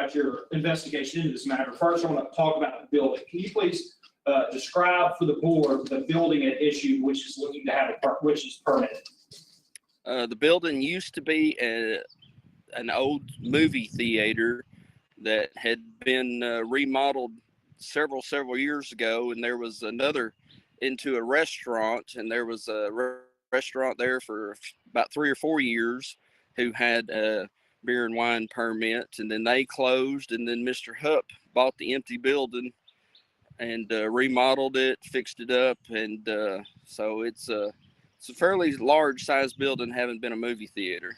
about your investigation into this matter. First, I want to talk about the building. Can you please describe for the board the building at issue, which is looking to have which is permitted? The building used to be an old movie theater that had been remodeled several years ago, and there was another into a restaurant, and there was a restaurant there for about 3 or 4 years who had a beer and wine permit, and then they closed, and then Mr. Hupp bought the empty building and remodeled it, fixed it up, and so it's a fairly large size building, having been a movie theater.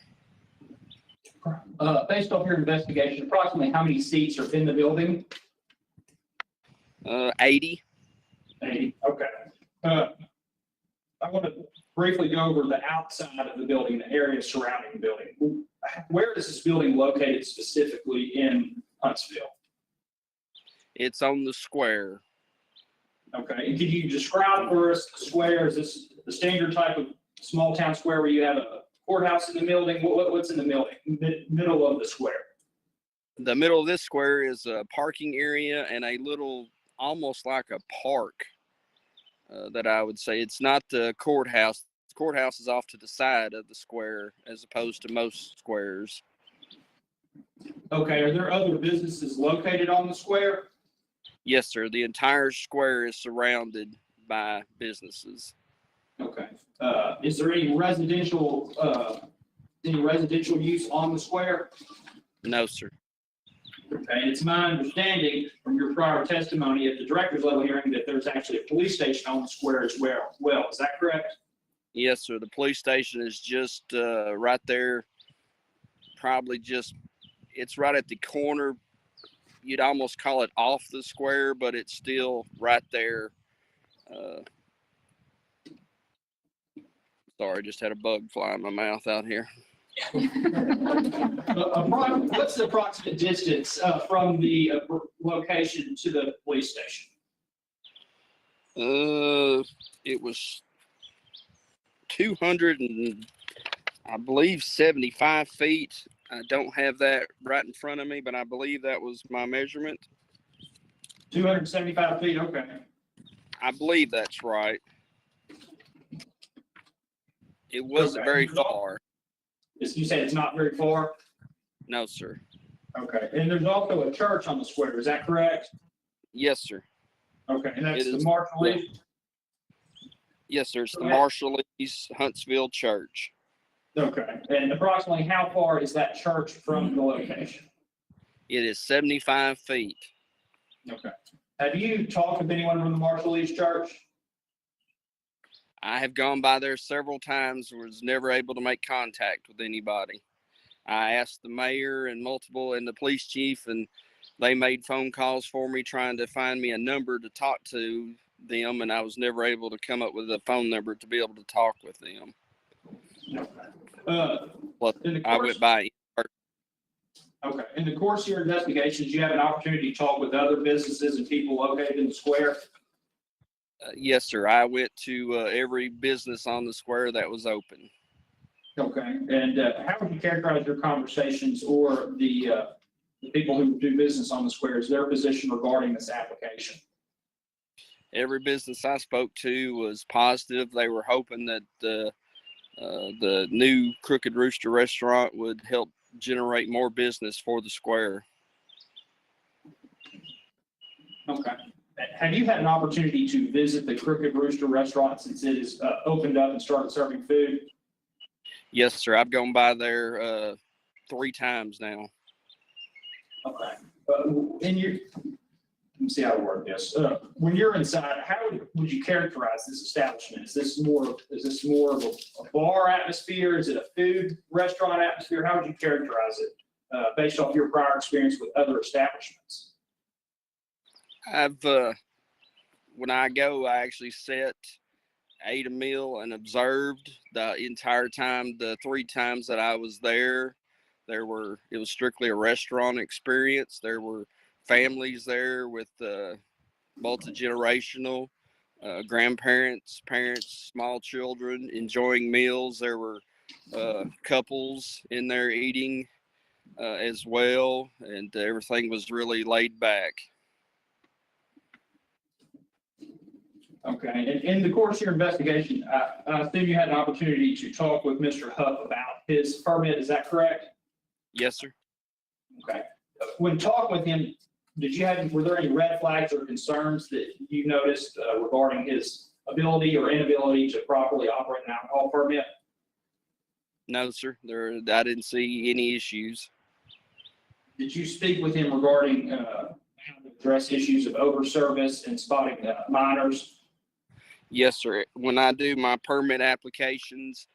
Based off your investigation, approximately how many seats are in the building? 80. 80, okay. I want to briefly go over the outside of the building, the area surrounding the building. Where is this building located specifically in Huntsville? It's on the square. Okay, and could you describe for us the square? Is this the standard type of small town square where you have a courthouse in the building? What's in the building, middle of the square? The middle of this square is a parking area and a little, almost like a park, that I would say. It's not the courthouse. The courthouse is off to the side of the square as opposed to most squares. Okay, are there other businesses located on the square? Yes, sir. The entire square is surrounded by businesses. Okay. Is there any residential use on the square? No, sir. Okay, and it's my understanding from your prior testimony at the director's level hearing that there's actually a police station on the square as well. Is that correct? Yes, sir. The police station is just right there. Probably just, it's right at the corner. You'd almost call it off the square, but it's still right there. Sorry, just had a bug fly in my mouth out here. What's the approximate distance from the location to the police station? It was 200 and I believe 75 feet. I don't have that right in front of me, but I believe that was my measurement. 275 feet, okay. I believe that's right. It wasn't very far. You say it's not very far? No, sir. Okay, and there's also a church on the square, is that correct? Yes, sir. Okay, and that's the Marshallese? Yes, sir. It's the Marshallese Huntsville Church. Okay, and approximately how far is that church from the location? It is 75 feet. Okay. Have you talked with anyone from the Marshallese Church? I have gone by there several times, was never able to make contact with anybody. I asked the mayor and the police chief, and they made phone calls for me trying to find me a number to talk to them, and I was never able to come up with a phone number to be able to talk with them. I went by. Okay. In the course of your investigations, you have an opportunity to talk with other businesses and people located in the square? Yes, sir. I went to every business on the square that was open. Okay. And how would you characterize your conversations or the people who do business on the square, their position regarding this application? Every business I spoke to was positive. They were hoping that the new Crooked Rooster restaurant would help generate more business for the square. Okay. Have you had an opportunity to visit the Crooked Rooster restaurant since it is opened up and started serving food? Yes, sir. I've gone by there 3 times now. Okay. Let me see how to word this. When you're inside, how would you characterize this establishment? Is this more of a bar atmosphere? Is it a food restaurant atmosphere? How would you characterize it based off your prior experience with other establishments? When I go, I actually ate a meal and observed the entire time. The 3 times that I was there, it was strictly a restaurant experience. There were families there with multi-generational grandparents, parents, small children enjoying meals. There were couples in there eating. as well, and everything was really laid back. Okay, and in the course of your investigation, I assume you had an opportunity to talk with Mr. Huff about his permit, is that correct? Yes, sir. Okay. When talking with him, were there any red flags or concerns that you noticed regarding his ability or inability to properly operate an alcohol permit? No, sir. I didn't see any issues. Did you speak with him regarding how to address issues of overservice and spotting minors? Yes, sir. When I do my permit applications,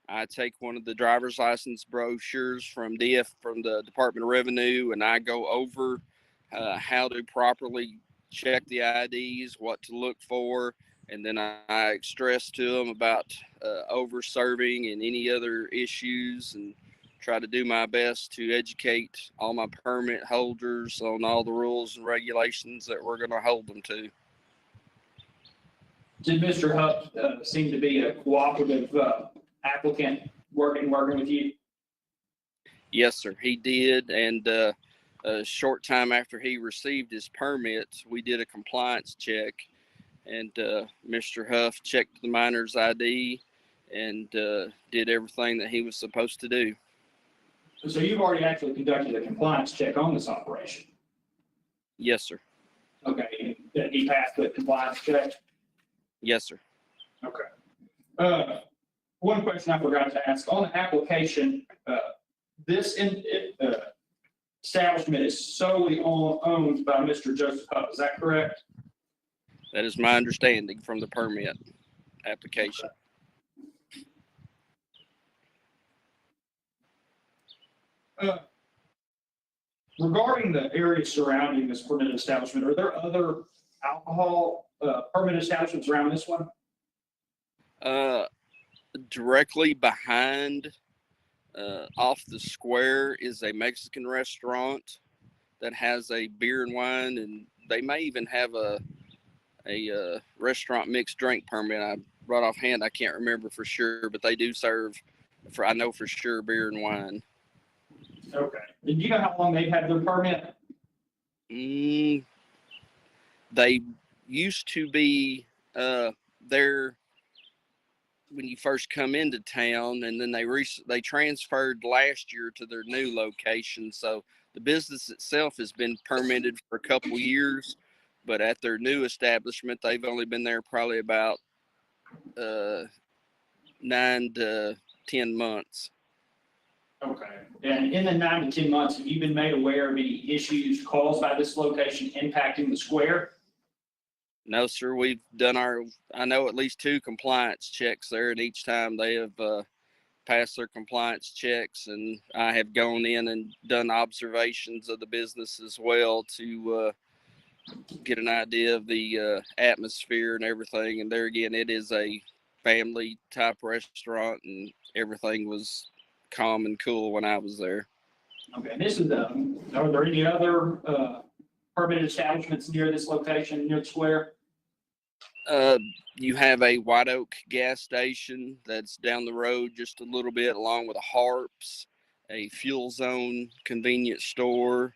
I take one of the driver's license brochures from the Department of Revenue, and I go over how to properly check the IDs, what to look for, and then I stress to them about over serving and any other issues, and try to do my best to educate all my permit holders on all the rules and regulations that we're going to hold them to. Did Mr. Huff seem to be a cooperative applicant working with you? Yes, sir, he did. And a short time after he received his permit, we did a compliance check, and Mr. Huff checked the minor's ID and did everything that he was supposed to do. So you've already actually conducted a compliance check on this operation? Yes, sir. Okay, he passed the compliance check? Yes, sir. Okay. One question I forgot to ask, on the application, this establishment is solely owned by Mr. Joseph Huff, is that correct? That is my understanding from the permit application. Regarding the area surrounding this permitted establishment, are there other alcohol permitted establishments around this one? Directly behind, off the square, is a Mexican restaurant that has a beer and wine, and they may even have a restaurant mixed drink permit. I right offhand, I can't remember for sure, but they do serve, I know for sure, beer and wine. Okay. And do you know how long they've had their permit? They used to be there when you first come into town, and then they transferred last year to their new location. So the business itself has been permitted for a couple years, but at their new establishment, they've only been there probably about 9 to 10 months. Okay. And in the 9 to 10 months, have you been made aware of any issues caused by this location impacting the square? No, sir. We've done I know at least 2 compliance checks there, and each time they have passed their compliance checks, and I have gone in and done observations of the business as well to get an idea of the atmosphere and everything. And there again, it is a family type restaurant, and everything was calm and cool when I was there. Okay. This is are there any other permitted establishments near this location, near the square? You have a White Oak gas station that's down the road just a little bit, along with a Harps, a Fuel Zone convenience store,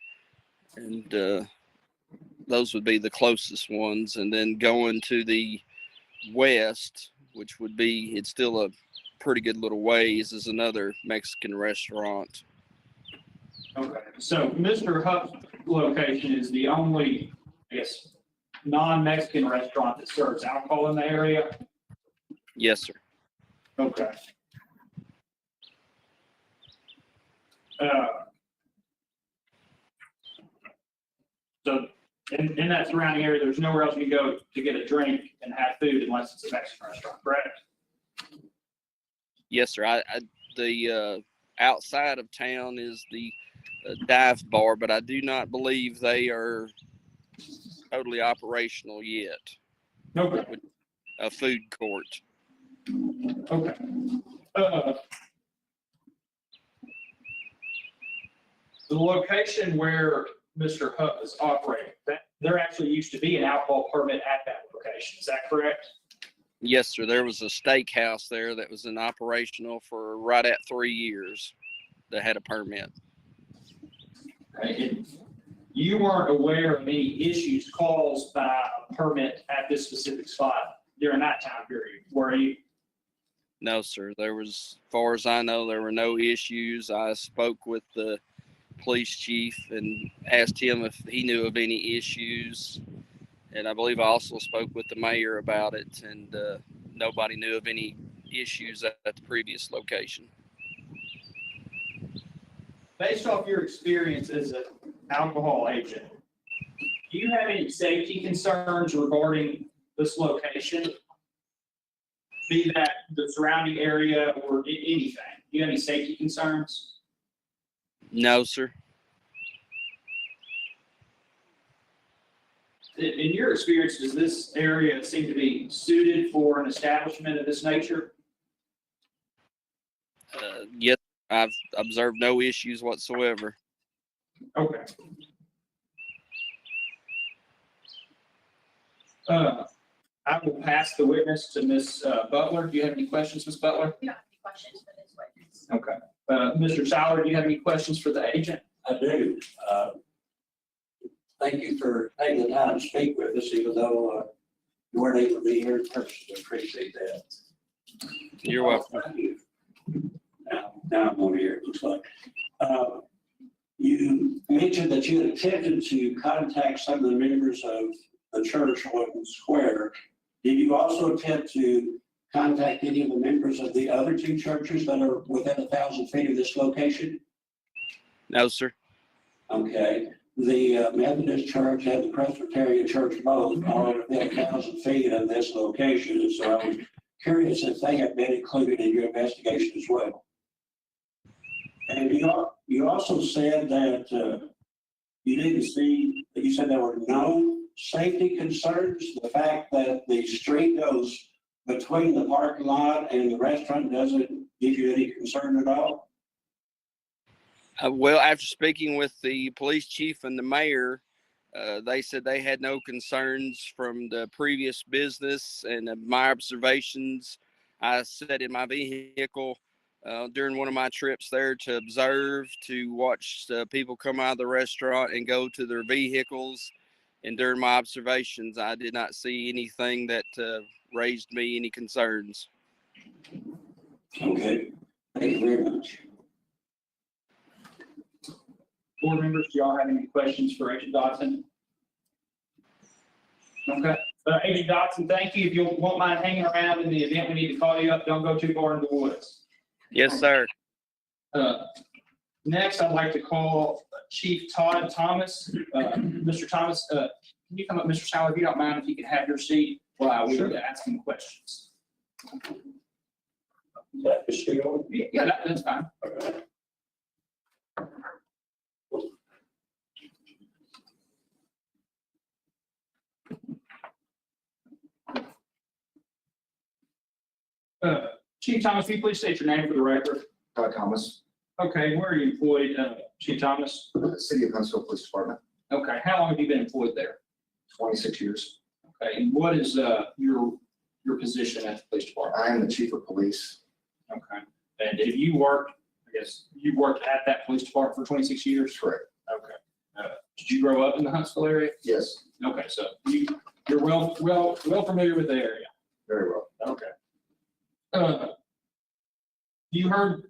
and those would be the closest ones. And then going to the west, which would be, it's still a pretty good little ways, is another Mexican restaurant. Okay. So Mr. Huff's location is the only, I guess, non-Mexican restaurant that serves alcohol in the area? Yes, sir. Okay. So in that surrounding area, there's nowhere else you can go to get a drink and have food unless it's a Mexican restaurant, correct? Yes, sir. The outside of town is the dive bar, but I do not believe they are totally operational yet. Okay. A food court. Okay. The location where Mr. Huff is operating, there actually used to be an alcohol permit at that location. Is that correct? Yes, sir. There was a steakhouse there that was in operational for right at 3 years that had a permit. Okay, and you weren't aware of any issues caused by a permit at this specific spot during that time period, were you? No, sir. There was, as far as I know, there were no issues. I spoke with the police chief and asked him if he knew of any issues. And I believe I also spoke with the mayor about it, and nobody knew of any issues at the previous location. Based off your experience as an alcohol agent, do you have any safety concerns regarding this location? Be that the surrounding area or anything? Do you have any safety concerns? No, sir. In your experience, does this area seem to be suited for an establishment of this nature? Yes, I've observed no issues whatsoever. Okay. I will pass the witness to Ms. Butler. Do you have any questions, Ms. Butler? We don't have any questions for this witness. Okay. Mr. Sauer, do you have any questions for the agent? I do. Thank you for taking the time to speak with us, even though you weren't able to be here in person. We appreciate that. You're welcome. Thank you. Now I'm over here, it looks like. You mentioned that you had attempted to contact some of the members of the church on Square. Did you also attempt to contact any of the members of the other two churches that are within 1,000 feet of this location? No, sir. Okay. The Methodist Church and the Presbyterian Church both are within 1,000 feet of this location. And so I was curious if they have been included in your investigation as well. And you also said that you didn't see, you said there were no safety concerns. The fact that the street goes between the parking lot and the restaurant doesn't give you any concern at all? Well, after speaking with the police chief and the mayor, they said they had no concerns from the previous business, and my observations, I sat in my vehicle during one of my trips there to observe, to watch people come out of the restaurant and go to their vehicles. And during my observations, I did not see anything that raised me any concerns. Okay, thank you very much. Board members, do y'all have any questions for Agent Dodson? Okay. Agent Dodson, thank you. If you won't mind hanging around in the event we need to call you up, don't go too far into the woods. Yes, sir. Next, I'd like to call Chief Todd Thomas. Mr. Thomas, can you come up, Mr. Sauer, if you don't mind, if you can have your seat while we ask him questions. Is that the spiel? Yeah, that's fine. Okay. Chief Thomas, will you please state your name for the record? Todd Thomas, Okay, where are you employed, Chief Thomas? City of Huntsville Police Department, Okay, how long have you been employed there? 26 years. Okay, and what is your position at the police department? I am the chief of police. Okay, and have you worked, I guess, you worked at that police department for 26 years? Correct. Okay. Did you grow up in the Huntsville area? Yes, Okay, so you're well familiar with the area. very well. Okay. You heard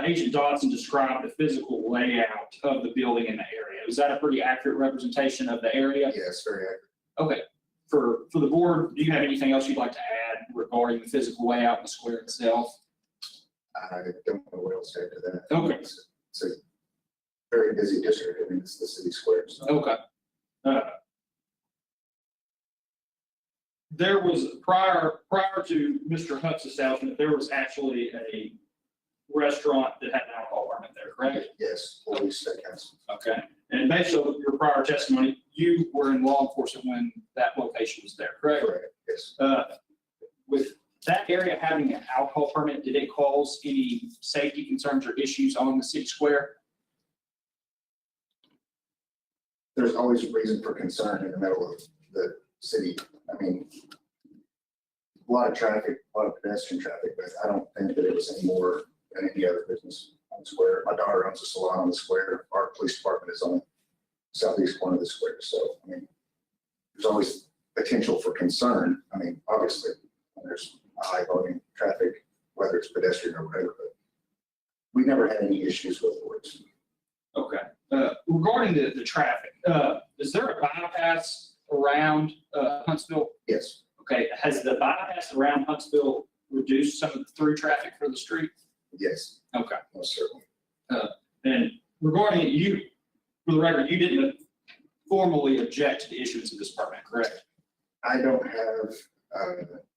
Agent Dodson describe the physical layout of the building in the area. Is that a pretty accurate representation of the area? Yes, very accurate. Okay. For the board, do you have anything else you'd like to add regarding the physical layout of the square itself? I don't know what else to add to that. Okay. It's a very busy district. I mean, it's the city square. So. Okay. There was prior to Mr. Huff's establishment, there was actually a restaurant that had an alcohol permit there, correct? Yes, police steakhouse. Okay. And based on your prior testimony, you were in law enforcement when that location was there, correct? Correct, yes. With that area having an alcohol permit, did it cause any safety concerns or issues on the city square? There's always a reason for concern in the middle of the city. I mean, a lot of traffic, a lot of pedestrian traffic, but I don't think that it was any more than any other business. the square. My daughter owns a salon on the square. Our police department is on the southeast corner of the square. So, I mean, there's always potential for concern. I mean, obviously, when there's a high volume traffic, whether it's pedestrian or whatever, but we never had any issues with words. Okay. Regarding the traffic, is there a bypass around Huntsville? Yes, Okay, has the bypass around Huntsville reduced some of the through traffic for the street? yes, Okay. most certainly. And regarding you, for the record, you didn't formally object to the issuance of this permit, correct? I don't have,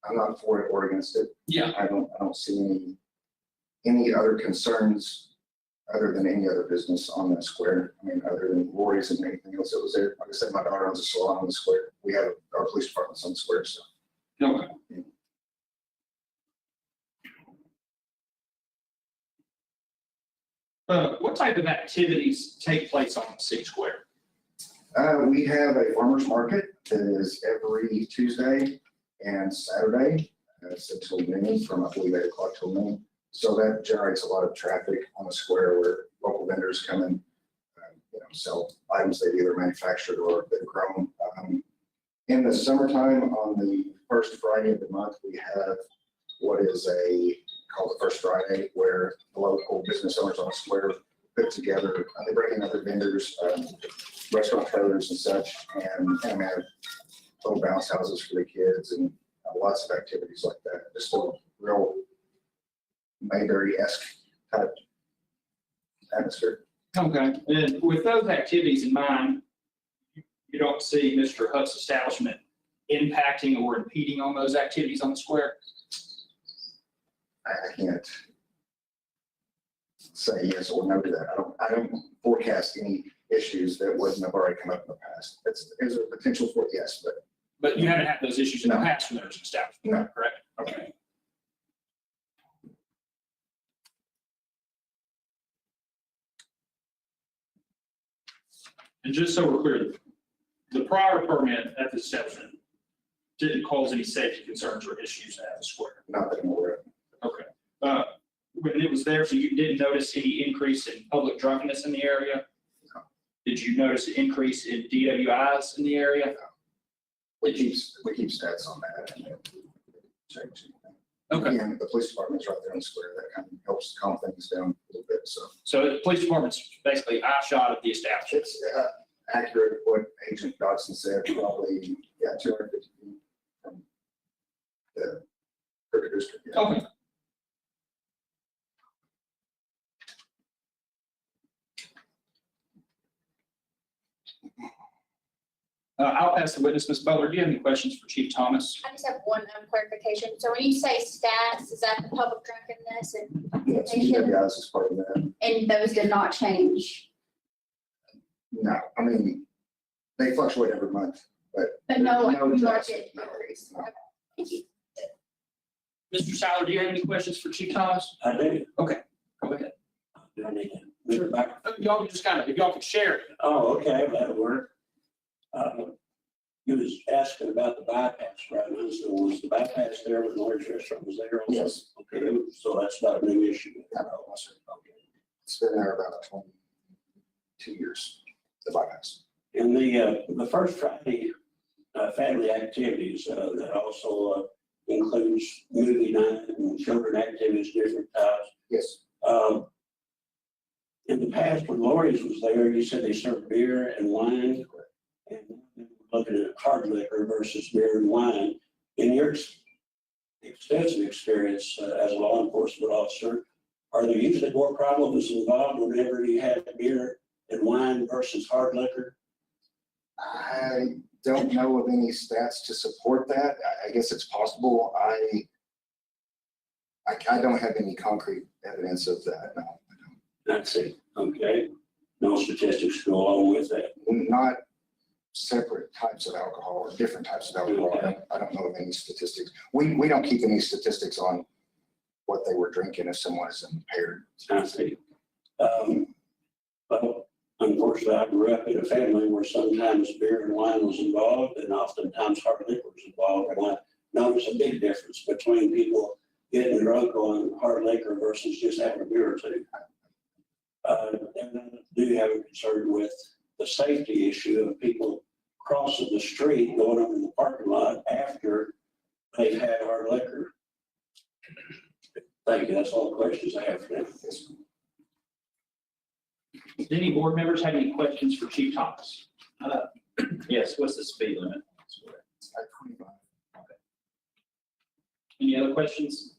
I'm not for it or against it. Yeah. I don't see any other concerns other than any other business on that square. I mean, other than Lori's and anything else that was there. Like I said, my daughter owns a salon on the square. We have our police departments on the square, so. Okay. What type of activities take place on the city square? We have a farmer's market that is every Tuesday and Saturday. It's until noon, from I believe 8 o'clock till noon. So that generates a lot of traffic on the square where local vendors come and sell items they've either manufactured or they've grown. In the summertime, on the first Friday of the month, we have what is called the First Friday, where the local business owners on the square put together, they bring in other vendors, restaurant trailers and such, and have little bounce houses for the kids and lots of activities like that. Just a real Mayberry-esque type atmosphere. Okay, and with those activities in mind, you don't see Mr. Hutt's establishment impacting or impeding on those activities on the square? I can't say yes or no to that. I don't forecast any issues that wouldn't have already come up in the past. There's a potential for yes, But you haven't had those issues in the No. past when there was an establishment, No. correct? Okay. And just so we're clear, the prior permit at the establishment didn't cause any safety concerns or issues at the square. not that I'm aware of. Okay. When it was there, so you didn't notice any increase in public drunkenness in the area? No. Did you notice an increase in DWIs in the area? We keep stats on that. And check. Okay. And the police department's right there on the square. That kind of helps calm things down a little bit. So So the police department's basically eye shot at the establishment. it's accurate what Agent Dodson said, probably, 250 feet from the Crooked District. Yeah. Okay. I'll pass the witness, Ms. Butler. Do you have any questions for Chief Thomas? I just have one clarification. So when you say stats, is that the public drunkenness Yes, DWIs is part of that. and those did not change? No, I mean, they fluctuate every month, but. But no, like, No market drastic, no. increase. No. Okay. Thank you. Mr. Seiler, do you have any questions for Chief Thomas? I do. Go ahead. Do I need to move it back? Y'all can just if y'all could share it. Oh, okay, that'll work. You was asking about the bypass, right? So was the bypass there when Lori's restaurant was there? also? Yes. Okay, so that's not a new issue. I know, it's been there about 22 years, the bypass. And the First Friday family activities, that also includes movie night and children activities, different types. Yes, In the past, when Lori's was there, you said they served beer and wine. And we're looking at hard liquor versus beer and wine. In your extensive experience as a law enforcement officer, are there usually more problems involved whenever you have beer and wine versus hard liquor? I don't know of any stats to support that. I guess it's possible. I don't have any concrete evidence of that, no. That's it, okay. No statistics to go along with that. Not separate types of alcohol or different types of alcohol. I don't know of any statistics. We don't keep any statistics on what they were drinking if someone is impaired. I see. Well, unfortunately, I grew up in a family where sometimes beer and wine was involved and oftentimes hard liquor was involved. And I noticed a big difference between people getting drunk on hard liquor versus just having a beer or two. And I do have a concern with the safety issue of people crossing the street, going over the parking lot after they've had hard liquor. Thank you. That's all the questions I have for them. Do any board members have any questions for Chief Thomas? Yes, what's the speed limit? It's at 25. Any other questions?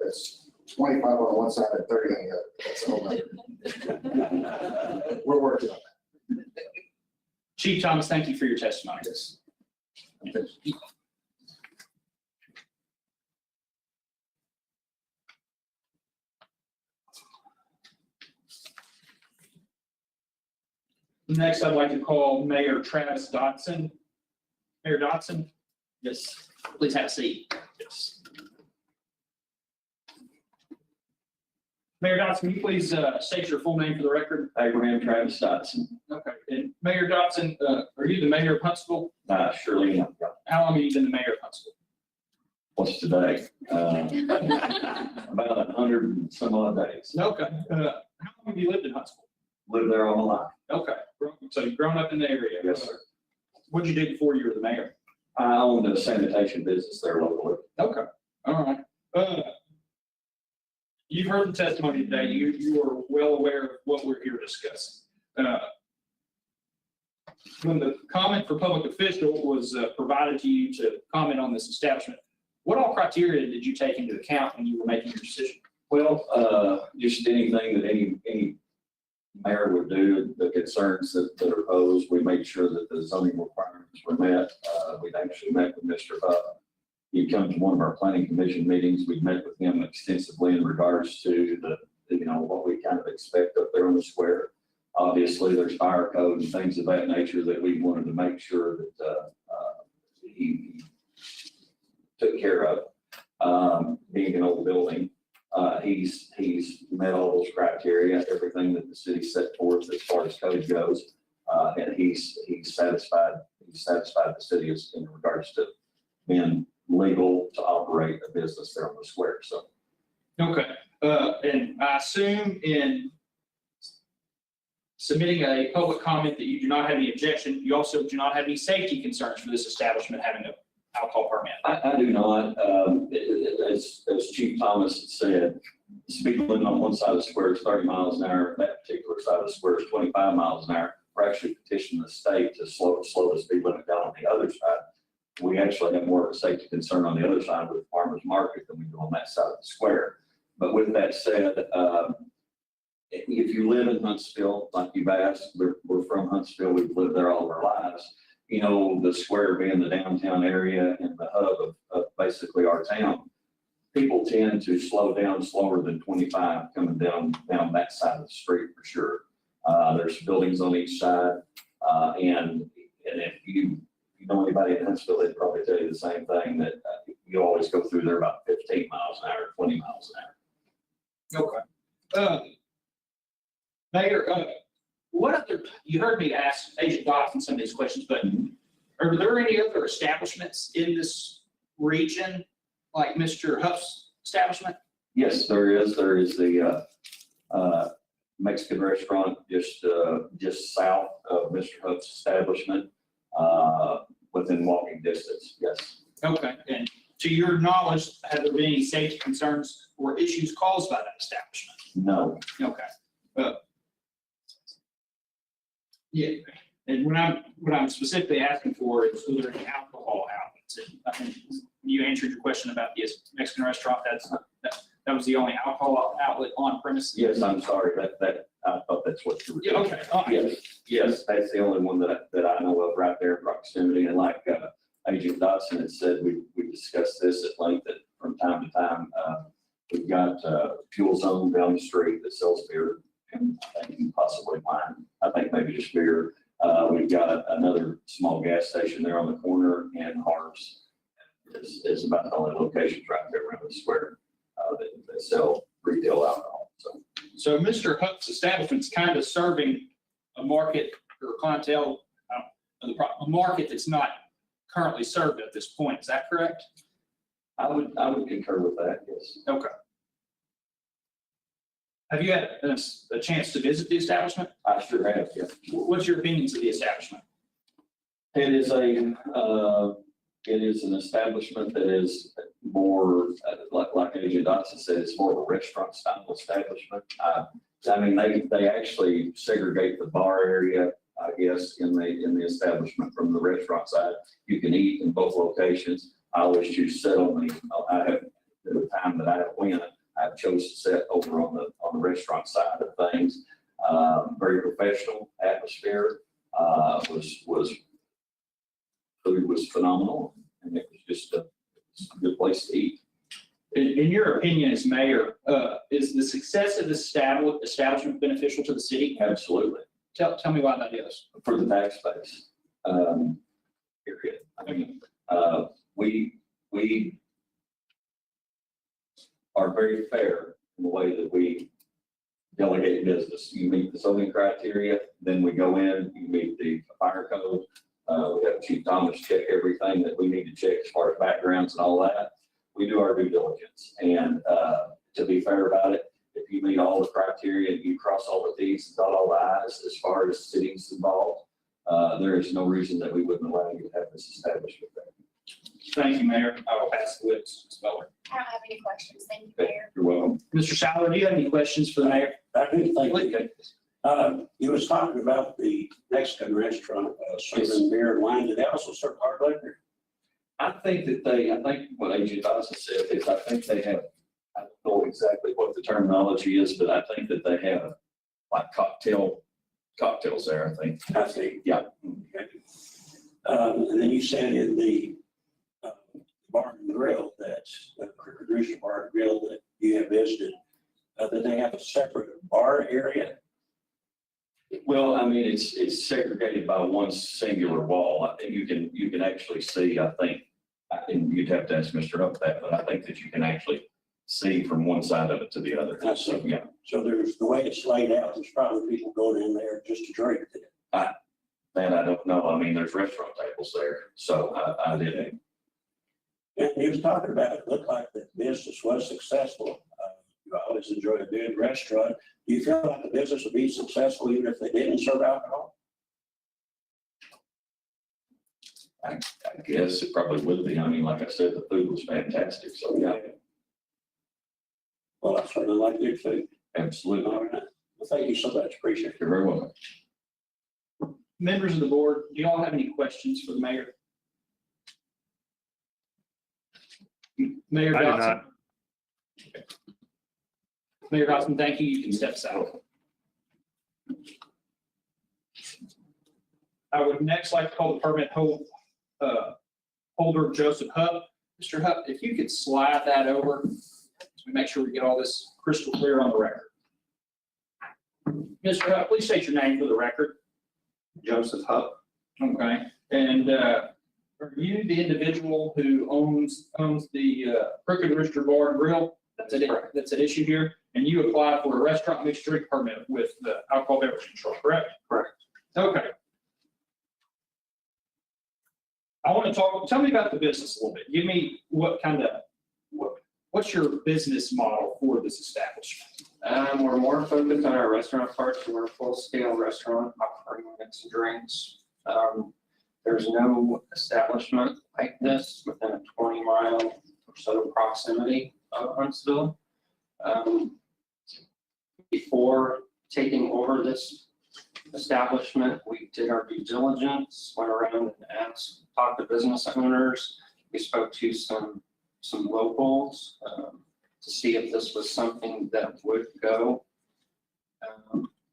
It's 25 on one side and 30 on the other. That's a whole nother. We're working on that. Chief Thomas, thank you for your testimony. Yes. Next, I'd like to call Mayor Travis Dotson. Mayor Dotson? Yes, please have a seat. Yes. Mayor Dotson, can you please state your full name for the record? Abraham Travis Dotson. Okay. And Mayor Dotson, are you the mayor of Huntsville? Surely, How long have you been the mayor of Huntsville? what's today? About 100 and some odd days. Okay. How long have you lived in Huntsville? Lived there all my life. Okay. So you've grown up in the area? Yes, sir. What'd you do before you were the mayor? I owned a sanitation business there locally. Okay. All right. You've heard the testimony today. You are well aware of what we're here discussing. When the comment for public official was provided to you to comment on this establishment, what all criteria did you take into account when you were making your decision? Well, just anything that any mayor would do, the concerns that are posed, we made sure that the zoning requirements were met. We'd actually met with Mr. Huff. He'd come to one of our planning commission meetings. We'd met with him extensively in regards to what we kind of expect up there on the square. Obviously, there's fire code and things of that nature that we wanted to make sure that he took care of. Being an old building, he's met all those criteria, everything that the city set forth as far as code goes, and he's satisfied. He's satisfied the city in regards to being legal to operate a business there on the square. So. Okay. And I assume in submitting a public comment that you do not have any objection, you also do not have any safety concerns for this establishment having an alcohol permit. I do not. As Chief Thomas had said, the speed limit on one side of the square is 30 miles an hour. That particular side of the square is 25 miles an hour. We're actually petitioning the state to slow the speed limit down on the other side. We actually have more of a safety concern on the other side with the farmer's market than we do on that side of the square. But with that said, if you live in Huntsville, like you've asked, we're from Huntsville. We've lived there all of our lives. You know, the square being the downtown area and the hub of basically our town, people tend to slow down slower than 25 coming down that side of the street for sure. There's buildings on each side, and if you know anybody in Huntsville, they'd probably tell you the same thing, that you always go through there about 15 miles an hour, 20 miles an hour. Okay. Mayor, you heard me ask Agent Dotson some of these questions, but are there any other establishments in this region like Mr. Huff's establishment? Yes, there is. There is the Mexican restaurant just south of Mr. Huff's establishment, within walking distance. Yes. Okay. And to your knowledge, have there been any safety concerns or issues caused by that establishment? No. Okay. Yeah. And what I'm specifically asking for is whether any alcohol outlets. And I think you answered your question about the Mexican restaurant. That was the only alcohol outlet on premise. Yes, I'm sorry. That I thought that's what you were. Yeah, okay. All right. Yes, that's the only one that I know of right there in proximity. And like Agent Dotson had said, we discussed this at length that from time to time. We've got Fuel Zone down the street that sells beer and I think possibly wine. I think maybe just beer. We've got another small gas station there on the corner, and Harps is about the only locations right there around the square that sell retail alcohol. So Mr. Huff's establishment's kind of serving a market or clientele, a market that's not currently served at this point. Is that correct? I would concur with that. Yes. Okay. Have you had a chance to visit the establishment? I sure have, yeah. What's your opinions of the establishment? It is it is an establishment that is more, like Agent Dotson said, it's more of a restaurant style establishment. I mean, they actually segregate the bar area, I guess, in the establishment from the restaurant side. You can eat in both locations. I always choose to sit on I have, the time that I went, I've chosen to sit over on the restaurant side of things. Very professional atmosphere, food was phenomenal, and it was just a good place to eat. In your opinion as mayor, is the success of this establishment beneficial to the city? Absolutely. Tell me why that is. For the tax base. Period. I mean, we are very fair in the way that we delegate business. You meet the zoning criteria, then we go in, you meet the fire code. We have Chief Thomas check everything that we need to check as far as backgrounds and all that. We do our due diligence, and to be fair about it, if you meet all the criteria and you cross all the T's and dot all the I's as far as cities involved, there is no reason that we wouldn't allow you to have this establishment there. Thank you, Mayor. I will pass the witness, Ms. Miller. I don't have any questions. Thank you, Mayor. You're welcome. Mr. Sauer, do you have any questions for the mayor? I do think, Okay. you was talking about the Mexican restaurant, serving beer and wine. Did they also serve hard liquor? I think what Agent Dawson said is I think they have, I don't know exactly what the terminology is, but I think that they have like cocktails there, I think. I think. Yeah. Okay. And then you said in the bar and grill, that's the Crooked Rooster Bar and Grill that you have visited, that they have a separate bar area. Well, I mean, it's segregated by one singular wall. I think you can actually see, I think, and you'd have to ask Mr. Huff that, but I think that you can actually see from one side of it to the other. I see. Yeah. So there's, the way it's laid out, there's probably people going in there just to drink it. That I don't know. I mean, there's restaurant tables there, so I didn't. And he was talking about, it looked like the business was successful. You always enjoy a good restaurant. Do you feel like the business would be successful even if they didn't serve alcohol? I guess it probably would be. I mean, like I said, the food was fantastic, so yeah, Well, I certainly like good food. absolutely. All right. Well, thank you so much. Appreciate it. You're very welcome. Members of the board, do you all have any questions for the mayor? Mayor I do Dotson? not. Mayor Dotson, thank you. You can step aside. I would next like to call the permit holder Joseph Hupp. Mr. Hupp, if you could slide that over, so we make sure we get all this crystal clear on the record. Mr. Hupp, please state your name for the record. Joseph Hupp. Okay, and are you the individual who owns the Crooked Rooster Bar and Grill? That's at issue here, and you applied for a restaurant mixed drink permit with the alcohol beverage control, correct? Correct. Okay. I want to tell me about the business a little bit. Give me what's your business model for this establishment? We're more focused on our restaurant parts. We're a full-scale restaurant offering mixed drinks. There's no establishment like this within a 20-mile or so proximity of Huntsville. Before taking over this establishment, we did our due diligence, went around and talked to business owners. We spoke to some locals to see if this was something that would go.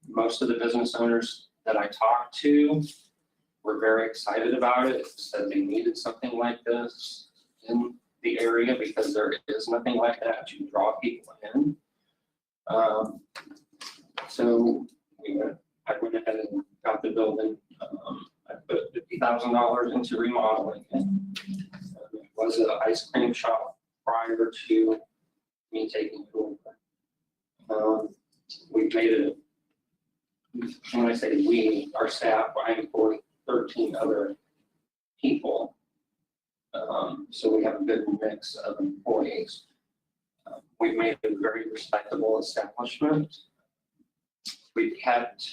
Most of the business owners that I talked to were very excited about it, said they needed something like this in the area because there is nothing like that to draw people in. So I went ahead and got the building. I put $50,000 into remodeling it. It was an ice cream shop prior to me taking it over. We've made it, when I say we, our staff, I employ 13 other people. So we have a good mix of employees. We've made a very respectable establishment. We've kept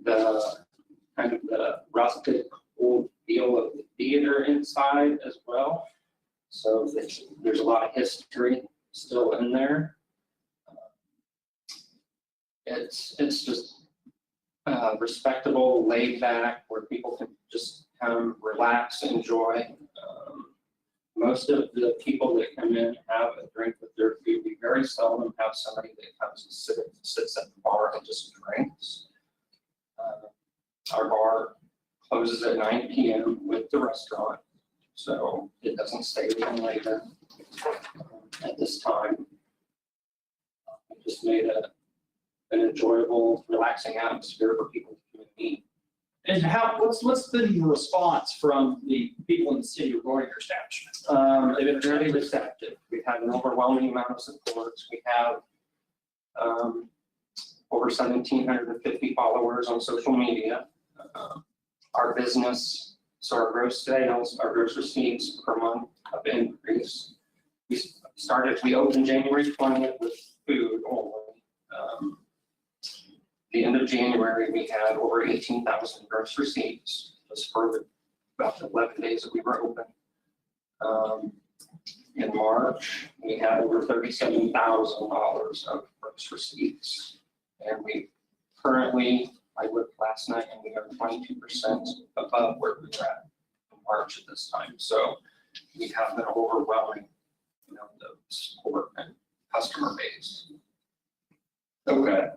the kind of the rustic old feel of the theater inside as well. So there's a lot of history still in there. It's just respectable, laid back, where people can just come relax, enjoy. Most of the people that come in have a drink with their food. We very seldom have somebody that comes and sits at the bar and just drinks. Our bar closes at 9 p.m. with the restaurant, so it doesn't stay open later at this time. We just made an enjoyable, relaxing atmosphere for people to come and eat. And what's been the response from the people in the city regarding your establishment? They've been very receptive. We've had an overwhelming amount of support. We have over 1,750 followers on social media. Our business, so our gross sales, our gross receipts per month have increased. We opened January 20th with food only. The end of January, we had over 18,000 gross receipts, just for about the 11 days that we were open. In March, we had over $37,000 of gross receipts. And we currently, I looked last night, and we are 22% above where we were at in March at this time. So we have been overwhelming, the support and customer base. Okay.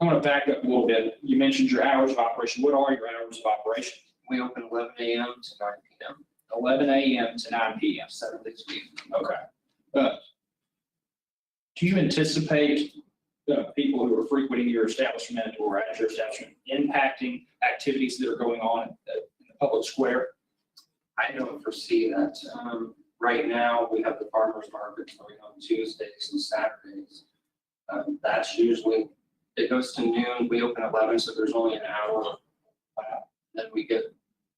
I'm going to back up a little bit. You mentioned your hours of operation. What are your hours of operation? We open 11 a.m. to 9 p.m. 11 a.m. to 9 p.m. 7 days a week. Okay. Do you anticipate people who are frequenting your establishment or at your establishment impacting activities that are going on in the public square? I don't foresee that. Right now, we have the farmers market going on Tuesdays and Saturdays. That's usually, it goes to noon. We open at 11, so there's only an hour. Then we get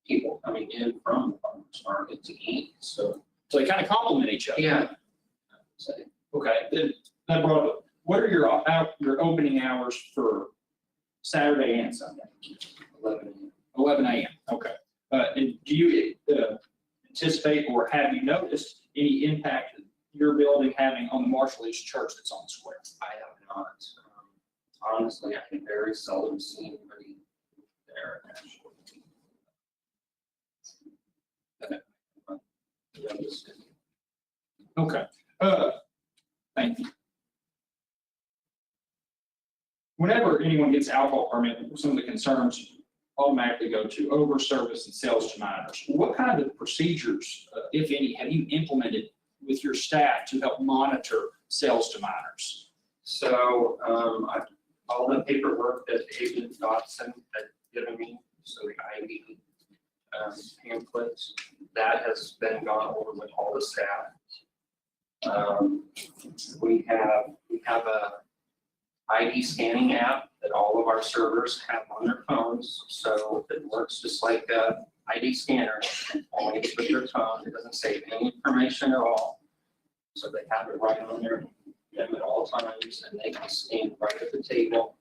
people coming in from the farmers market to eat. So they kind of complement each other. yeah. Okay. Then that brought up, what are your opening hours for Saturday and Sunday? 11 a.m. 11 a.m. Okay. And do you anticipate or have you noticed any impact that your building having on the Marshallese church that's on the square? I have not. Honestly, I can very seldom see anybody there actually. Okay. Thank you. Whenever anyone gets alcohol permit, some of the concerns automatically go to over service and sales to minors. What kind of procedures, if any, have you implemented with your staff to help monitor sales to minors? So all the paperwork that Agent Dodson had given me, so the ID pamphlets, that has been gone over with all the staff. We have a ID scanning app that all of our servers have on their phones, so it works just like a ID scanner. Only with your phone, it doesn't save any information at all. So they have it right on them at all times, and they can scan right at the table,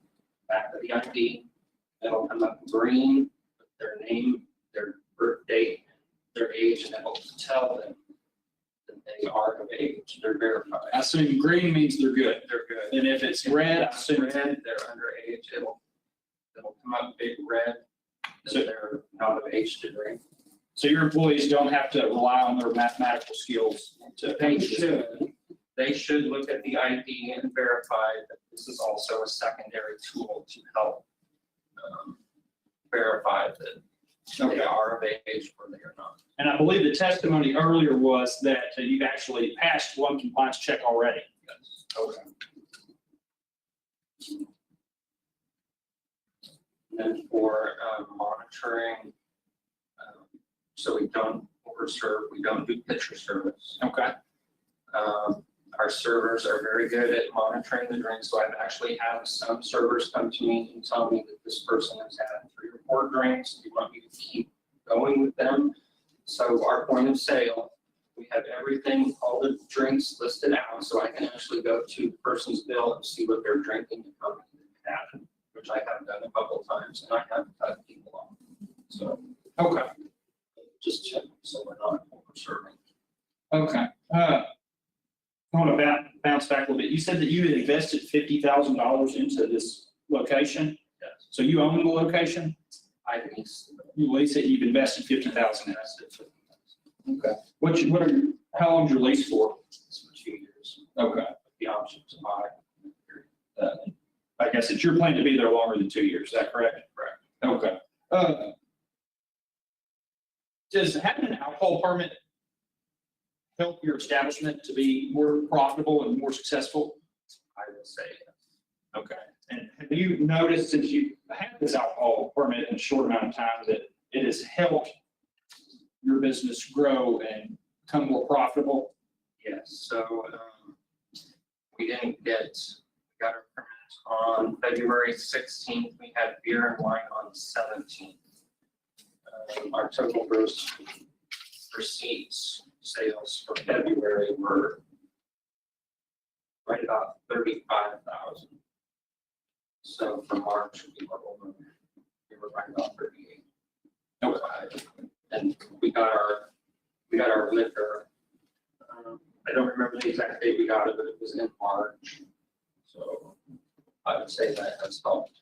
back of the ID. It'll come up green, their name, their birth date, their age, and it'll tell them that they are of age. They're verified. I assume green means they're good. They're good. And if it's red, I assume Red, they're underage. It'll come up big red, that they're not of age to drink. so your employees don't have to rely on their mathematical skills to. They should look at the ID and verify that this is also a secondary tool to help verify that they are of age or they are not. And I believe the testimony earlier was that you've actually passed one compliance check already. Yes. Okay. And for monitoring, so we don't overserve, we don't do pitcher service. Okay. Our servers are very good at monitoring the drinks, so I've actually had some servers come to me and tell me that this person has had 3 or 4 drinks. We want you to keep going with them. So our point of sale we have everything, all the drinks listed out, so I can actually go to the person's bill and see what they're drinking and how many they have, which I have done a couple of times, and I have cut people off. So Okay, just check, so we're not over serving. okay. I want to bounce back a little bit. You said that you had invested $50,000 into this location? Yes. So you own the location? I lease, You lease it, you've invested 50,000 in it? invested $50,000. Okay. How long's your lease for? It's for 2 years, Okay. the option to buy. I guess it's your plan to be there longer than 2 years, is that correct? Correct. Okay. Does having an alcohol permit help your establishment to be more profitable and more successful? I would say, Okay. And have you noticed, since you had this alcohol permit in a short amount of time, that it has helped your business grow and become more profitable? yes, so, we got our permit on February 16th, we had beer and wine on the 17th. Our total gross receipts sales for February were right about 35,000. So for March, we were right about 38. Okay. And we got our liquor. I don't remember the exact date we got it, but it was in March. So I would say that has helped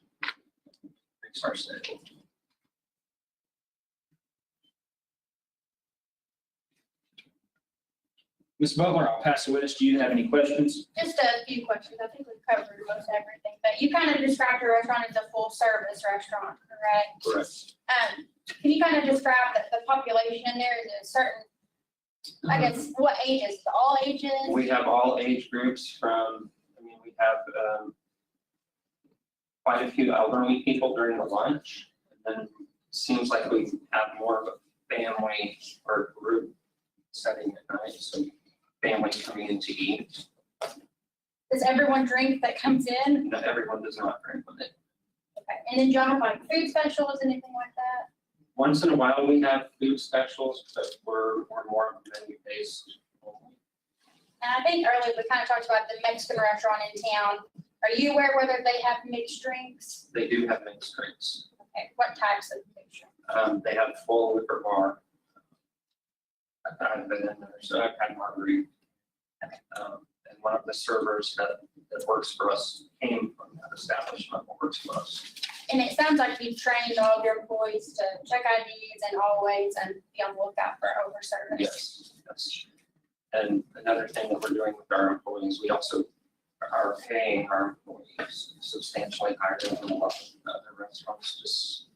increase our sales. Ms. Butler, I'll pass the witness. Do you have any questions? Just a few questions. I think we've covered most everything, but you kind of described your restaurant as a full service restaurant, correct? Correct. Can you kind of describe the population in there? Is it a certain, I guess, what ages? All ages? We have all age groups we have quite a few elderly people during the lunch. And then it seems like we have more of a family or group setting at night, so family coming in to eat. Does everyone drink that comes in? Not everyone does not drink with it. Okay. And then John, like food specials, anything like that? Once in a while, we have food specials, but we're more menu based. And I think earlier we kind of talked about the Mexican restaurant in town. Are you aware whether they have mixed drinks? They do have mixed drinks. Okay, what types of mixed drinks? They have full liquor bar. I've been in there, so I've had margarita. And one of the servers that works for us came from that establishment, works for us. And it sounds like you've trained all of your employees to check IDs and always and be on the lookout for over service. Yes, yes. And another thing that we're doing with our employees, we also are paying our employees substantially higher than a lot of other restaurants, just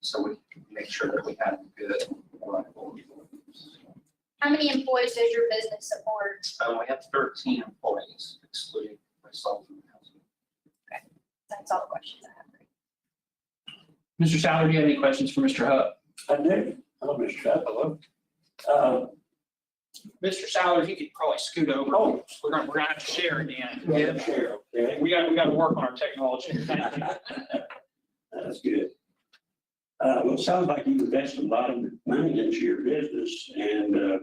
so we can make sure that we have good, reliable employees. How many employees does your business support? We have 13 employees, excluding myself and my husband. That's all the questions I have. Mr. Sauer, do you have any questions for Mr. Hupp? I do. Hello, Mr. Shutt. Hello. Mr. Sauer, if you could probably scoot over. Oh. We're gonna have to share again. Yeah, sure, okay. We got to work on our technology. That's good. Well, it sounds like you invested a lot of money into your business, and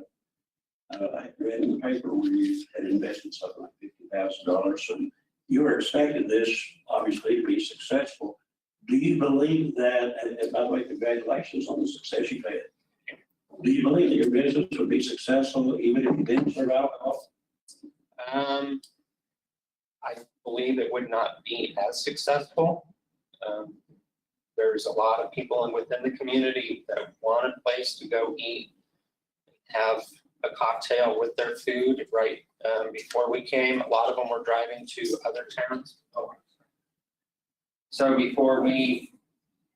I read in the paper where you had invested something like $50,000. So you were expecting this, obviously, to be successful. Do you believe that, and by the way, congratulations on the success you've had. Do you believe that your business would be successful even if you didn't serve alcohol? I believe it would not be as successful. There's a lot of people within the community that want a place to go eat, have a cocktail with their food right before we came. A lot of them were driving to other towns. So before we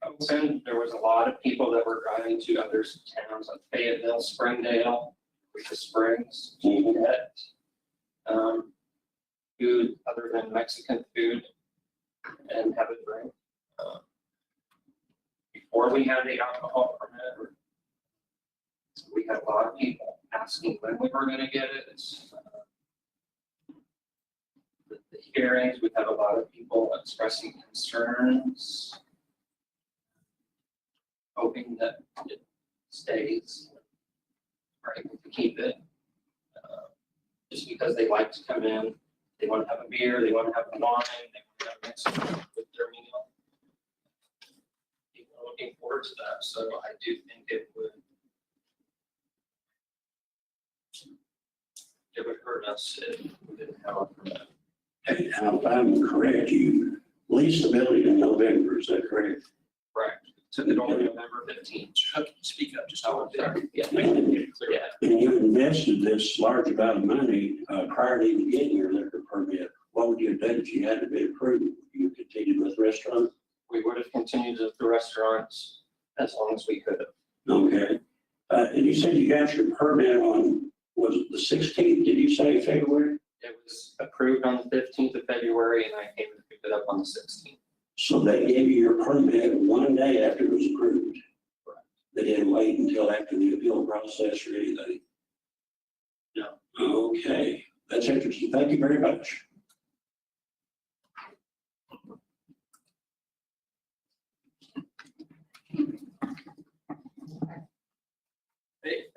opened, there was a lot of people that were driving to other towns like Fayetteville, Springdale, Rica Springs, Joliet. Food other than Mexican food and have a drink. Before we had the alcohol permit, we had a lot of people asking when we were going to get it. The hearings, we had a lot of people expressing concerns, hoping that it stays, we're able to keep it. because they like to come in, they want to have a beer, they want to have a wine, they want to have Mexican with their meal. People are looking forward to that, so I do think it would hurt us if we didn't have a permit. And now, if I'm correct, you leased the building in November, is that correct? Correct. Took it over November 15th. Speak up, just. Oh, sorry. Yeah. And Yeah. you invested this large amount of money prior to even getting your liquor permit. What would you have done if you had to be approved? Would you have continued with restaurants? We would have continued with the restaurants as long as we could have. Okay. And you said you got your permit on, was it the 16th, did you say February? It was approved on the 15th of February and I came and picked it up on the 16th. So they gave you your permit one day after it was approved? They didn't wait until after the appeal process or anything? No. Okay, that's interesting. Thank you very much.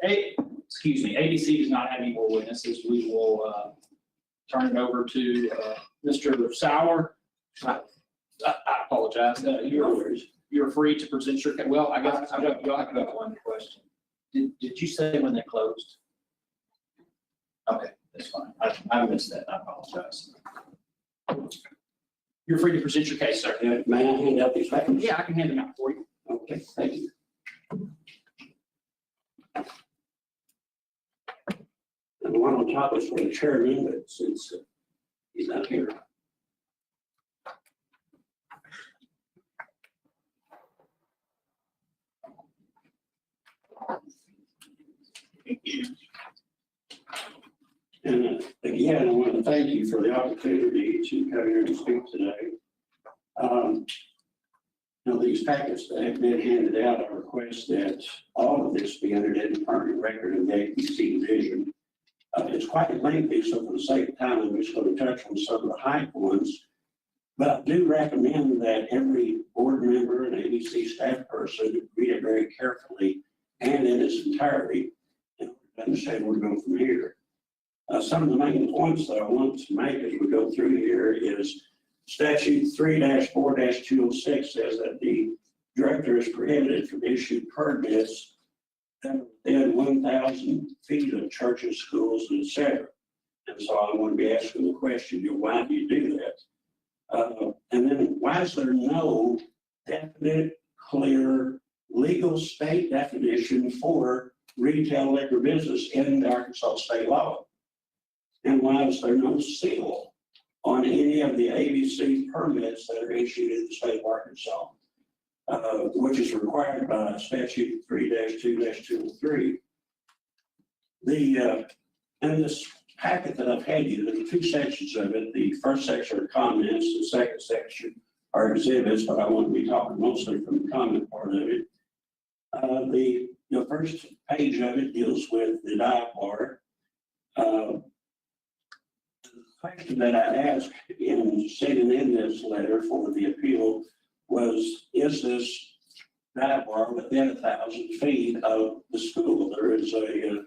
Excuse me, ABC does not have any more witnesses. We will turn it over to Mr. Sauer. I apologize. You're free to present your, well, I guess I've got one question. Did you say when they closed? Okay, that's fine. I missed that. I apologize. You're free to present your case, sir. May I hand out these papers? Yeah, I can hand them out for you. Okay, thank you. And the one on top is for the chairman, but since he's not here. And again, I want to thank you for the opportunity to come here and speak today. Now, these packets that have been handed out, I request that all of this be entered in the permanent record of the ABC division. It's quite lengthy, so for the sake of time, I'm just going to touch on some of the high points. But I do recommend that every board member and ABC staff person read it very carefully and in its entirety in order to understand where to go from here. Some of the main points that I want to make as we go through here is statute 3-4-206 says that the director is prohibited from issuing permits that are within 1,000 feet of churches, schools, and et cetera. And so I want to be asking the question, why do you do that? And then why is there no definite, clear, legal state definition for retail liquor business in the Arkansas state law? And why is there no seal on any of the ABC permits that are issued in the state of Arkansas, which is required by statute 3-2-203? In this packet that I've had you, there are two sections of it. The first section are comments, the second section are exhibits, but I want to be talking mostly from the comment part of it. The first page of it deals with the dive bar. The question that I asked in sending in this letter for the appeal was, is this dive bar within 1,000 feet of the school? There is the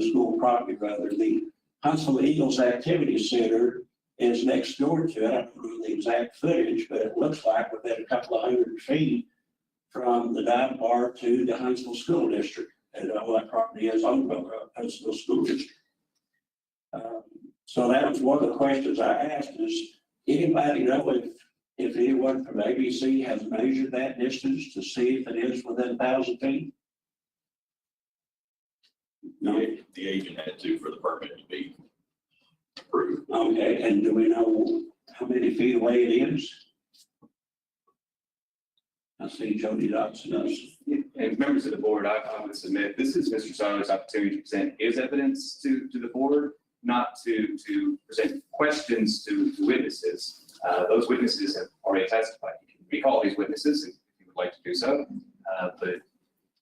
school property rather. The Huntsville Eagles Activity Center is next door to it. I don't know the exact footage, but it looks like within a couple of 100 feet from the dive bar to the Huntsville School District. And all that property is owned by the Huntsville School District. So that was one of the questions I asked is, anybody know if anyone from ABC has measured that distance to see if it is within 1,000 feet? No. The agent had to for the permit to be approved. Okay, and do we know how many feet away it is? I see Jody Dodson does. And members of the board, I would submit, this is Mr. Sauer's opportunity to present his evidence to the board, not to present questions to witnesses. Those witnesses have already testified. You can recall these witnesses if you would like to do so. But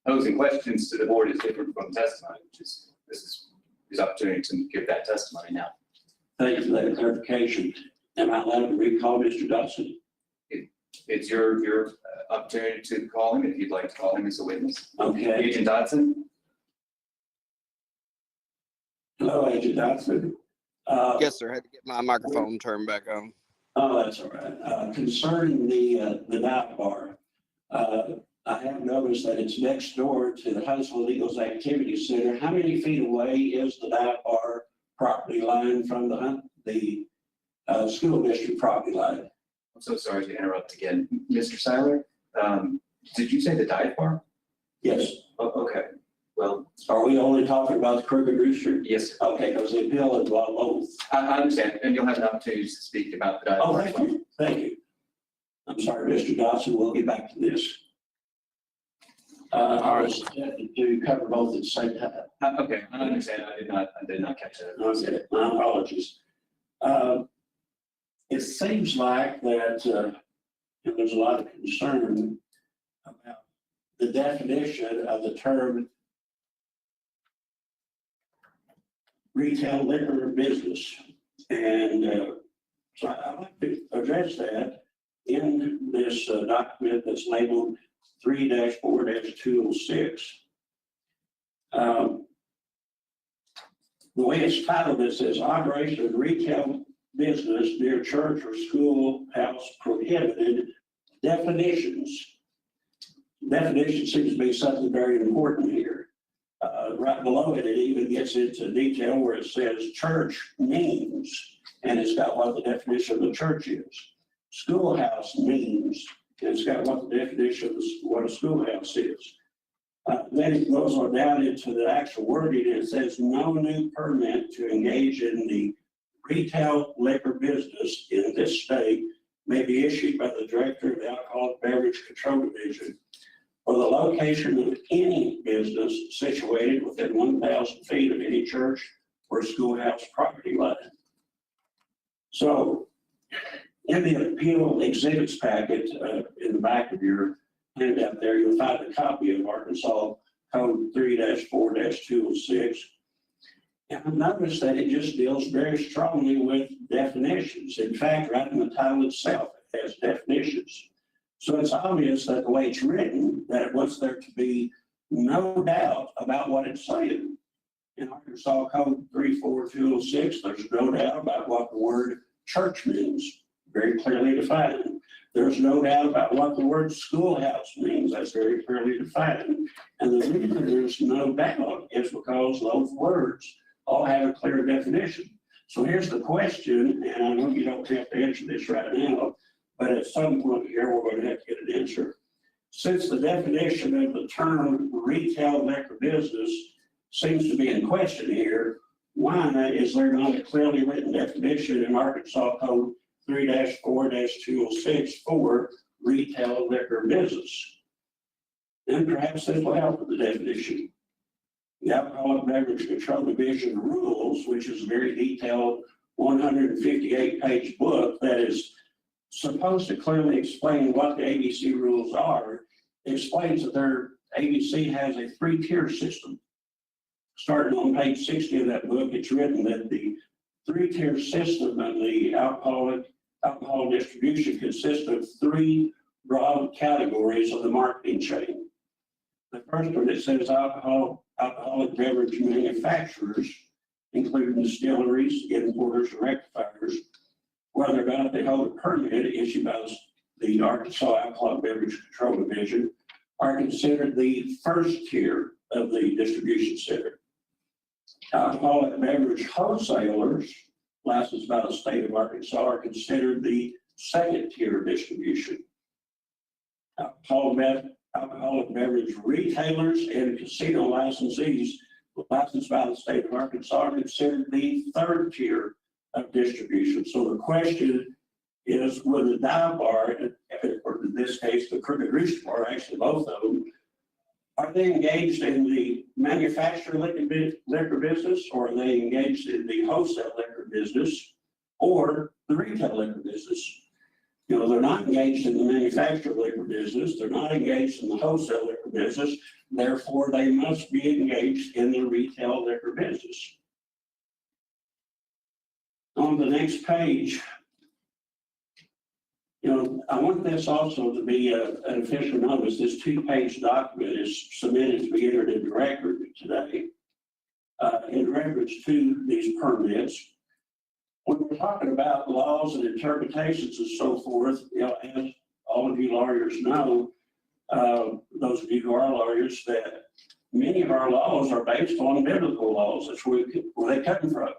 posing questions to the board is different from testimony, this is his opportunity to give that testimony now. Thank you for that clarification. Am I allowed to recall Mr. Dodson? It's your opportunity to call him if you'd like to call him as a witness. Okay. Agent Dodson? Hello, Agent Dodson. Yes, sir. Had to get my microphone turned back on. Oh, that's all right. Concerning the dive bar, I have noticed that it's next door to the Huntsville Eagles Activity Center. How many feet away is the dive bar property line from the school district property line? I'm so sorry to interrupt again. Mr. Seiler, did you say the dive bar? Yes. Oh, okay, well, Are we only talking about the Crooked Rooster? yes, sir. Okay, because the appeal involved both. I understand, and you'll have an opportunity to speak about the dive Oh, bar. thank you. Thank you. I'm sorry, Mr. Dawson, we'll get back to this. I was attempting to cover both at the same time. Okay, I understand. I did not catch that. Okay, my apologies. It seems like that there's a lot of concern about the definition of the term retail liquor business. And so I'd like to address that in this document that's labeled 3-4-206. The way it's titled, it says operation of retail business near church or schoolhouse prohibited. Definitions. Definition seems to be something very important here. Right below it, it even gets into detail where it says church means, and it's got what the definition of the church is. Schoolhouse means, and it's got what the definition of what a schoolhouse is. Then it goes on down into the actual wording, and it says no new permit to engage in the retail liquor business in this state may be issued by the director of the Alcoholic Beverage Control Division for the location of any business situated within 1,000 feet of any church or schoolhouse property line. So in the appeal exhibits packet in the back of your handout there, you'll find a copy of Arkansas Code 3-4-206. And I noticed that it just deals very strongly with definitions. In fact, right in the title itself, it has definitions. So it's obvious that the way it's written, that it wants there to be no doubt about what it's saying. In Arkansas Code 3-4-206, there's no doubt about what the word church means, very clearly defined. There's no doubt about what the word schoolhouse means, that's very clearly defined. And the reason there's no doubt is because those words all have a clear definition. So here's the question, and I know you don't have to answer this right now, but at some point here, we're going to have to get an answer. Since the definition of the term retail liquor business seems to be in question here, why is there not a clearly written definition in Arkansas Code 3-4-206 for retail liquor business? And perhaps this will help with the definition. The Alcoholic Beverage Control Division rules, which is a very detailed 158-page book that is supposed to clearly explain what the ABC rules are, explains that their ABC has a 3-tier system. Starting on page 60 of that book, it's written that the 3-tier system of the alcohol distribution consists of 3 broad categories of the marketing chain. The first one, it says alcoholic beverage manufacturers, including distilleries, importers, and rectifiers, whether or not they hold a permit issued by the Arkansas Alcoholic Beverage Control Division, are considered the first tier of the distribution center. Alcoholic beverage wholesalers, licensed by the state of Arkansas, are considered the second tier of distribution. Alcoholic beverage retailers and casino licensees licensed by the state of Arkansas are considered the third tier of distribution. So the question is, with the dive bar, or in this case, the Crooked Rooster Bar, actually both of them, are they engaged in the manufacturer liquor business, or are they engaged in the wholesale liquor business, or the retail liquor business? You know, they're not engaged in the manufacturer liquor business, they're not engaged in the wholesale liquor business, therefore they must be engaged in the retail liquor business. On the next page, you know, I want this also to be an official notice. This 2-page document is submitted to be entered into record today. In reference to these permits, when we're talking about laws and interpretations and so forth, you know, as all of you lawyers know, those of you who are lawyers, that many of our laws are based on biblical laws. That's where they come from.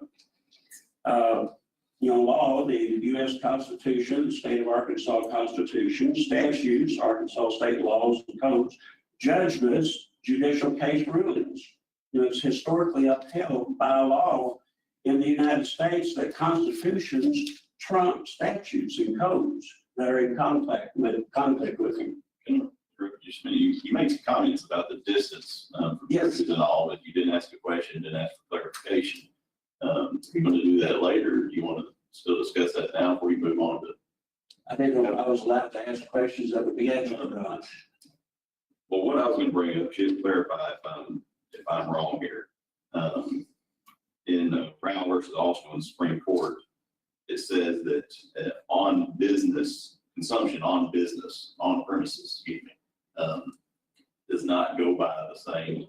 You know, law, the U.S. Constitution, the state of Arkansas Constitution, statutes, Arkansas state laws and codes, judgments, judicial case rulings. You know, it's historically upheld by law in the United States that constitutions trump statutes and codes that are in conflict with them. You made some comments about the distance from Yes. churches and all, but you didn't ask a question, didn't ask for clarification. You're going to do that later. Do you want to still discuss that now before you move on to? I didn't know I was allowed to ask questions that would be answered or not. Well, what I was going to bring up, just clarify if I'm wrong here. In Brown versus Austin in Supreme Court, it says that on business, consumption on business, on premises, excuse me, does not go by the same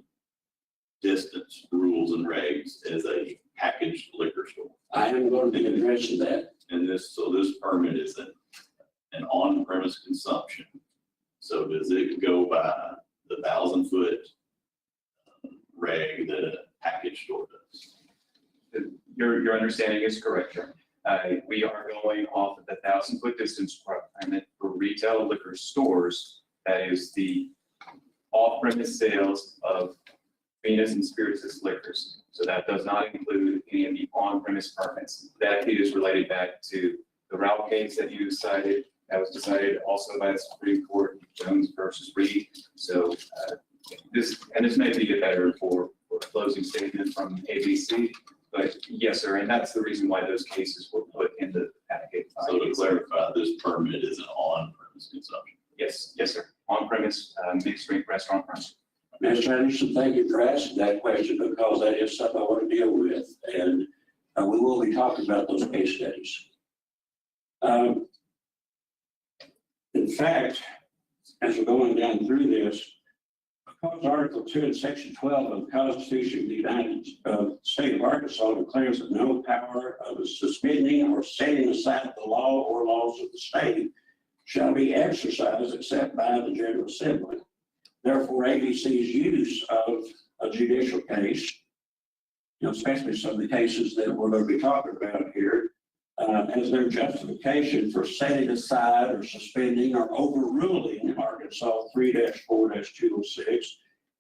distance rules and regs as a packaged liquor store. I am going to be addressing that. And this permit is an on-premise consumption. So does it go by the 1,000-foot reg that a package store does? Your understanding is correct, Chairman. We are going off of the 1,000-foot distance requirement for retail liquor stores. That is the off-premise sales of Venus and spirituous liquors. So that does not include any of the on-premise permits. That is related back to the Rao case that you cited. That was decided also by the Supreme Court, Jones versus Reed. So this may be better for a closing statement from ABC. But yes, sir, and that's the reason why those cases were put in the packet. So to clarify, this permit is an on-premise consumption. Yes, sir. On-premise, mixed drink restaurant permit. Mr. Anderson, thank you for asking that question because that is something I want to deal with. And we will be talking about those case studies. In fact, as we're going down through this, because Article 2 and Section 12 of the Constitution of the United State of Arkansas declares that no power of suspending or setting aside the law or laws of the state shall be exercised except by the General Assembly. Therefore, ABC's use of a judicial case, especially some of the cases that we're going to be talking about here, as their justification for setting aside or suspending or overruling Arkansas 3-4-206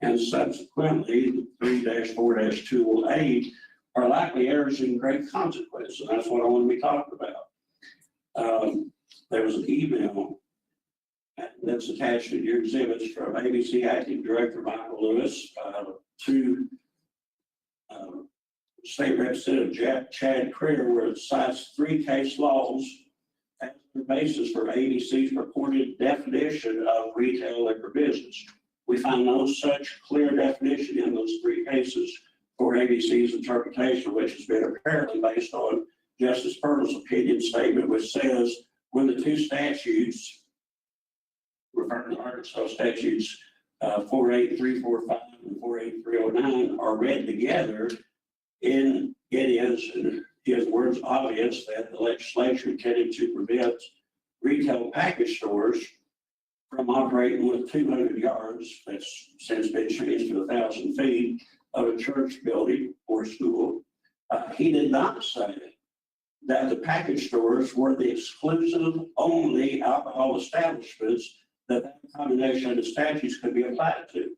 and subsequently 3-4-208 are likely errors in great consequence. And that's what I want to be talking about. There was an email that's attached to your exhibits from ABC Acting Director Michael Lewis to State Representative Chad Creer, where it cites 3 case laws as the basis for ABC's purported definition of retail liquor business. We find no such clear definition in those 3 cases for ABC's interpretation, which has been apparently based on Justice Purtle's opinion statement, which says when the 2 statutes, referring to Arkansas statutes 48345 and 48309, are read together, it is, in his words, obvious that the legislature intended to prevent retail package stores from operating with 200 yards, that's since been changed to 1,000 feet, of a church building or school. He did not say that the package stores were the exclusive only alcohol establishments that combination of statutes could be applied to.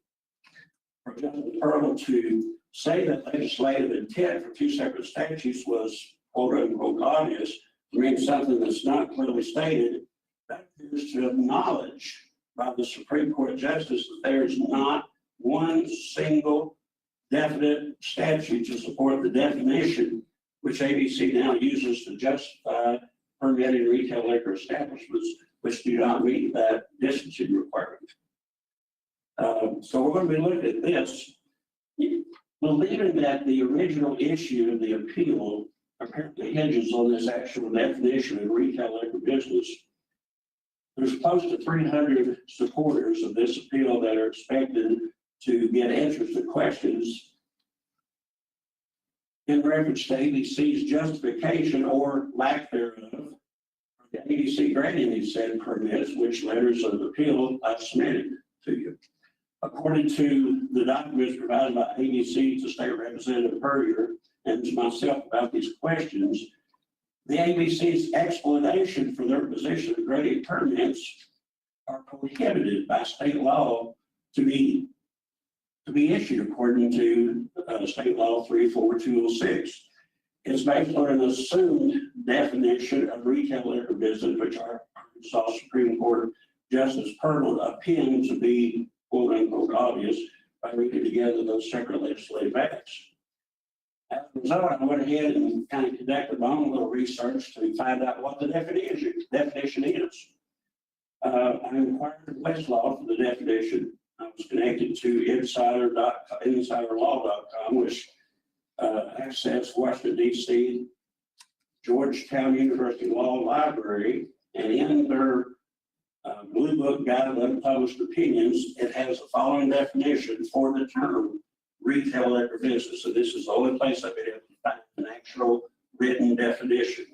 For Justice Purtle to say that legislative intent for 2 separate statutes was quote unquote obvious, means something that's not clearly stated, that appears to acknowledge by the Supreme Court Justice that there is not one single definite statute to support the definition which ABC now uses to justify permitting retail liquor establishments which do not meet that distancing requirement. So we're going to be looking at this. Believing that the original issue of the appeal apparently hinges on this actual definition of retail liquor business, there's close to 300 supporters of this appeal that are expected to get answers to questions in reference to ABC's justification or lack thereof, the ABC granting these said permits, which letters of appeal I submitted to you. According to the documents provided by ABC to State Representative Puryear and to myself about these questions, the ABC's explanation for their position of granting permits are prohibited by state law to be issued according to state law 34206. It's based on an assumed definition of retail liquor business, which our Arkansas Supreme Court Justice Purtle opined to be quote unquote obvious by reading together those separate legislative acts. As a result, I went ahead and kind of conducted my own little research to find out what the definition is. I inquired of Westlaw for the definition. I was connected to insiderlaw.com, which access Washington, D.C., Georgetown University Law Library, and in their Blue Book Guide of Unpublished Opinions, it has the following definition for the term retail liquor business. So this is the only place I've been able to find an actual written definition.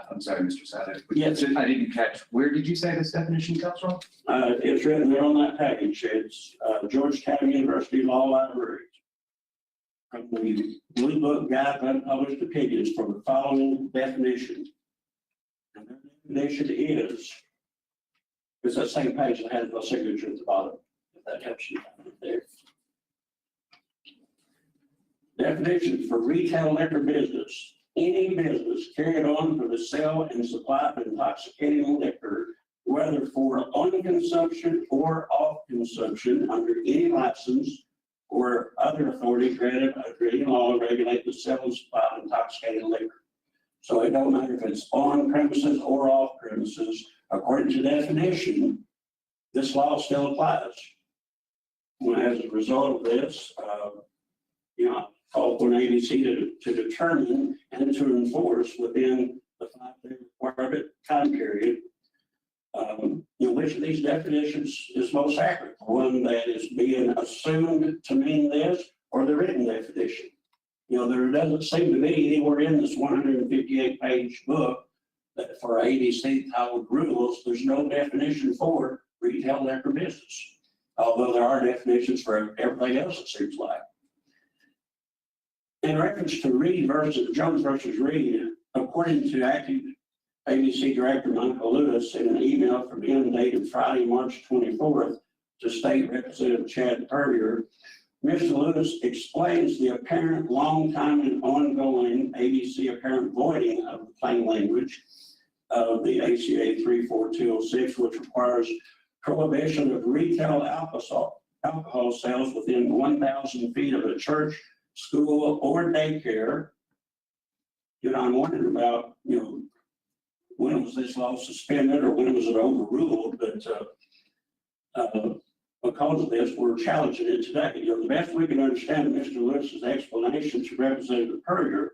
I'm sorry, Mr. Sadek. Yes. I didn't catch, where did you say this definition comes from? It's written there on that package. It's Georgetown University Law Library. From the Blue Book Guide of Unpublished Opinions for the following definition. And the definition is, it's that same page that has my signature at the bottom, if that helps you find it there. Definition for retail liquor business. Any business carried on for the sale and supply of intoxicating liquor, whether for on consumption or off consumption under any license or other authority granted under any law to regulate the sale and supply of intoxicating liquor. So it don't matter if it's on premises or off premises. According to definition, this law still applies. Well, as a result of this, call for an ABC to determine and to enforce within the 5-day requirement time period, which of these definitions is most accurate, one that is being assumed to mean this or the written definition. There doesn't seem to be anywhere in this 158-page book that for ABC titled rules, there's no definition for retail liquor business, although there are definitions for everything else, it seems like. In reference to Jones versus Reed, according to acting ABC Director Michael Lewis in an email from him dated Friday, March 24th to State Representative Chad Puryear, Mr. Lewis explains the apparent long time and ongoing ABC apparent voiding of the plain language of the ACA 34206, which requires prohibition of retail alcohol sales within 1,000 feet of a church, school, or daycare. I'm wondering about, when was this law suspended or when was it overruled? But because of this, we're challenging it today. The best we can understand Mr. Lewis's explanation to Representative Puryear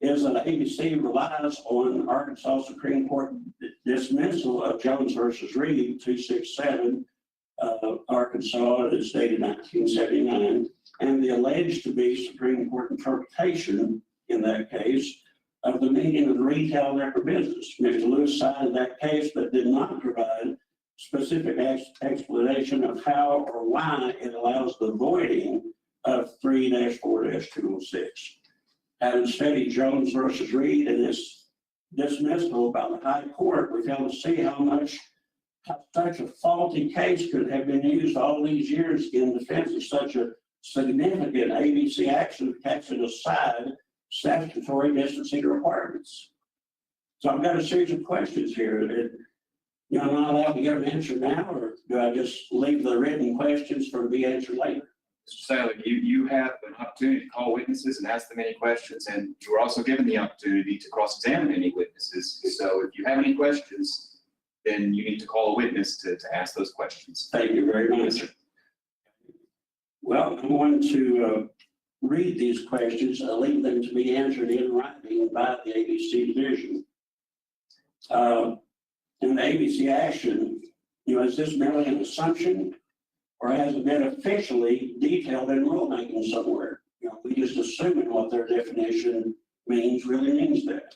is that ABC relies on Arkansas Supreme Court dismissal of Jones versus Reed 267, Arkansas, is dated 1979, and the alleged to be Supreme Court interpretation in that case of the meaning of retail liquor business. Mr. Lewis cited that case but did not provide specific explanation of how or why it allows the voiding of 3-4-206. Having studied Jones versus Reed and this dismissal by the High Court, we fail to see how such a faulty case could have been used all these years in defense of such a significant ABC action, casting aside statutory distancing requirements. So I've got a series of questions here. Am I allowed to get an answer now, or do I just leave the written questions for to be answered later? Mr. Sadek, you have an opportunity to call witnesses and ask them any questions, and you were also given the opportunity to cross-examine any witnesses. So if you have any questions, then you need to call a witness to ask those questions. Thank you very much. Well, I'm going to read these questions and leave them to be answered in writing by the ABC division. In the ABC action, is this merely an assumption, or has it been officially detailed in rulemaking somewhere? We just assuming what their definition means really means that.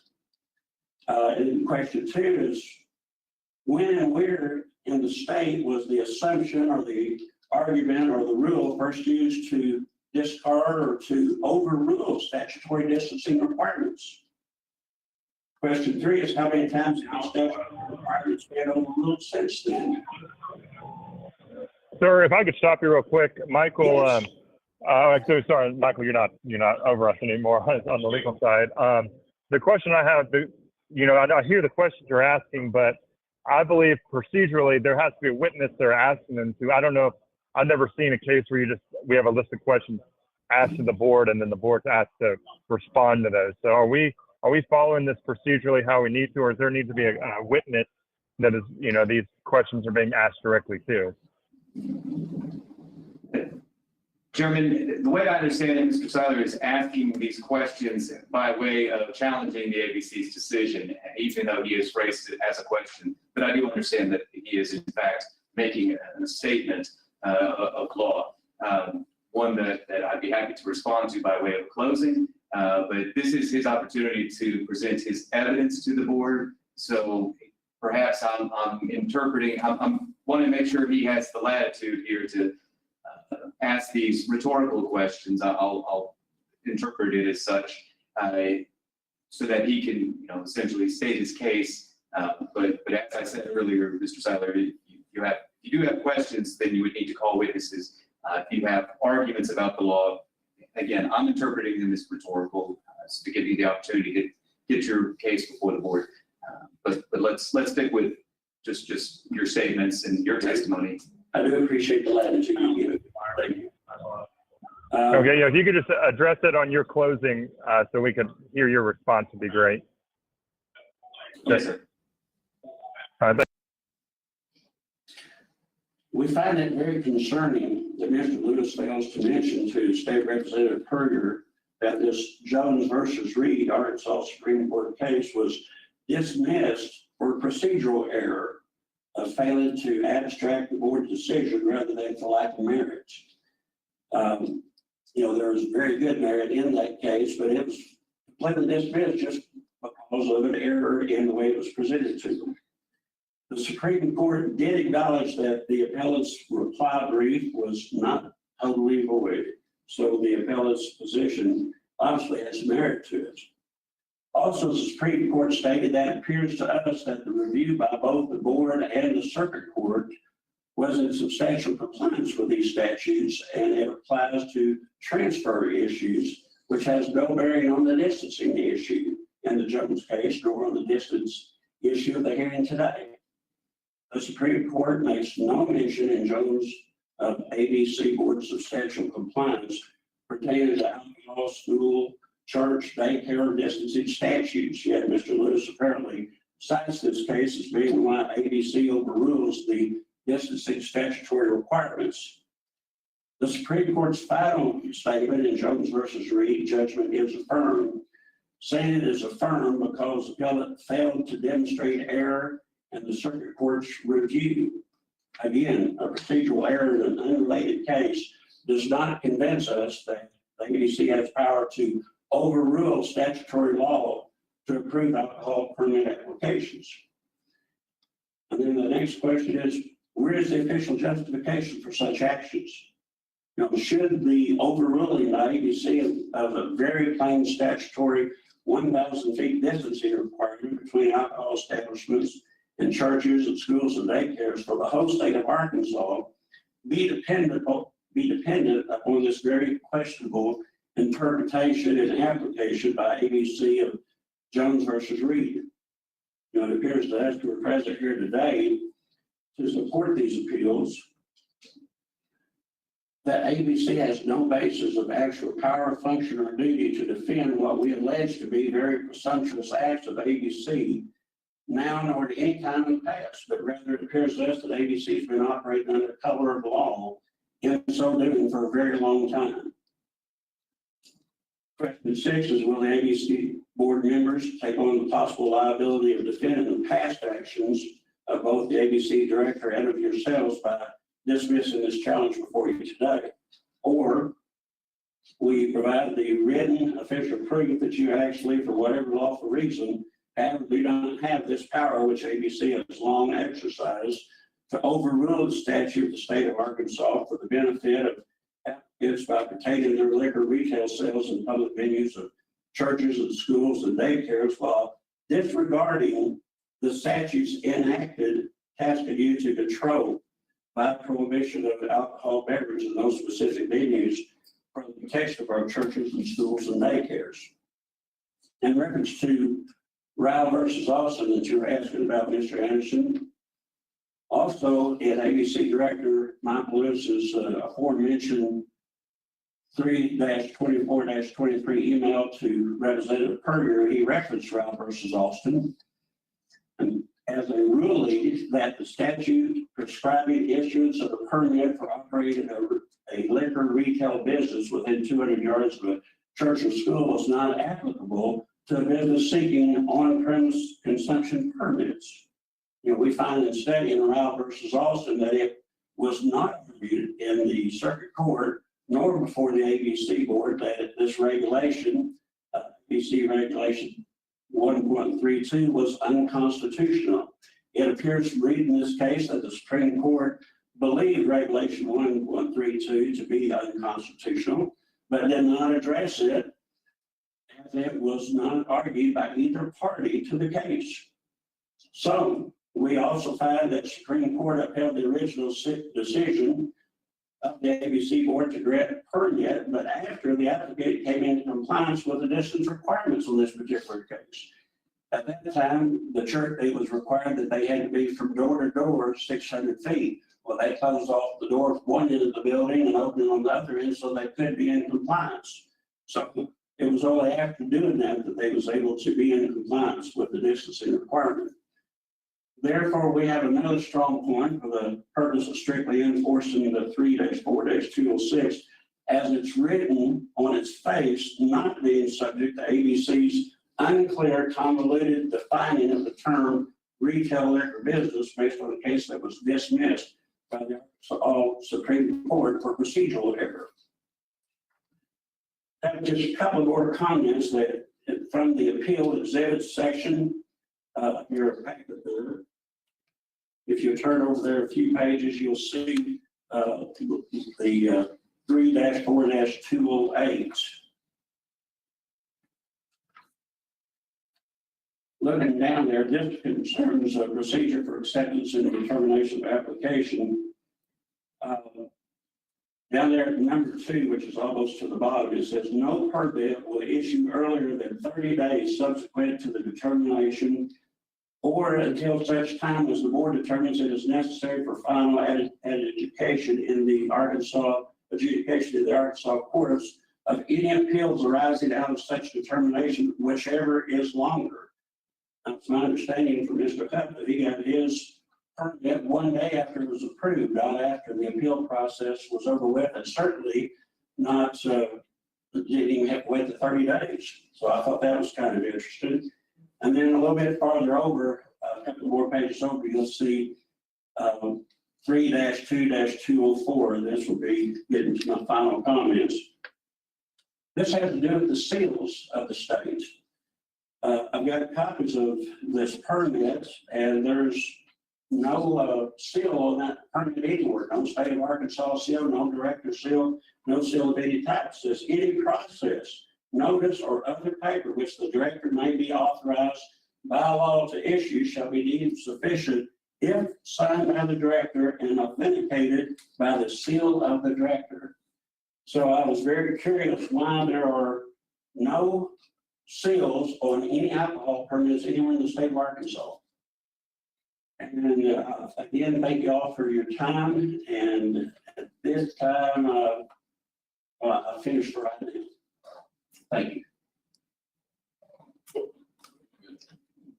And question 2 is, when and where in the state was the assumption or the argument or the rule first used to discard or to overrule statutory distancing requirements? Question 3 is, how many times have these statutory requirements been overruled since then? Sir, if I could stop you real quick, Michael. Yes. So sorry, Michael, you're not over us anymore on the legal side. The question I have, I hear the questions you're asking, but I believe procedurally there has to be a witness they're asking them to. I don't know if I've never seen a case where we have a list of questions asked to the board and then the board's asked to respond to those. So are we following this procedurally how we need to, or does there need to be a witness that is, these questions are being asked directly to? Chairman, the way I understand it, Mr. Seiler is asking these questions by way of challenging the ABC's decision, even though he has phrased it as a question. But I do understand that he is in fact making a statement of law, one that I'd be happy to respond to by way of closing. But this is his opportunity to present his evidence to the board. So perhaps I'm interpreting, I want to make sure he has the latitude here to ask these rhetorical questions. I'll interpret it as such, so that he can, essentially state his case. But as I said earlier, Mr. Seiler, if you do have questions, then you would need to call witnesses. If you have arguments about the law, again, I'm interpreting them as rhetorical, so to give you the opportunity to get your case before the board. But let's stick with just your statements and your testimony. I do appreciate the latitude you give. Thank you. Okay, if you could just address it on your closing so we could hear your response would be great. Yes, sir. All right, We find it very concerning that Mr. Lewis fails to mention to State Representative Purger that this Jones versus Reed, Arkansas Supreme Court case was dismissed for procedural error of failing to abstract the board's decision rather than for lack of merit. There was very good merit in that case, but it was completely dismissed just because of an error in the way it was presented to them. The Supreme Court did acknowledge that the appellate's reply brief was not totally void, so the appellate's position obviously has merit to it. Also, the Supreme Court stated that it appears to us that the review by both the board and the circuit court was in substantial compliance with these statutes, and it applies to transfer issues, which has no bearing on the distancing issue in the Jones case, nor on the distance issue of the hearing today. The Supreme Court makes no mention in Jones of ABC board substantial compliance pertaining to alcohol, school, church, daycare, distancing statutes. Yet Mr. Lewis apparently cites this case as being why ABC overrules the distancing statutory requirements. The Supreme Court's final statement in Jones versus Reed judgment is affirmed, saying it is affirmed because the appellate failed to demonstrate error in the circuit court's review. Again, a procedural error in an unrelated case does not convince us that the ABC has power to overrule statutory law to approve alcohol permit applications. And then the next question is, where is the official justification for such actions? Should the overruling by ABC of a very plain statutory 1,000 feet distancing requirement between alcohol establishments and churches and schools and daycares for the whole state of Arkansas be dependent upon this very questionable interpretation and application by ABC of Jones versus Reed? It appears to us who are present here today to support these appeals that ABC has no basis of actual power, function, or duty to defend what we allege to be very presumptuous acts of ABC now nor at any time in the past, but rather it appears to us that ABC has been operating under color of law in so doing for a very long time. Question 6 is, will the ABC board members take on the possible liability of defending the past actions of both the ABC director and of yourselves by dismissing this challenge before you today? Or We provide the written official proof that you actually, for whatever lawful reason, do not have this power, which ABC has long exercised, to overrule the statute of the state of Arkansas for the benefit of applicants by pertaining their liquor retail sales in public venues of churches and schools and daycares while disregarding the statutes enacted tasking you to control by prohibition of alcohol beverage in those specific venues for the protection of our churches and schools and daycares. In reference to Rao versus Austin that you were asking about, Mr. Anderson, also in ABC Director Michael Lewis's aforementioned 3-24-23 email to Representative Puryear, he referenced Rao versus Austin and as a ruling that the statute prescribing issuance of a permit for operating a liquor retail business within 200 yards of a church or school was not applicable to a business seeking on-premise consumption permits. You know, we find in studying Rao versus Austin that it was not reviewed in the circuit court nor before the ABC board that this regulation, ABC regulation 1.32 was unconstitutional. It appears from reading this case that the Supreme Court believed regulation 1.32 to be unconstitutional, but did not address it as it was not argued by either party to the case. So we also find that Supreme Court upheld the original decision of the ABC board to grant a permit, but after the applicant came into compliance with the distance requirements on this particular case. At that time, the church, it was required that they had to be from door to door 600 feet. Well, they closed off the door of one end of the building and opened it on the other end so they could be in compliance. So it was only after doing that that they was able to be in compliance with the distancing requirement. Therefore, we have another strong point for the purpose of strictly enforcing the 3-4-206 as it's written on its face, not being subject to ABC's unclear, convoluted defining of the term retail liquor business based on a case that was dismissed by the Supreme Court for procedural error. Just a couple more comments that from the appeal exhibits section of your packet there. If you turn over there a few pages, you'll see the 3-4-208. Looking down there, this concerns a procedure for acceptance and determination of application. Down there at number 2, which is almost to the bottom, it says no permit will issue earlier than 30 days subsequent to the determination or until such time as the board determines it is necessary for final adjudication in the Arkansas courts of any appeals arising out of such determination, whichever is longer. It's my understanding from Mr. Huff that he got his permit one day after it was approved, not after the appeal process was over with, and certainly not didn't even have to wait the 30 days. So I thought that was kind of interesting. And then a little bit farther over, a couple more pages over, you'll see 3-2-204. This will be getting to my final comments. This has to do with the seals of the state. I've got copies of this permit, and there's no seal on that permit anywhere. No state of Arkansas seal, no director seal, no seal of any type. It says any process, notice, or other paper which the director may be authorized by law to issue shall be deemed sufficient if signed by the director and authenticated by the seal of the director. So I was very curious why there are no seals on any alcohol permits anywhere in the state of Arkansas. And again, thank you all for your time. And at this time, I finished right now. Thank you.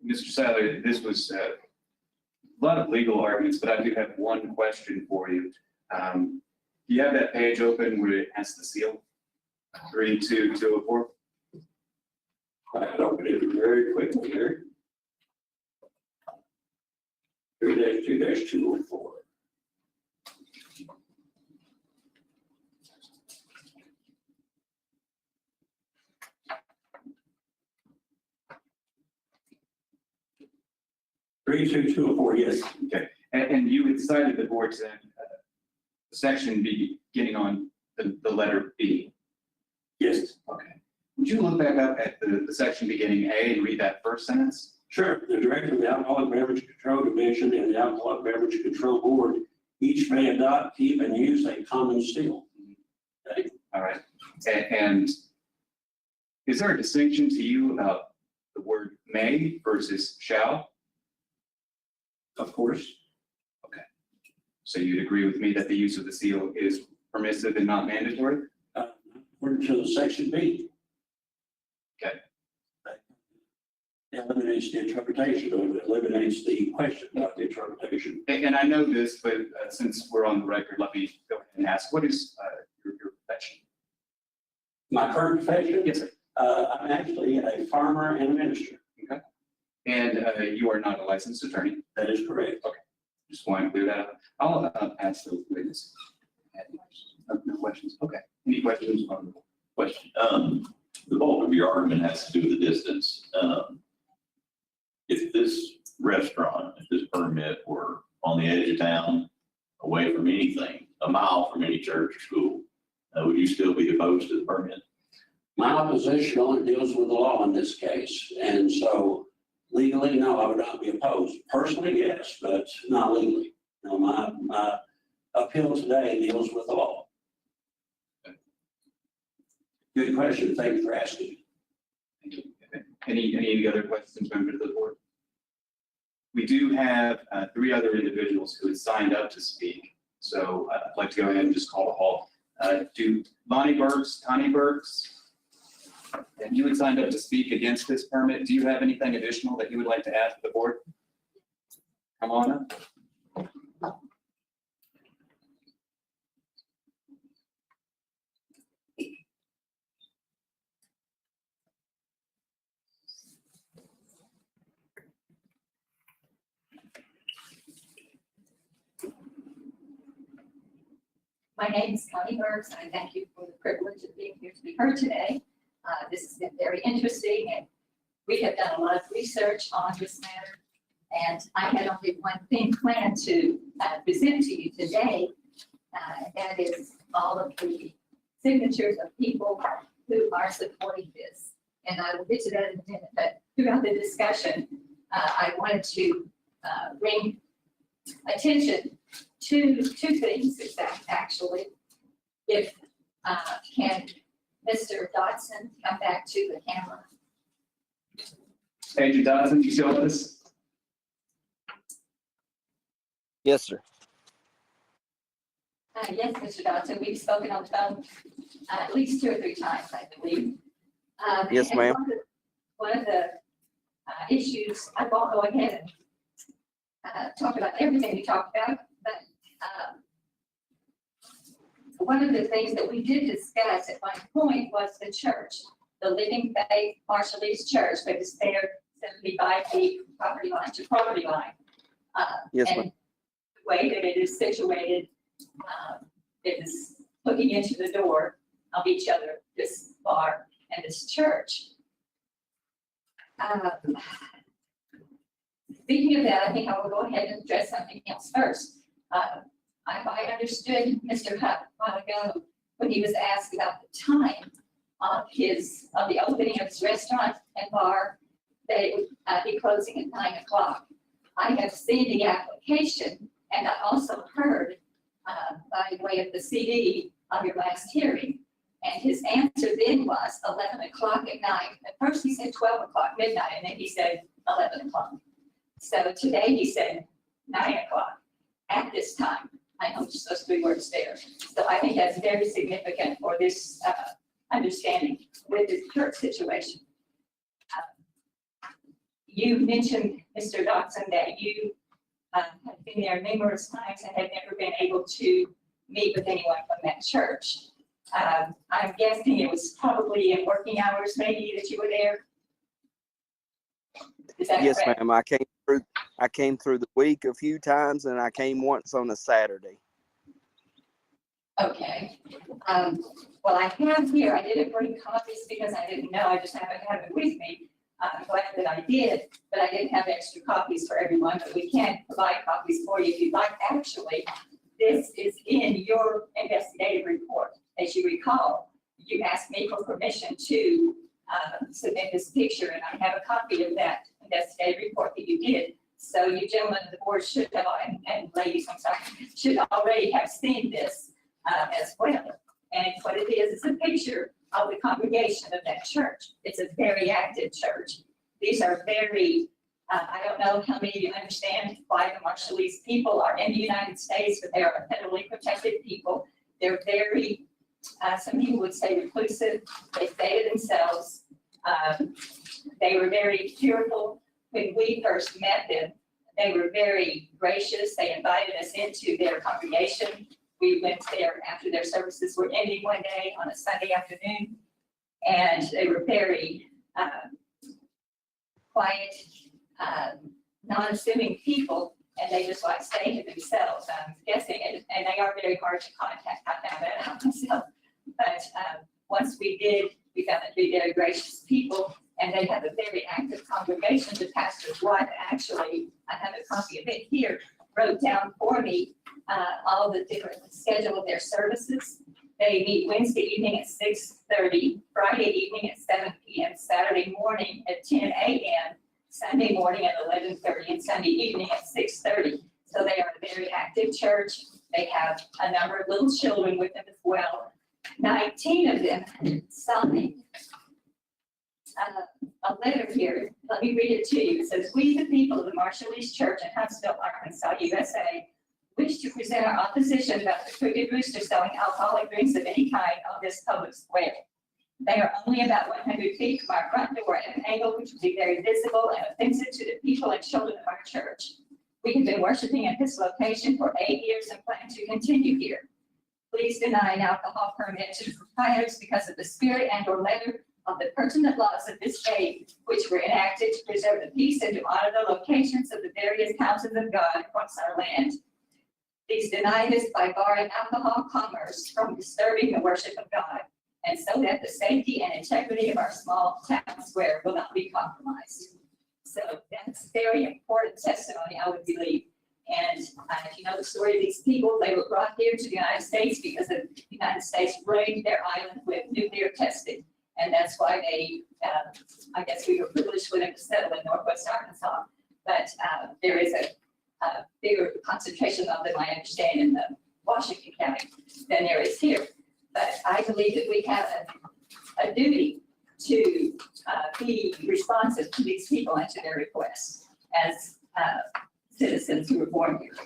Mr. Sally, this was a lot of legal arguments, but I do have one question for you. Do you have that page open where it has the seal? 3-2-204? I opened it very quickly here. 3-2-204. 32204, yes. And you had cited the board's the section beginning on the letter B. Yes. Okay. Would you look back up at the section beginning A and read that first sentence? Sure. The Director of the Alcoholic Beverage Control Division and the Alcoholic Beverage Control Board each may adopt, keep, and use a common seal. Okay. All right. And is there a distinction to you about the word may versus shall? Of course. So you'd agree with me that the use of the seal is permissive and not mandatory? According to section B. Okay. Eliminates the interpretation, or it eliminates the question about the interpretation. And I know this, but since we're on the record, let me go ahead and ask, what is your profession? My current profession? Yes, sir. I'm actually a farmer and a minister. Okay. And you are not a licensed attorney? That is correct. Okay. Just want to clear that up. I'll ask the witness. No questions? Okay. Any questions on the question? The bulk of your argument has to do with the distance. If this restaurant, if this permit were on the edge of town, away from anything, a mile from any church or school, would you still be opposed to the permit? My opposition only deals with the law in this case, and so legally, no, I would not be opposed. Personally, yes, but not legally. No, my appeal today deals with the law. Good question. Thank you for asking. Thank you. Any other questions, members of the board? We do have 3 other individuals who had signed up to speak. So I'd like to go ahead and just call a halt. Do Lonnie Burks, Connie Burks, and you had signed up to speak against this permit. Do you have anything additional that you would like to add to the board? Come on up. My name is Connie Burks, and I thank you for the privilege of being here to be heard today. This has been very interesting, and we have done a lot of research on this matter. And I had only one thing planned to present to you today, and that is all of the signatures of people who are supporting this. And I will get to that in a minute, but throughout the discussion, I wanted to bring attention to 2 things, actually. If, can Mr. Dodson come back to the camera? Agent Dodson, you still with us? Yes, sir. Yes, Mr. Dodson, we've spoken on the phone at least 2 or 3 times, I believe. Yes, and ma'am. One of the issues, I won't go ahead and talk about everything we talked about, but one of the things that we did discuss at one point was the church, the Living Faith Marshallese Church, that is there 75 feet from property line to property line. Yes, and ma'am. the way that it is situated, it is looking into the door of each other, this bar and this church. Speaking of that, I think I will go ahead and address something else first. I understood Mr. Huff a while ago when he was asked about the time of the opening of his restaurant and bar, that it would be closing at 9 o'clock. I have seen the application, and I also heard by way of the CD of your last hearing, and his answer then was 11 o'clock at night. At first he said 12 o'clock midnight, and then he said 11 o'clock. So today he said 9 o'clock at this time. I noticed those 3 words there. So I think that's very significant for this understanding with this church situation. You mentioned, Mr. Dodson, that you have been there numerous times and have never been able to meet with anyone from that church. I'm guessing it was probably in working hours maybe that you were there. Is that Yes, correct? ma'am. I came through the week a few times, and I came once on a Saturday. Okay. Well, I have here, I didn't bring copies because I didn't know, I just happened to have it with me. I'm glad that I did, but I didn't have extra copies for everyone, but we can provide copies for you if you'd like. Actually, this is in your investigative report. As you recall, you asked me for permission to submit this picture, and I have a copy of that investigative report that you did. So you gentlemen of the board should have, and ladies, I'm sorry, should already have seen this as well. And what it is a picture of the congregation of that church. It's a very active church. These are very, I don't know how many of you understand why the Marshallese people are in the United States, but they are a federally protected people. They're very, some people would say reclusive. They stay to themselves. They were very fearful when we first met them. They were very gracious. They invited us into their congregation. We went there after their services were ending one day on a Sunday afternoon, and they were very quiet, non-assuming people, and they just like staying to themselves, I'm guessing, and they are very hard to contact. I found that out myself. But once we did, we found them to be very gracious people, and they have a very active congregation. The pastor's wife, actually, I have a copy of it here, wrote down for me all the different schedule of their services. They meet Wednesday evening at 6:30, Friday evening at 7 p.m., Saturday morning at 10 a.m., Sunday morning at 11:30, and Sunday evening at 6:30. So they are a very active church. They have a number of little children with them as well. 19 of them signed a letter here. Let me read it to you. It says, "We, the people of the Marshallese Church in Huntsville, Arkansas, USA, wish to present our opposition about the Crooked Rooster selling alcoholic drinks of any kind on this public square. They are only about 100 feet from our front door at an angle which would be very visible and offensive to the people and children of our church. We have been worshiping at this location for 8 years and plan to continue here. Please deny an alcohol permit to the proprietors because of the spirit and or letter of the pertinent laws of this state, which were enacted to preserve the peace and to honor the locations of the various houses of God across our land. Please deny this by barring alcohol commerce from disturbing the worship of God, and so that the safety and integrity of our small town square will not be compromised." So that's very important testimony, I would believe. And if you know the story of these people, they were brought here to the United States because the United States raided their island with nuclear testing. And that's why they, I guess we were privileged for them to settle in Northwest Arkansas. But there is a bigger concentration of them, I understand, in the Washington County than there is here. But I believe that we have a duty to be responsive to these people and to their requests as citizens who were born here.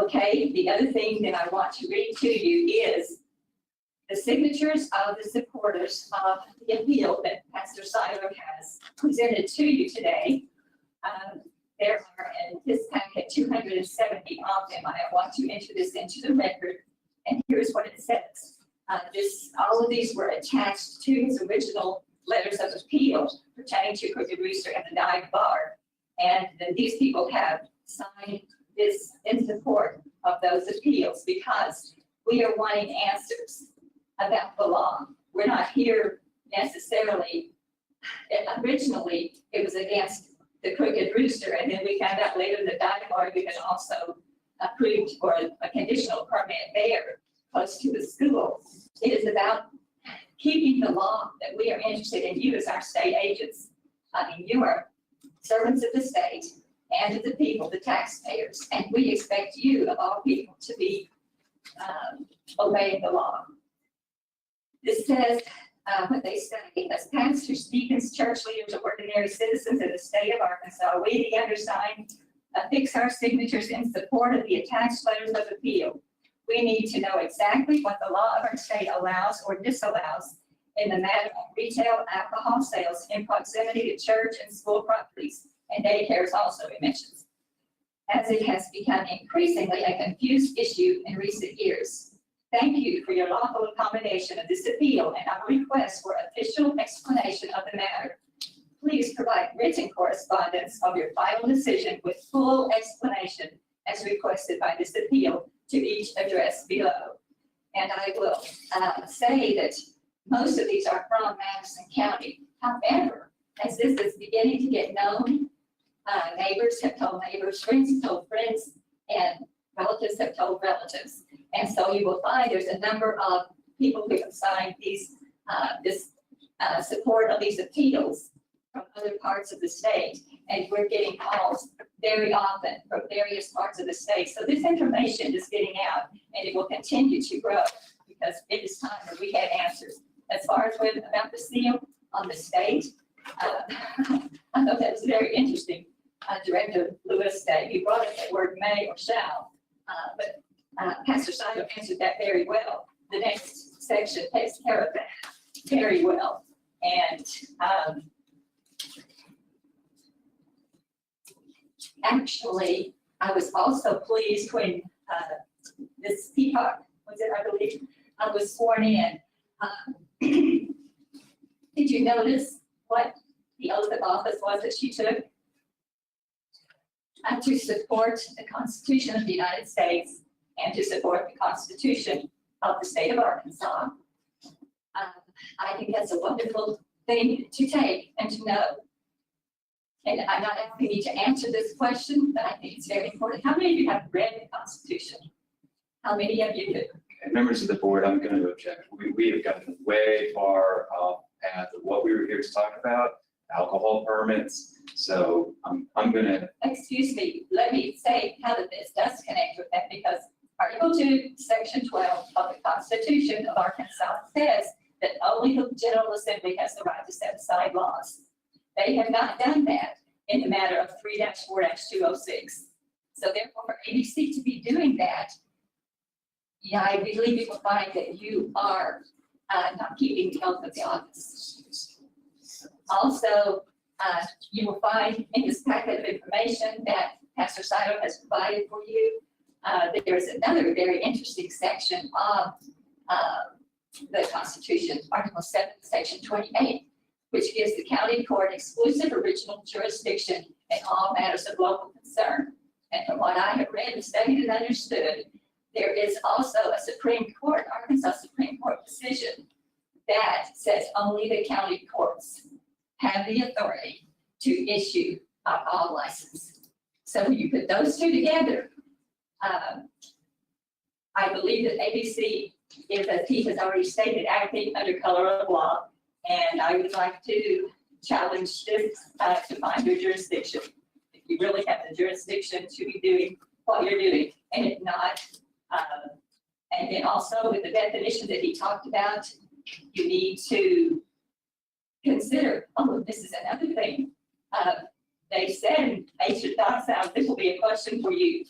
Okay, the other thing that I want to read to you is the signatures of the supporters of the appeal that Pastor Seiler has presented to you today. There are in this packet 270 of them. I want to enter this into the record, and here's what it says. All of these were attached to his original letters of appeal pertaining to Crooked Rooster and the Dive Bar. And then these people have signed this in support of those appeals because we are wanting answers about the law. We're not here necessarily, originally it was against the Crooked Rooster, and then we found out later that Dive Bar we had also approved for a conditional permit there close to the school. It is about keeping the law that we are interested in. You as our state agents. I mean, you are servants of the state and of the people, the taxpayers, and we expect you of all people to be obeying the law. This says what they say, as pastors, deacons, church leaders, or ordinary citizens in the state of Arkansas, we, the undersigned, affix our signatures in support of the attached letters of appeal. We need to know exactly what the law of our state allows or disallows in the matter of retail alcohol sales in proximity to church and school properties, and daycares also it mentions, as it has become increasingly a confused issue in recent years. Thank you for your lawful accommodation of this appeal and our request for official explanation of the matter. Please provide written correspondence of your final decision with full explanation as requested by this appeal to each address below. And I will say that most of these are from Madison County. However, as this is beginning to get known, neighbors have told neighbors, friends have told friends, and relatives have told relatives. And so you will find there's a number of people who have signed these, support of these appeals from other parts of the state. And we're getting calls very often from various parts of the state. So this information is getting out, and it will continue to grow because it is time that we had answers. As far as with about the seal on the state, I thought that was very interesting. Director Lewis said he brought up the word may or shall, but Pastor Sido answered that very well. The next section takes care of that very well. And actually, I was also pleased when this Peacock, was it, I believe, was sworn in. Did you notice what the oath of office was that she took? To support the Constitution of the United States and to support the Constitution of the state of Arkansas. I think that's a wonderful thing to take and to know. And I'm not asking you to answer this question, but I think it's very important. How many of you have read the Constitution? How many of you do? And members of the board, I'm going to object. We have gotten way far off path of what we were here to talk about, alcohol permits. So I'm going to. Excuse me, let me say how this does connect with that, because Article 2, Section 12 of the Constitution of Arkansas says that only the General Assembly has the right to set aside laws. They have not done that in the matter of 3-4-206. So therefore, for ABC to be doing that, yeah, I believe you will find that you are not keeping the oath of the office. Also, you will find in this packet of information that Pastor Sido has provided for you, that there is another very interesting section of the Constitution, Article 7, Section 28, which gives the county court exclusive original jurisdiction in all matters of local concern. And from what I have read and studied and understood, there is also a Supreme Court, Arkansas Supreme Court decision that says only the county courts have the authority to issue all license. So when you put those two together, I believe that ABC is, as he has already stated, acting under color of law. And I would like to challenge this to find your jurisdiction. If you really have the jurisdiction to be doing what you're doing, and if not, and then also with the definition that he talked about, you need to consider, oh, this is another thing. They said, H. Dotson, this will be a question for you.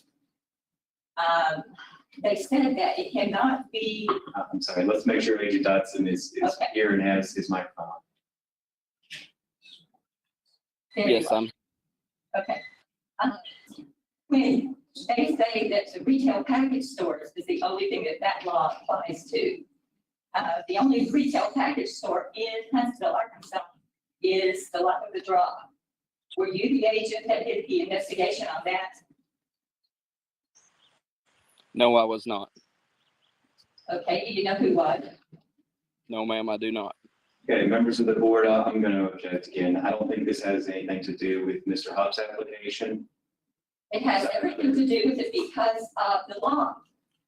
They said that it cannot be. I'm sorry, let's make sure Agent Dotson is Okay. here and has his microphone. Very Yes, well. Okay. When they say that the retail package stores is the only thing that law applies to, the only retail package store in Huntsville, Arkansas is the Luck of the Draw. Were you the agent that did the investigation on that? No, I was not. Okay, do you know who was? No, ma'am, I do not. Okay, members of the board, I'm going to object again. I don't think this has anything to do with Mr. Hupp's application. It has everything to do with it because of the law.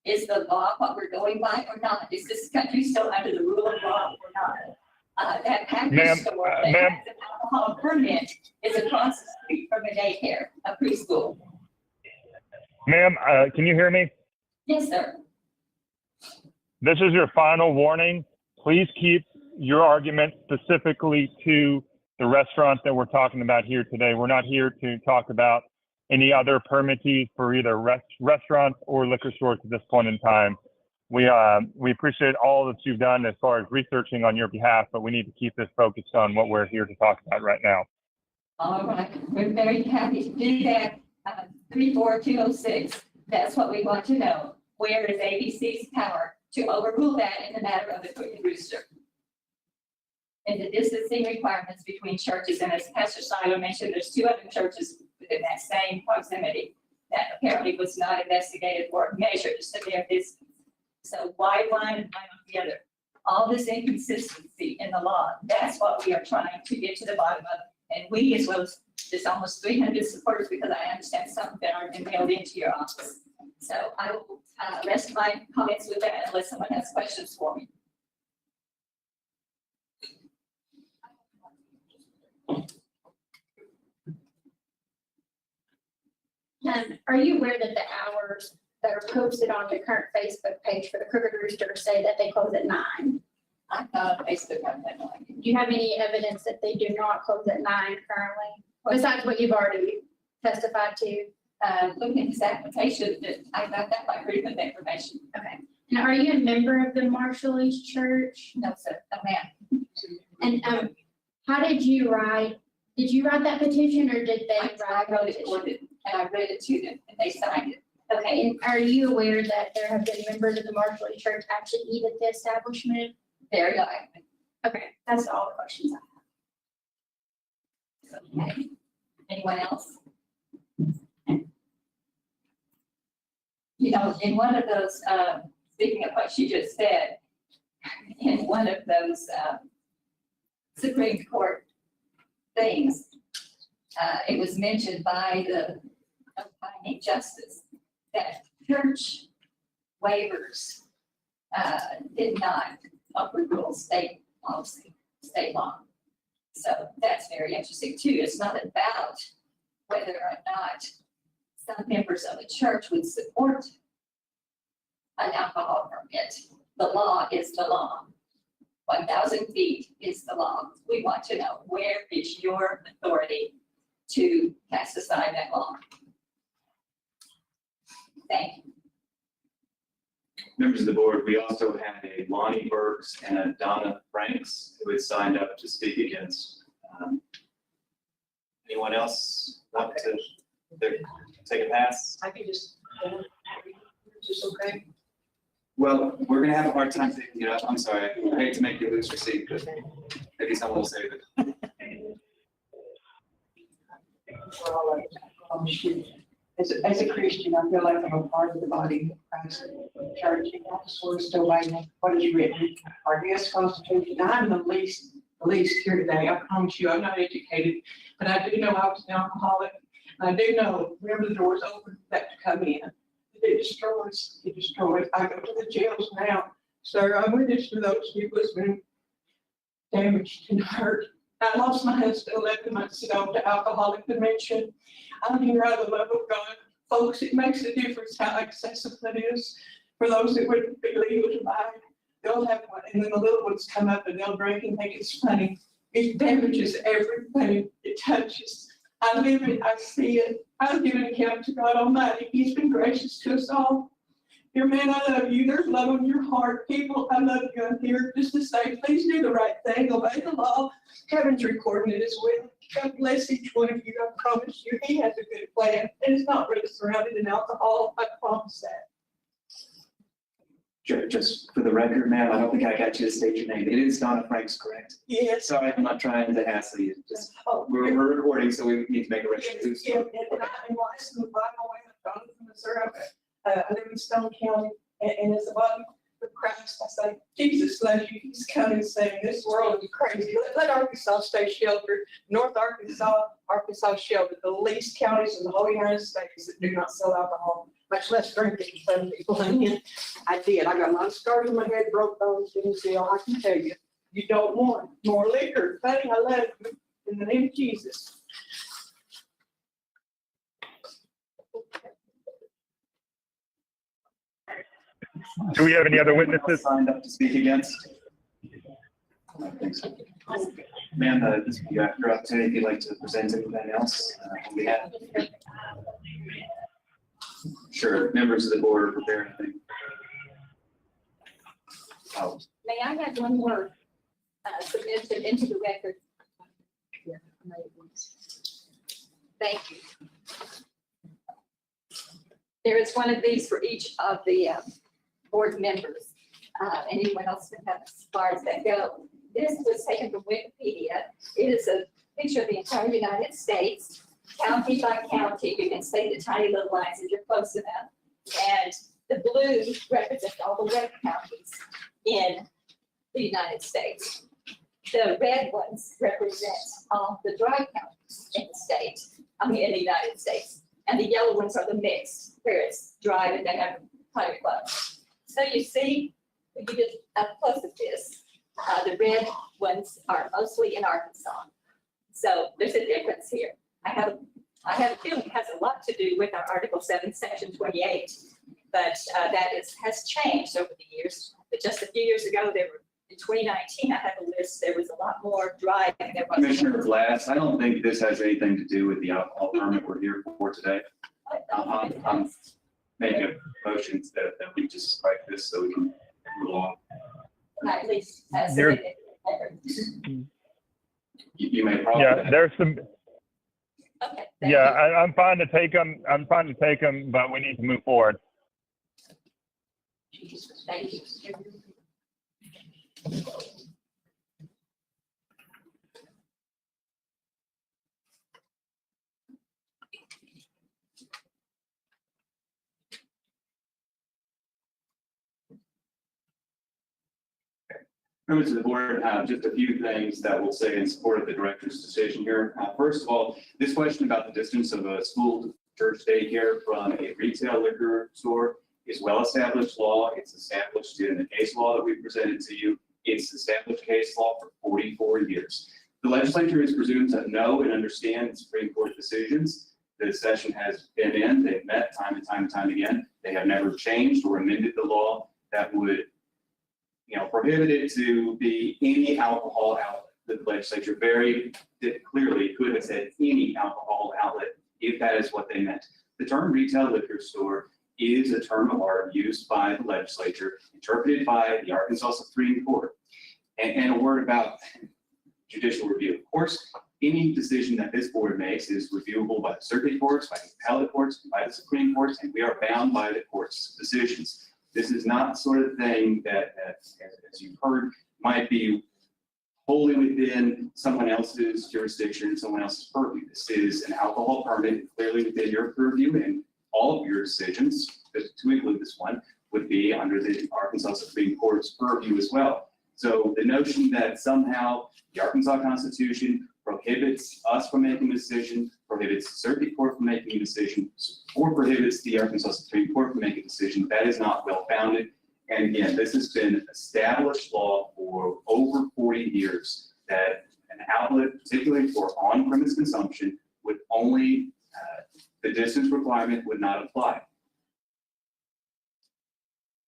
Is the law what we're going by or not? Is this country still under the rule of law or not? That package store that has an alcohol permit is across the street from a daycare, a preschool. Ma'am, can you hear me? Yes, sir. This is your final warning. Please keep your argument specifically to the restaurant that we're talking about here today. We're not here to talk about any other permittees for either restaurants or liquor stores at this point in time. We appreciate all that you've done as far as researching on your behalf, but we need to keep this focused on what we're here to talk about right now. All right, we're very happy to do that. 34206, that's what we want to know. Where is ABC's power to overrule that in the matter of the Crooked Rooster? And the distancing requirements between churches, and as Pastor Sido mentioned, there's 2 other churches within that same proximity that apparently was not investigated or measured to their distance. So why one and why not the other? all this inconsistency in the law. That's what we are trying to get to the bottom of. And we, as well as this almost 300 supporters, because I understand some of them are been mailed into your office. So I will rest my comments with that unless someone has questions for me. Are you aware that the hours that are posted on the current Facebook page for the Crooked Rooster say that they close at 9? I'm not on Facebook, I have no idea. Do you have any evidence that they do not close at 9 currently, besides what you've already testified to? Looking at this application, that I got that by reading the information. Okay. And are you a member of the Marshall East Church? No, sir, no ma'am. And how did you write? Did you write that petition or did they I write? wrote it for them and I read it to them and they signed it. Okay, and are you aware that there have been members of the Marshall East Church actually eat at the establishment? Very likely. Okay, that's all the questions I have. Okay. Anyone else? You know, in one of those, speaking of what she just said, in one of those Supreme Court things, it was mentioned by the opining justice that church waivers did not overrule state policy, state law. So that's very interesting too. It's not about whether or not some members of a church would support an alcohol permit. The law is the law. 1,000 feet is the law. We want to know, where is your authority to cast aside that law? Thank you. Members of the board, we also had a Lonnie Burks and a Donna Franks who had signed up to speak against. Anyone else want to take a pass? I can just, is this okay? Well, we're gonna have a hard time picking it up. I'm sorry. I hate to make you lose your seat, but maybe someone will save it. As a Christian, I feel like I'm a part of the body of Christ church. And I just want to still by what is written, our U.S. Constitution. I'm the least here today. I promise you, I'm not educated, but I do know I was an alcoholic. I do know whenever the doors open, that to come in. It destroys. I go to the jails now. Sir, I witness to those people that's been damaged and hurt. I lost my husband 11 months ago to alcoholic dementia. I'm here out of the love of God. Folks, it makes a difference how accessible it is for those that wouldn't be legal to buy. They'll have one, and then the little ones come up and they'll drink and think it's funny. It damages everything it touches. I live it, I see it. I'll give an account to God Almighty. He's been gracious to us all. Dear man, I love you. There's love in your heart. People, I love you. I'm here just to say, please do the right thing. Obey the law. Heaven's recording it as well. God bless each one of you. I promise you, he has a good plan. And it's not really surrounded in alcohol. I promise that. Just for the record, ma'am, I don't think I got you to state your name. It is Donna Franks, correct? Yes. Sorry, I'm not trying to hassle you. Just, we're recording, so we need to make a record. Yeah, and I'm licensed by my way. I'm from Missouri. I live in Stone County, and as a body of Christ, I say, Jesus loves you. He's coming saying, this world is crazy. Let Arkansas stay sheltered. North Arkansas sheltered, the least counties in the whole United States that do not sell alcohol, much less drinking. Some people, and I did. I got a lot of scars on my head, broke bones, didn't feel. I can tell you, you don't want more liquor. Buddy, I love you in the name of Jesus. Do we have any other witnesses? Signed up to speak against? I don't think so. Ma'am, this will be your opportunity if you'd like to present anything else on behalf. Sure, members of the board are preparing anything. Oh, May I have one more submission into the record? Thank you. There is one of these for each of the board members. Anyone else can have as far as that go. This was taken from Wikipedia. It is a picture of the entire United States, county by county. You can see the tiny little lines as you're close enough. And the blue represents all the red counties in the United States. The red ones represent the dry counties in the state, in the United States. And the yellow ones are the mixed, where it's dry and they have higher flood. So you see, if you get up close at this, the red ones are mostly in Arkansas. So there's a difference here. I have a feeling it has a lot to do with our Article 7, Section 28, but has changed over the years. But just a few years ago, in 2019, I had a list, there was a lot more dry than there was. Commissioner Glass, I don't think this has anything to do with the alcohol permit we're here for today. I'm making a motion that we just strike this so we can move along. At least. You may probably. Yeah, there's some, Okay. yeah, I'm fine to take them. I'm fine to take them, but we need to move forward. Thank you. Members of the board, just a few things that we'll say in support of the director's decision here. First of all, this question about the distance of a school to church daycare from a retail liquor store is well-established law. It's established in the case law that we presented to you. It's established case law for 44 years. The legislature is presumed to know and understand Supreme Court decisions. The session has been in, they've met time and time and time again. They have never changed or amended the law that would prohibit it to be any alcohol outlet. The legislature very clearly could have said any alcohol outlet if that is what they meant. The term retail liquor store is a term of art used by the legislature, interpreted by the Arkansas Supreme Court. And a word about judicial review. Of course, any decision that this board makes is reviewable by the circuit courts, by the appellate courts, by the Supreme Courts, and we are bound by the court's decisions. This is not the sort of thing that, as you've heard, might be wholly within someone else's jurisdiction, someone else's purview. This is an alcohol permit clearly within your purview, and all of your decisions, to include this one, would be under the Arkansas Supreme Court's purview as well. So the notion that somehow the Arkansas Constitution prohibits us from making a decision, prohibits the circuit court from making a decision, or prohibits the Arkansas Supreme Court from making a decision, that is not well-founded. And again, this has been established law for over 40 years that an outlet, particularly for on-premise consumption, would only, the distance requirement would not apply.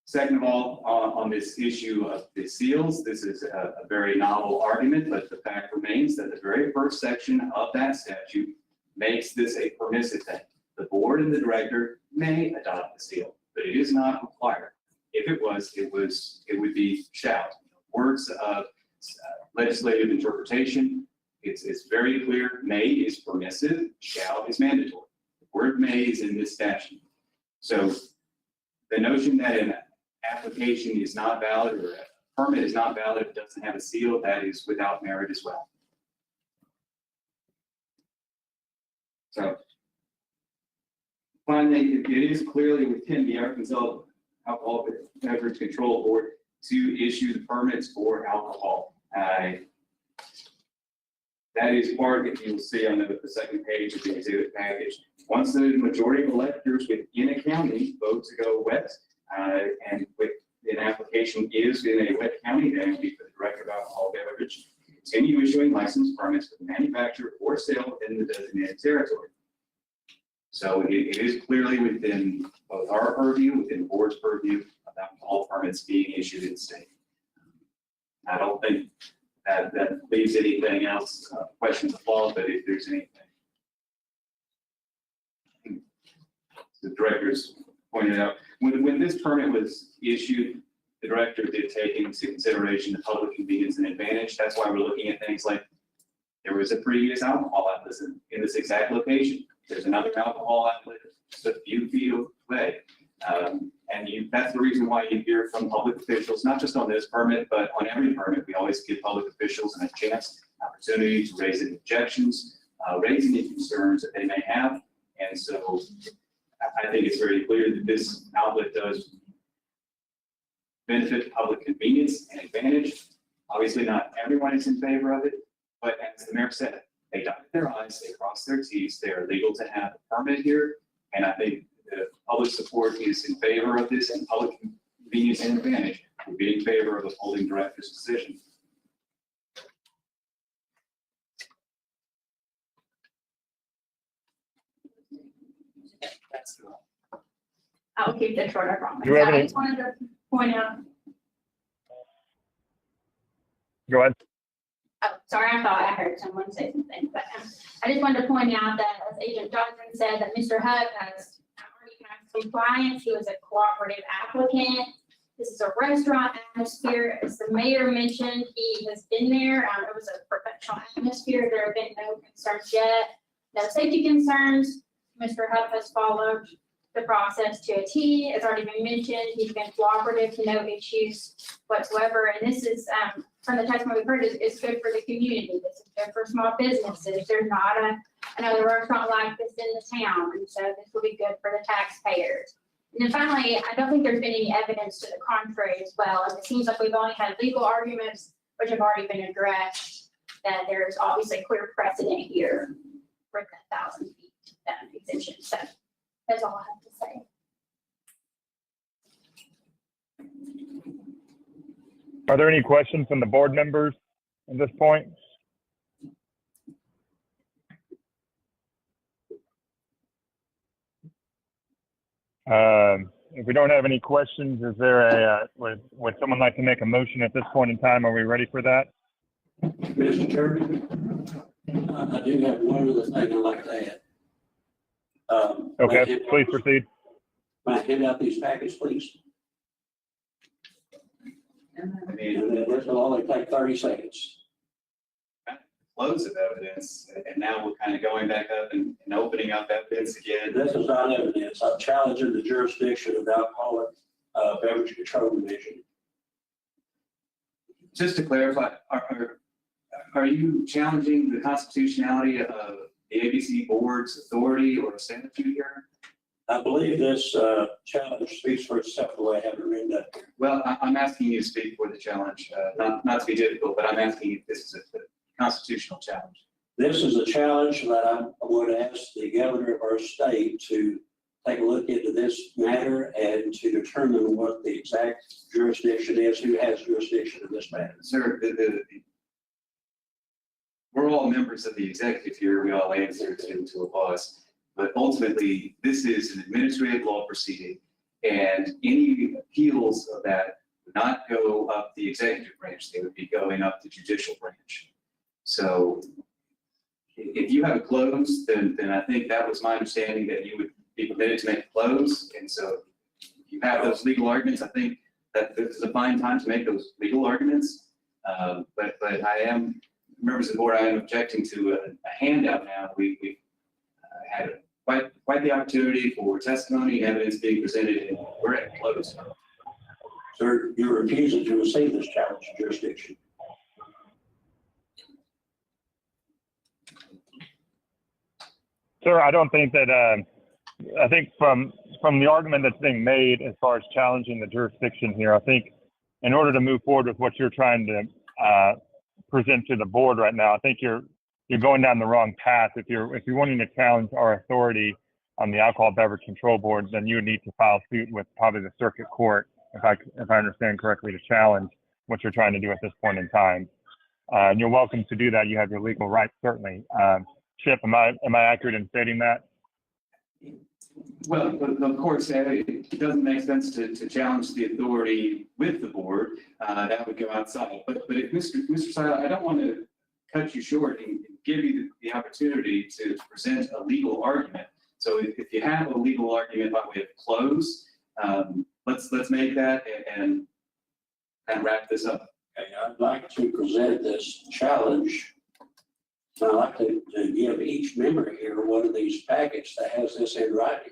Second of all, on this issue of the seals, this is a very novel argument, but the fact remains that the very first section of that statute makes this a permissive thing. The board and the director may adopt the seal, but it is not required. If it was, it would be shall. Words of legislative interpretation, it's very clear. May is permissive, shall is mandatory. The word may is in this statute. So the notion that an application is not valid or a permit is not valid, it doesn't have a seal, that is without merit as well. So finally, it is clearly within the Arkansas Alcohol Beverage Control Board to issue the permits for alcohol. That is part, if you'll see on the second page of the exhibit package. Once the majority of electors within a county vote to go wet, and with an application is in a wet county, then it would be for the director of alcohol beverage, continue issuing license permits for the manufacture or sale within the designated territory. So it is clearly within both our purview, within the board's purview, of alcohol permits being issued in the state. I don't think that leaves anything else, questions of law, but if there's anything. The directors pointed out, when this permit was issued, the director did take into consideration the public convenience and advantage. That's why we're looking at things like there was a previous alcohol outlet in this exact location. There's another alcohol outlet just a few feet away. That's the reason why you hear from public officials, not just on this permit, but on every permit. We always give public officials a chance, opportunity to raise any objections, raise any concerns that they may have. And so I think it's very clear that this outlet does benefit public convenience and advantage. Obviously, not everyone is in favor of it, but as the mayor said, they dotted their i's, they crossed their t's, they are legal to have a permit here. And I think the public support is in favor of this, and public convenience and advantage would be in favor of upholding director's decision. That's the I'll keep this short, I promise. Do you have I any- just wanted to point out, Go ahead. oh, sorry, I thought I heard someone say something, but I just wanted to point out that as Agent Johnson said, that Mr. Hub has already passed compliance. He was a cooperative applicant. This is a restaurant atmosphere. As the mayor mentioned, he has been there. It was a professional atmosphere. There have been no concerns yet. No safety concerns. Mr. Hub has followed the process to a T. It's already been mentioned. He's been cooperative, no issues whatsoever. And this is, from the testimony we've heard, is good for the community. This is good for small businesses. There's not another restaurant like this in the town. And so this will be good for the taxpayers. And then finally, I don't think there's been any evidence to the contrary as well. And it seems like we've only had legal arguments, which have already been addressed, that there's obviously clear precedent here for that 1,000 feet exemption. So that's all I have to say. Are there any questions from the board members at this point? If we don't have any questions, is there would someone like to make a motion at this point in time? Are we ready for that? Mr. Chairman, I do have one other thing I'd like to add. Okay, please proceed. May I hand out these packets, please? I And mean, then this will only take 30 seconds. loads of evidence, and now we're kind of going back up and opening up evidence again. This is not evidence. I'm challenging the jurisdiction of the Alcoholic Beverage Control Division. Just to clarify, are you challenging the constitutionality of the ABC board's authority or statute here? I believe this challenge speaks for itself the way I have it written up. Well, I'm asking you to speak for the challenge, not to be difficult, but I'm asking if this is a constitutional challenge. This is a challenge that I would ask the governor of our state to take a look into this matter and to determine what the exact jurisdiction is, who has jurisdiction in this matter. Sir, we're all members of the executive here. We all answer to a boss. But ultimately, this is an administrative law proceeding, and any appeals of that would not go up the executive branch. They would be going up the judicial branch. So if you have a close, then I think that was my understanding, that you would be permitted to make a close. And so if you have those legal arguments, I think that this is a fine time to make those legal arguments. But I am, members of the board, I am objecting to a handout now. We've had quite the opportunity for testimony and evidence being presented, and we're at a close. Sir, you're refusing to receive this challenge jurisdiction. Sir, I don't think that, I think from the argument that's being made as far as challenging the jurisdiction here, I think in order to move forward with what you're trying to present to the board right now, I think you're going down the wrong path. If you're wanting to challenge our authority on the Alcohol Beverage Control Board, then you would need to file suit with probably the circuit court, if I understand correctly, to challenge what you're trying to do at this point in time. And you're welcome to do that. You have your legal rights, certainly. Chip, am I accurate in stating that? Well, of course, it doesn't make sense to challenge the authority with the board. That would go outside. But if Mr. Sile, I don't want to cut you short and give you the opportunity to present a legal argument. So if you have a legal argument by way of close, let's make that and wrap this up. Okay, I'd like to present this challenge. I'd like to give each member here one of these packets that has this in writing.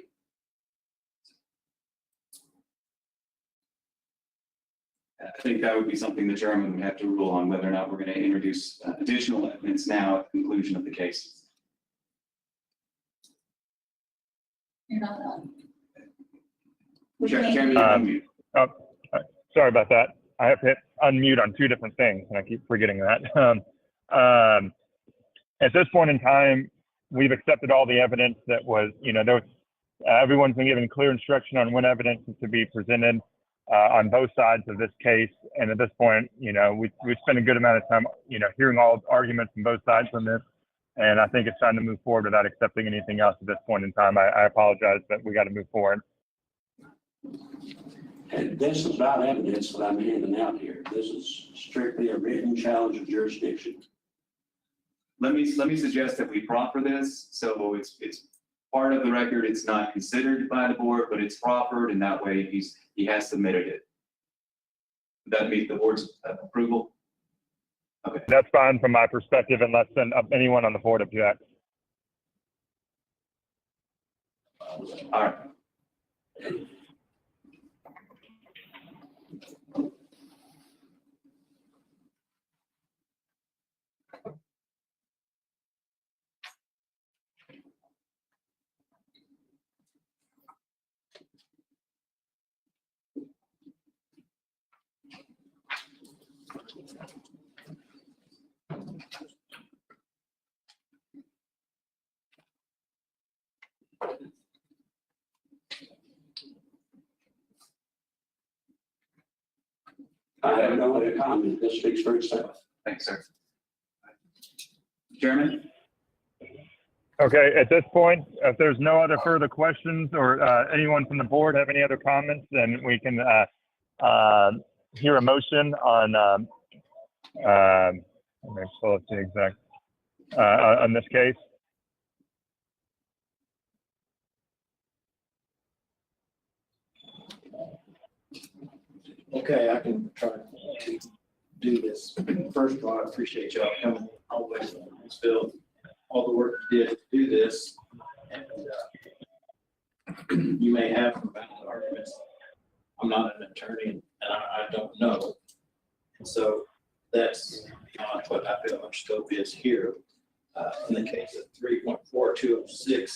I think that would be something the chairman would have to rule on, whether or not we're going to introduce additional evidence now at the conclusion of the case. You're not on. Chairman, you can unmute. Sorry about that. I unmute on two different things, and I keep forgetting that. At this point in time, we've accepted all the evidence that was, everyone's been given clear instruction on when evidence is to be presented on both sides of this case. And at this point, we spent a good amount of time, hearing all arguments from both sides on this. And I think it's time to move forward without accepting anything else at this point in time. I apologize, but we got to move forward. And this is not evidence that I'm handing out here. This is strictly a written challenge of jurisdiction. Let me suggest that we proffer this, so it's part of the record. It's not considered by the board, but it's proffered, and that way he has submitted it. Would that meet the board's approval? Okay. That's fine from my perspective, unless anyone on the board objects. All right. I have no other comment. This speaks for itself. Thanks, sir. Chairman? Okay, at this point, if there's no other further questions or anyone from the board have any other comments, then we can hear a motion on, let me pull up the exact, on this case. Okay, I can try to do this. First of all, I appreciate y'all coming all the way from Huntsville, all the work you did to do this. And you may have some valid arguments. I'm not an attorney and I don't know. And so that's beyond what I feel our scope is here. In the case of 3.4206,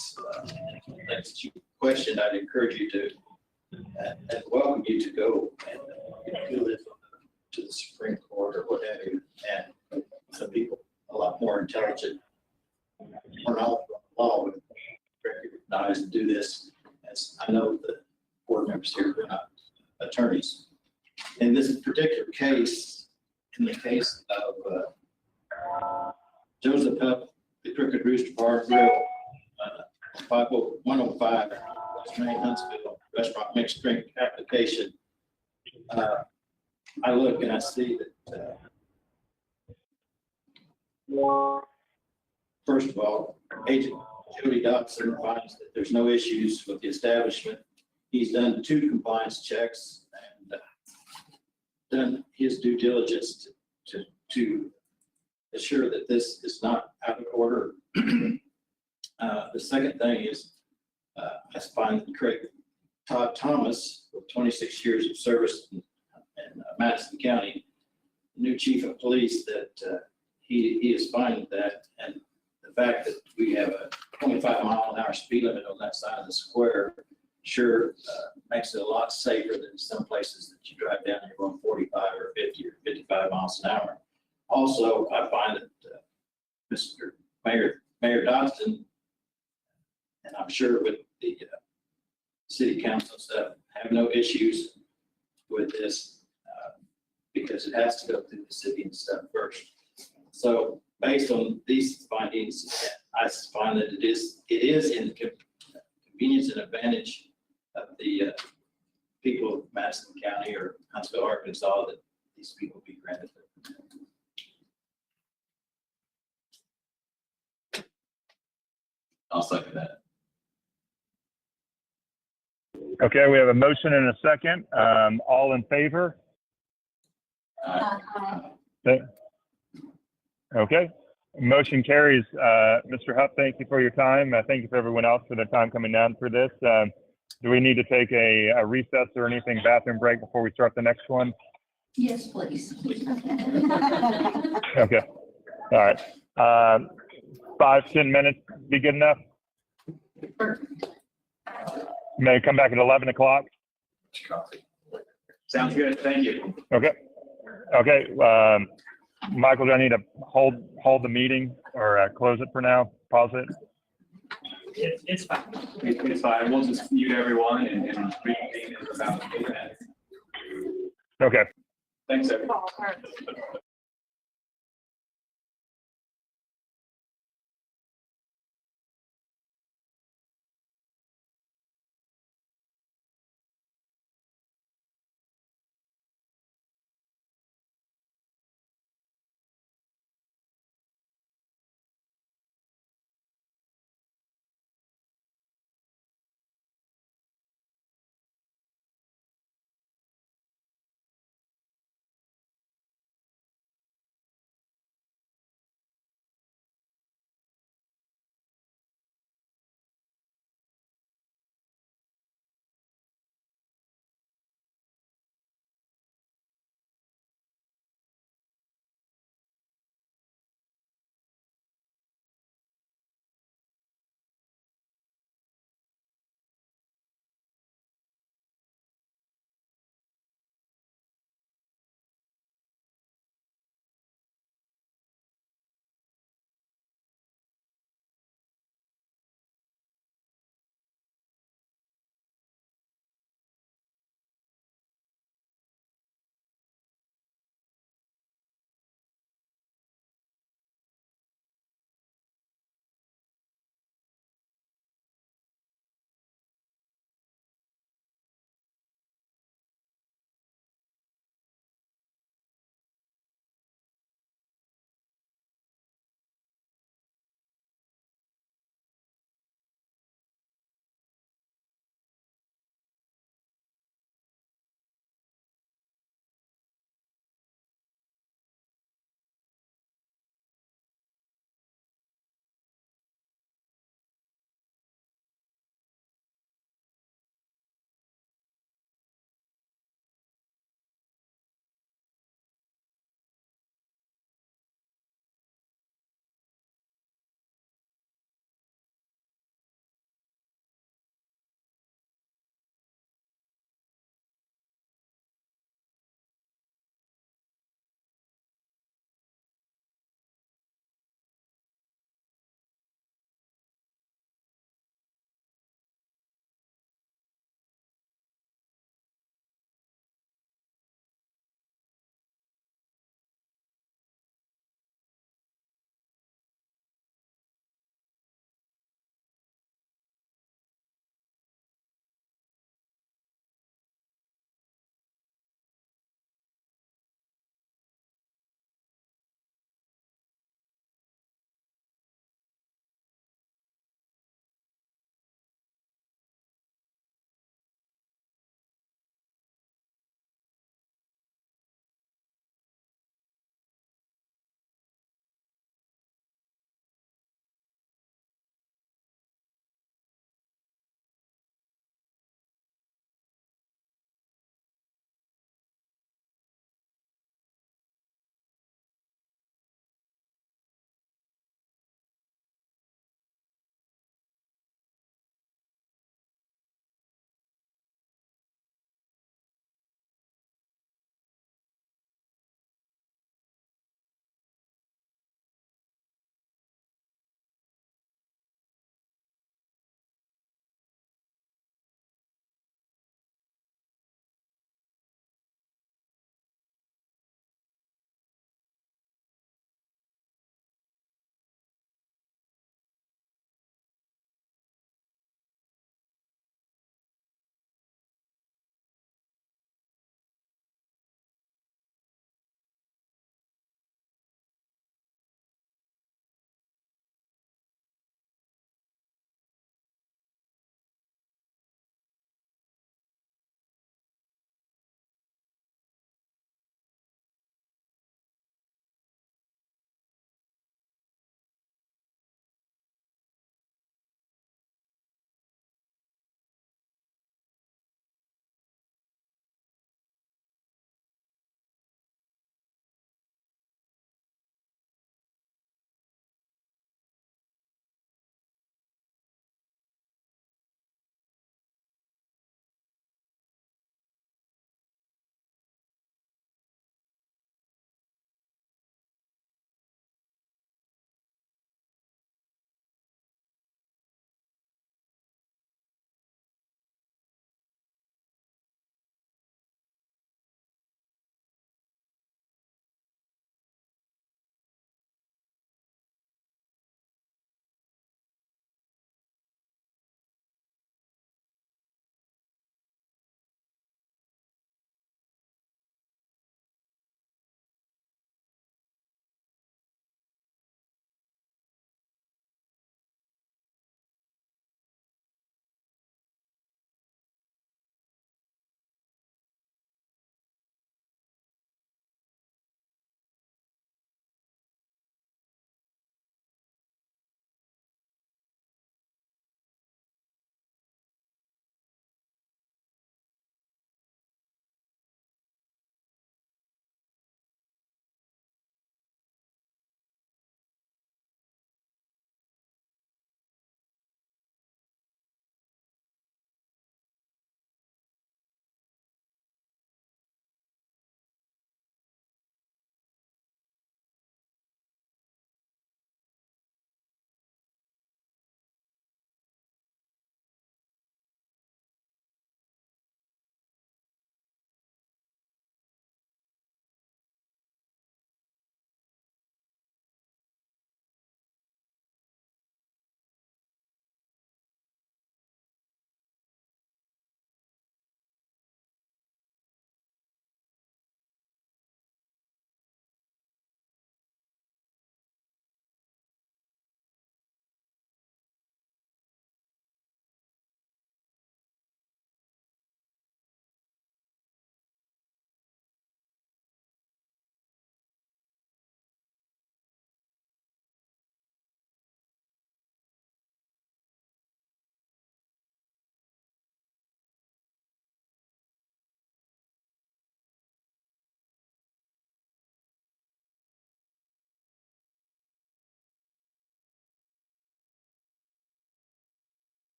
next question, I'd encourage you to and welcome you to go and appeal it to the Supreme Court or what have you. And some people a lot more intelligent or knowledgeable of the law would recognize and do this. As I know the board members here are not attorneys. In this particular case, in the case of Joseph Hupp, the Crooked Rooster Bar Grill, 105 West Main, Huntsville, restaurant mixed drink application. I look and I see that, first of all, Agent Jody Dotson finds that there's no issues with the establishment. He's done 2 compliance checks and done his due diligence to assure that this is not out of order. The second thing is, I find that Craig Todd Thomas, with 26 years of service in Madison County, new chief of police, that he is fine with that. And the fact that we have a 25-mile-an-hour speed limit on that side of the square sure makes it a lot safer than some places that you drive down and you're going 45 or 50 or 55 miles an hour. Also, I find that Mr. Mayor Dodson, and I'm sure with the city council and stuff, have no issues with this because it has to go through the city and stuff first. So based on these findings, I find that it is in the convenience and advantage of the people of Madison County or Huntsville, Arkansas, that these people be granted. I'll second that. Okay, we have a motion and a second. All in favor? Okay, motion carries. Mr. Hupp, thank you for your time. Thank you for everyone else for their time coming down for this. Do we need to take a recess or anything, bathroom break before we start the next one? Yes, please. Okay, all right. 5-10 minutes be good enough? May come back at 11 o'clock? Sounds good. Thank you. Okay. Okay, Michael, do I need to hold the meeting or close it for now? Pause it? It's fine. It's fine. We'll just mute everyone and reconvene in about 8 minutes. Okay. Thanks, everyone.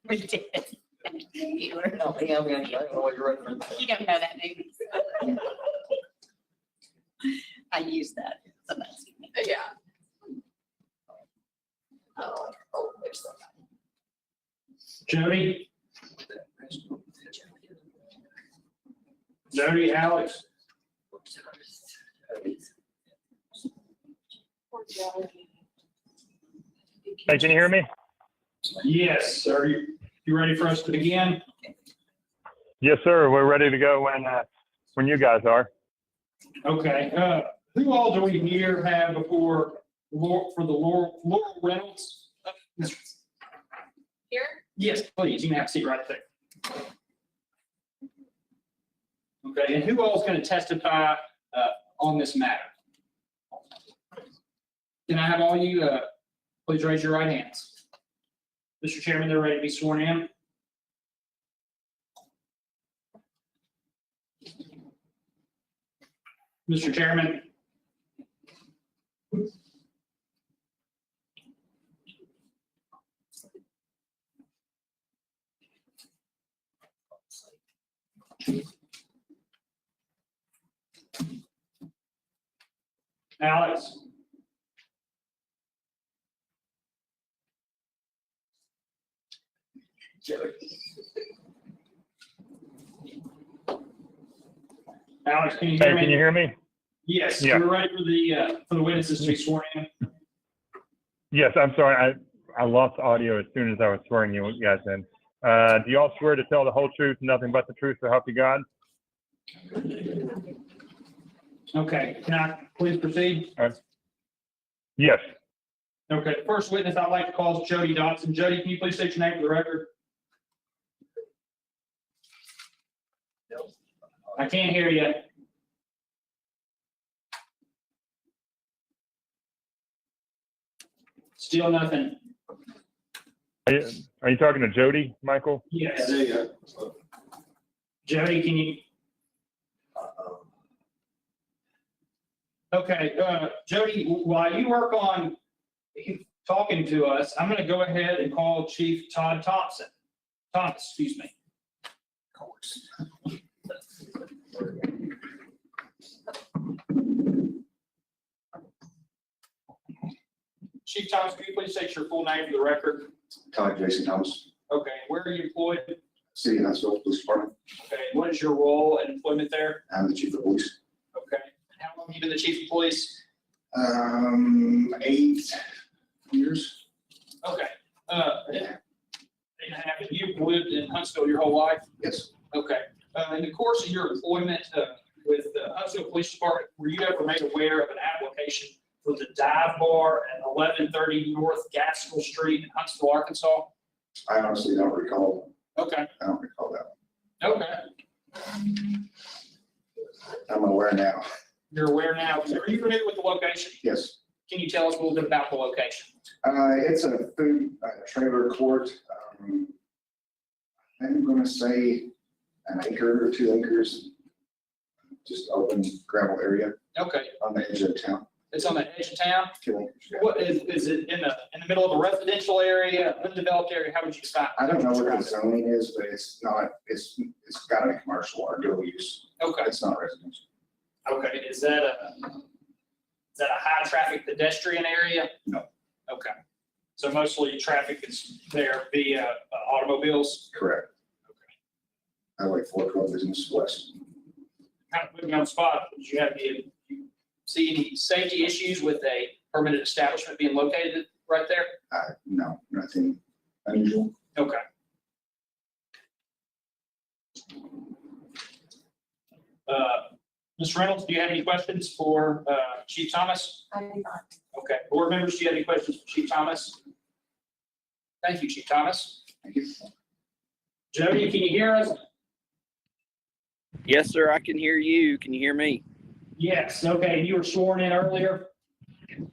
We did. You learned all the I don't know what you're referencing. You don't know that movie. I use that sometimes. Yeah. Oh, there's somebody. Jody? Jody, Alex? Hey, can you hear me? Yes, are you ready for us to begin? Yes, sir. We're ready to go when you guys are. Okay, who all do we here have before, for the Laurel Reynolds? Here? Yes, please, you can have a seat right there. Okay, and who all is going to testify on this matter? Can I have all you, please raise your right hands. Mr. Chairman, they're ready to be sworn in. Mr. Chairman. Alex. Alex, can you Hey, hear me? can you hear me? Yes, Yeah. we're ready for the witnesses to be sworn in. Yes, I'm sorry. I lost audio as soon as I was swearing you guys in. Do y'all swear to tell the whole truth, nothing but the truth, so help you God? Okay, can I please proceed? Yes. Okay, the first witness I'd like to call is Jody Dotson. Jody, can you please state your name for the record? I can't hear you. Still nothing. Are you talking to Jody, Michael? Yes. Jody, can you? Okay, Jody, while you work on talking to us, I'm going to go ahead and call Chief Todd Thomas, excuse me. Of course. Chief Thomas, can you please state your full name for the record? Todd Jason Thomas, Okay, where are you employed? City of Huntsville Police Department. Okay, what is your role and employment there? I'm the chief of police. Okay, how long have you been the chief of police? 8 years. Okay, 8.5, and you've lived in Huntsville your whole life? Yes. Okay, in the course of your employment with the Huntsville Police Department, were you ever made aware of an application for the dive bar at 1130 North Gaskell Street in Huntsville, Arkansas? I honestly don't recall. Okay, I don't recall that. okay, I'm aware now. you're aware now. Are you familiar with the location? Yes. Can you tell us a little bit about the location? It's a food trailer court. I'm going to say an acre or 2 acres. Just open gravel area Okay, on the edge of town. it's on the edge of town. 2 acres, yeah. What is it in the middle of a residential area, undeveloped area? How would you describe? I don't know what the zoning is, but it's not, it's got to be commercial or dual use. Okay, It's not residential. okay. Is that a high traffic pedestrian area? No. Okay. So mostly traffic is there via automobiles? Correct. Okay. I like 412 Business West. Kind of putting you on the spot. Did you have any, you see any safety issues with a permanent establishment being located right there? No, nothing unusual. Okay. Ms. Reynolds, do you have any questions for Chief Thomas? I do not. Okay. Board members, do you have any questions for Chief Thomas? Thank you, Chief Thomas. Thank you. Jody, can you hear us? Yes, sir. I can hear you. Can you hear me? Yes. Okay. You were sworn in earlier?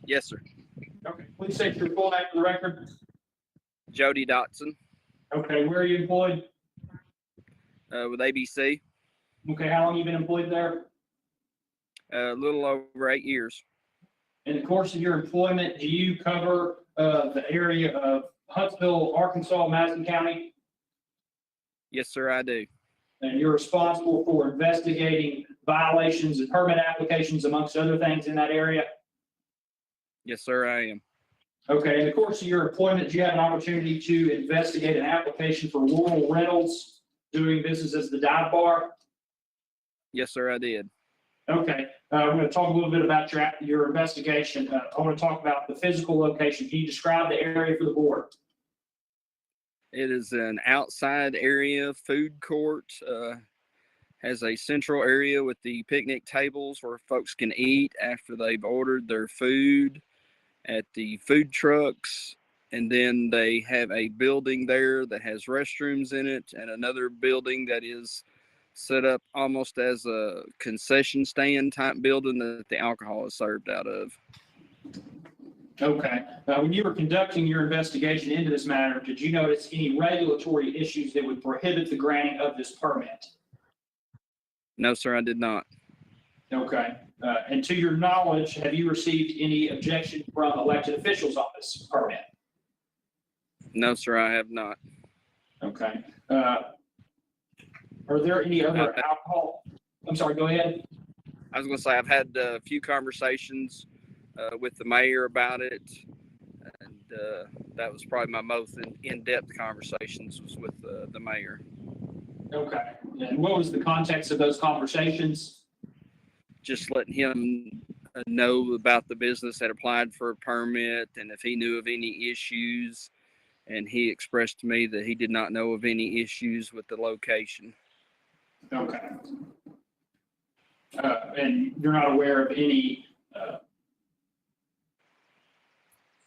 Yes, sir. Okay. Please state your full name for the record. Jody Dotson, Okay. Where are you employed? with ABC, Okay. How long you been employed there? a little over 8 years. In the course of your employment, do you cover the area of Huntsville, Arkansas, Madison County, Yes, sir, I do. and you're responsible for investigating violations and permit applications amongst other things in that area? Yes, sir, I am. Okay, in the course of your employment, do you have an opportunity to investigate an application for Rural Reynolds doing business as the dive bar? Yes, sir, I did. Okay, we're going to talk a little bit about your investigation. I want to talk about the physical location. Can you describe the area for the board? It is an outside area food court, has a central area with the picnic tables where folks can eat after they've ordered their food at the food trucks. And then they have a building there that has restrooms in it and another building that is set up almost as a concession stand type building that the alcohol is served out of. Okay, when you were conducting your investigation into this matter, did you notice any regulatory issues that would prohibit the granting of this permit? No, sir, I did not. Okay, and to your knowledge, have you received any objection from elected officials on this permit? No, sir, I have not. Okay, are there any other alcohol? I'm sorry, go ahead. I was going to say, I've had a few conversations with the mayor about it, and that was probably my most in-depth conversations was with the mayor. Okay, and what was the context of those conversations? Just letting him know about the business that applied for a permit and if he knew of any issues, and he expressed to me that he did not know of any issues with the location. Okay. And you're not aware of any,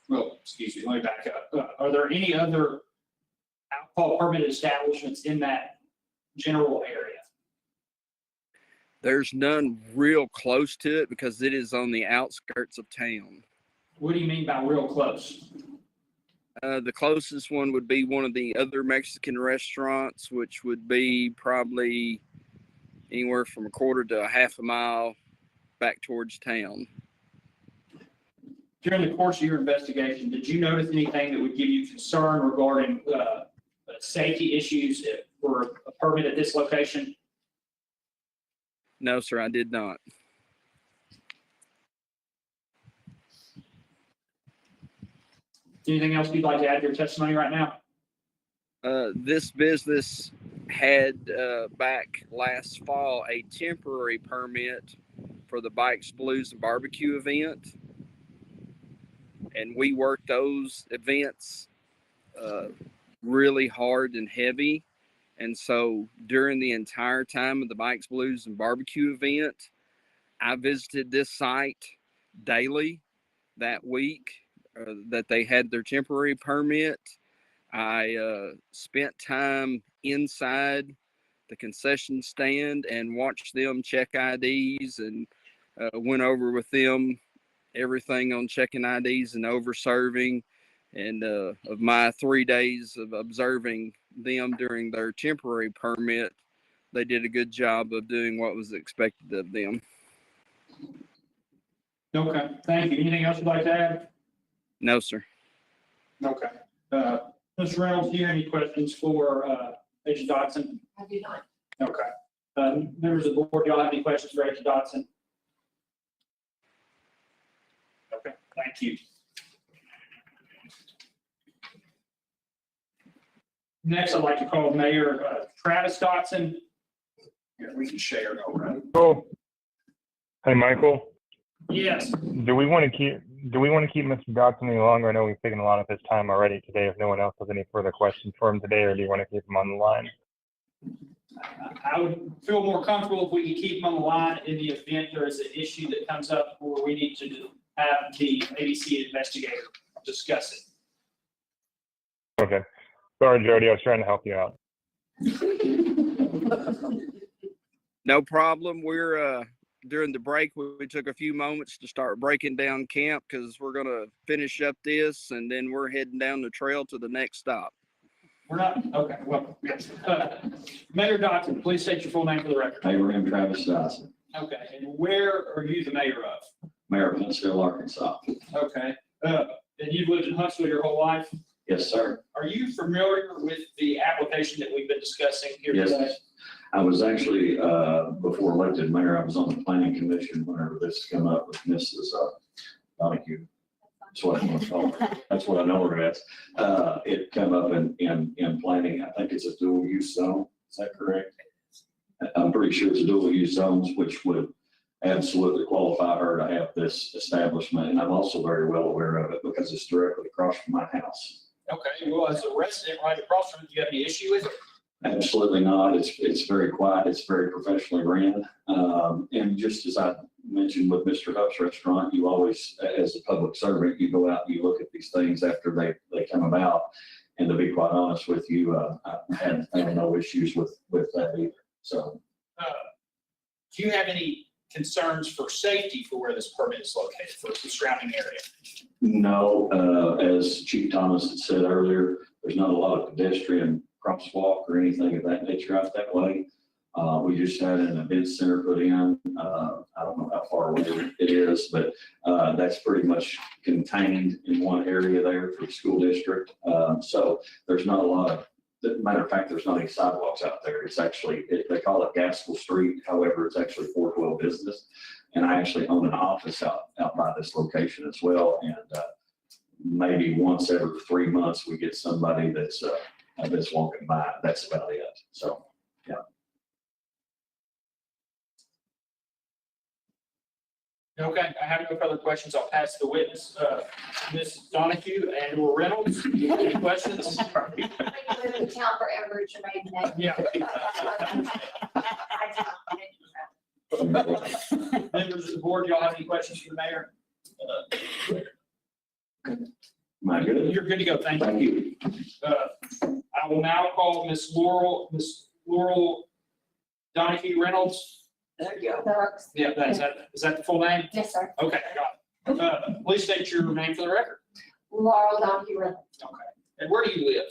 well, excuse me, let me back up. Are there any other alcohol permitted establishments in that general area? There's none real close to it because it is on the outskirts of town. What do you mean by real close? The closest one would be one of the other Mexican restaurants, which would be probably anywhere from a quarter to a half a mile back towards town. During the course of your investigation, did you notice anything that would give you concern regarding safety issues for a permit at this location? No, sir, I did not. Anything else you'd like to add to your testimony right now? This business had back last fall a temporary permit for the Bikes, Blues, and Barbecue event. And we worked those events really hard and heavy. And so during the entire time of the Bikes, Blues, and Barbecue event, I visited this site daily that week that they had their temporary permit. I spent time inside the concession stand and watched them check IDs and went over with them everything on checking IDs and over serving. And of my 3 days of observing them during their temporary permit, they did a good job of doing what was expected of them. Okay, thank you. Anything else you'd like to add? No, sir. Okay. Mr. Reynolds, do you have any questions for Agent Dodson? I do not. Okay. Members of the board, do y'all have any questions for Agent Dodson? Okay, thank you. Next, I'd like to call Mayor Travis Dodson. Here, we can share it over. Oh, hey, Michael. Yes. Do we want to keep Mr. Dodson any longer? I know we've taken a lot of his time already today. If no one else has any further questions for him today, or do you want to keep him on the line? I would feel more comfortable if we could keep him on the line in the event there is an issue that comes up where we need to have the ABC investigator discuss it. Okay. Sorry, Jody, I was trying to help you out. No problem. We're during the break, we took a few moments to start breaking down camp because we're going to finish up this and then we're heading down the trail to the next stop. We're not, okay, well, yes. Mayor Dodson, please state your full name for the record. Abraham Travis Dodson, Okay, and where are you the mayor of? Mayor of Huntsville, Arkansas. Okay, and you've lived in Huntsville your whole life? Yes, sir. Are you familiar with the application that we've been discussing here Yes. today? I was actually, before elected mayor, I was on the planning commission whenever this came up with Mrs. Donahue. That's what I want to call her. That's what I know her as. It came up in planning. I think it's a dual use zone. Is that correct? I'm pretty sure it's a dual use zones, which would absolutely qualify her to have this establishment. And I'm also very well aware of it because it's directly across from my house. Okay, well, as a resident right across from it, do you have any issue with it? Absolutely not. It's very quiet. It's very professionally ran. And just as I mentioned with Mr. Huff's restaurant, you always, as a public servant, you go out and you look at these things after they come about. And to be quite honest with you, I had no issues with that either. So. Do you have any concerns for safety for where this permit is located for the surrounding area? No, as Chief Thomas had said earlier, there's not a lot of pedestrian crosswalk or anything of that nature out that way. We just had an event center put in. I don't know how far away it is, but that's pretty much contained in one area there for the school district. So there's not a lot of, matter of fact, there's not any sidewalks out there. It's actually, they call it Gaskell Street. However, it's actually 412 business. And I actually own an office out by this location as well. And maybe once every 3 months, we get somebody that's walking by. That's about it. So, yeah. Okay, I have no further questions. I'll pass the witness, Ms. Donahue and/or Reynolds. Do you have any questions? I live in town for Beverage, right? Yeah. Members of the board, y'all have any questions for the mayor? Am I good? You're good to go. Thank Thank you. you. I will now call Ms. Laurel Donahue Reynolds. There you go. Yeah, is that the full name? Yes, sir. Okay, I got it. Please state your name for the record. Laurel Donahue. Okay. And where do you live?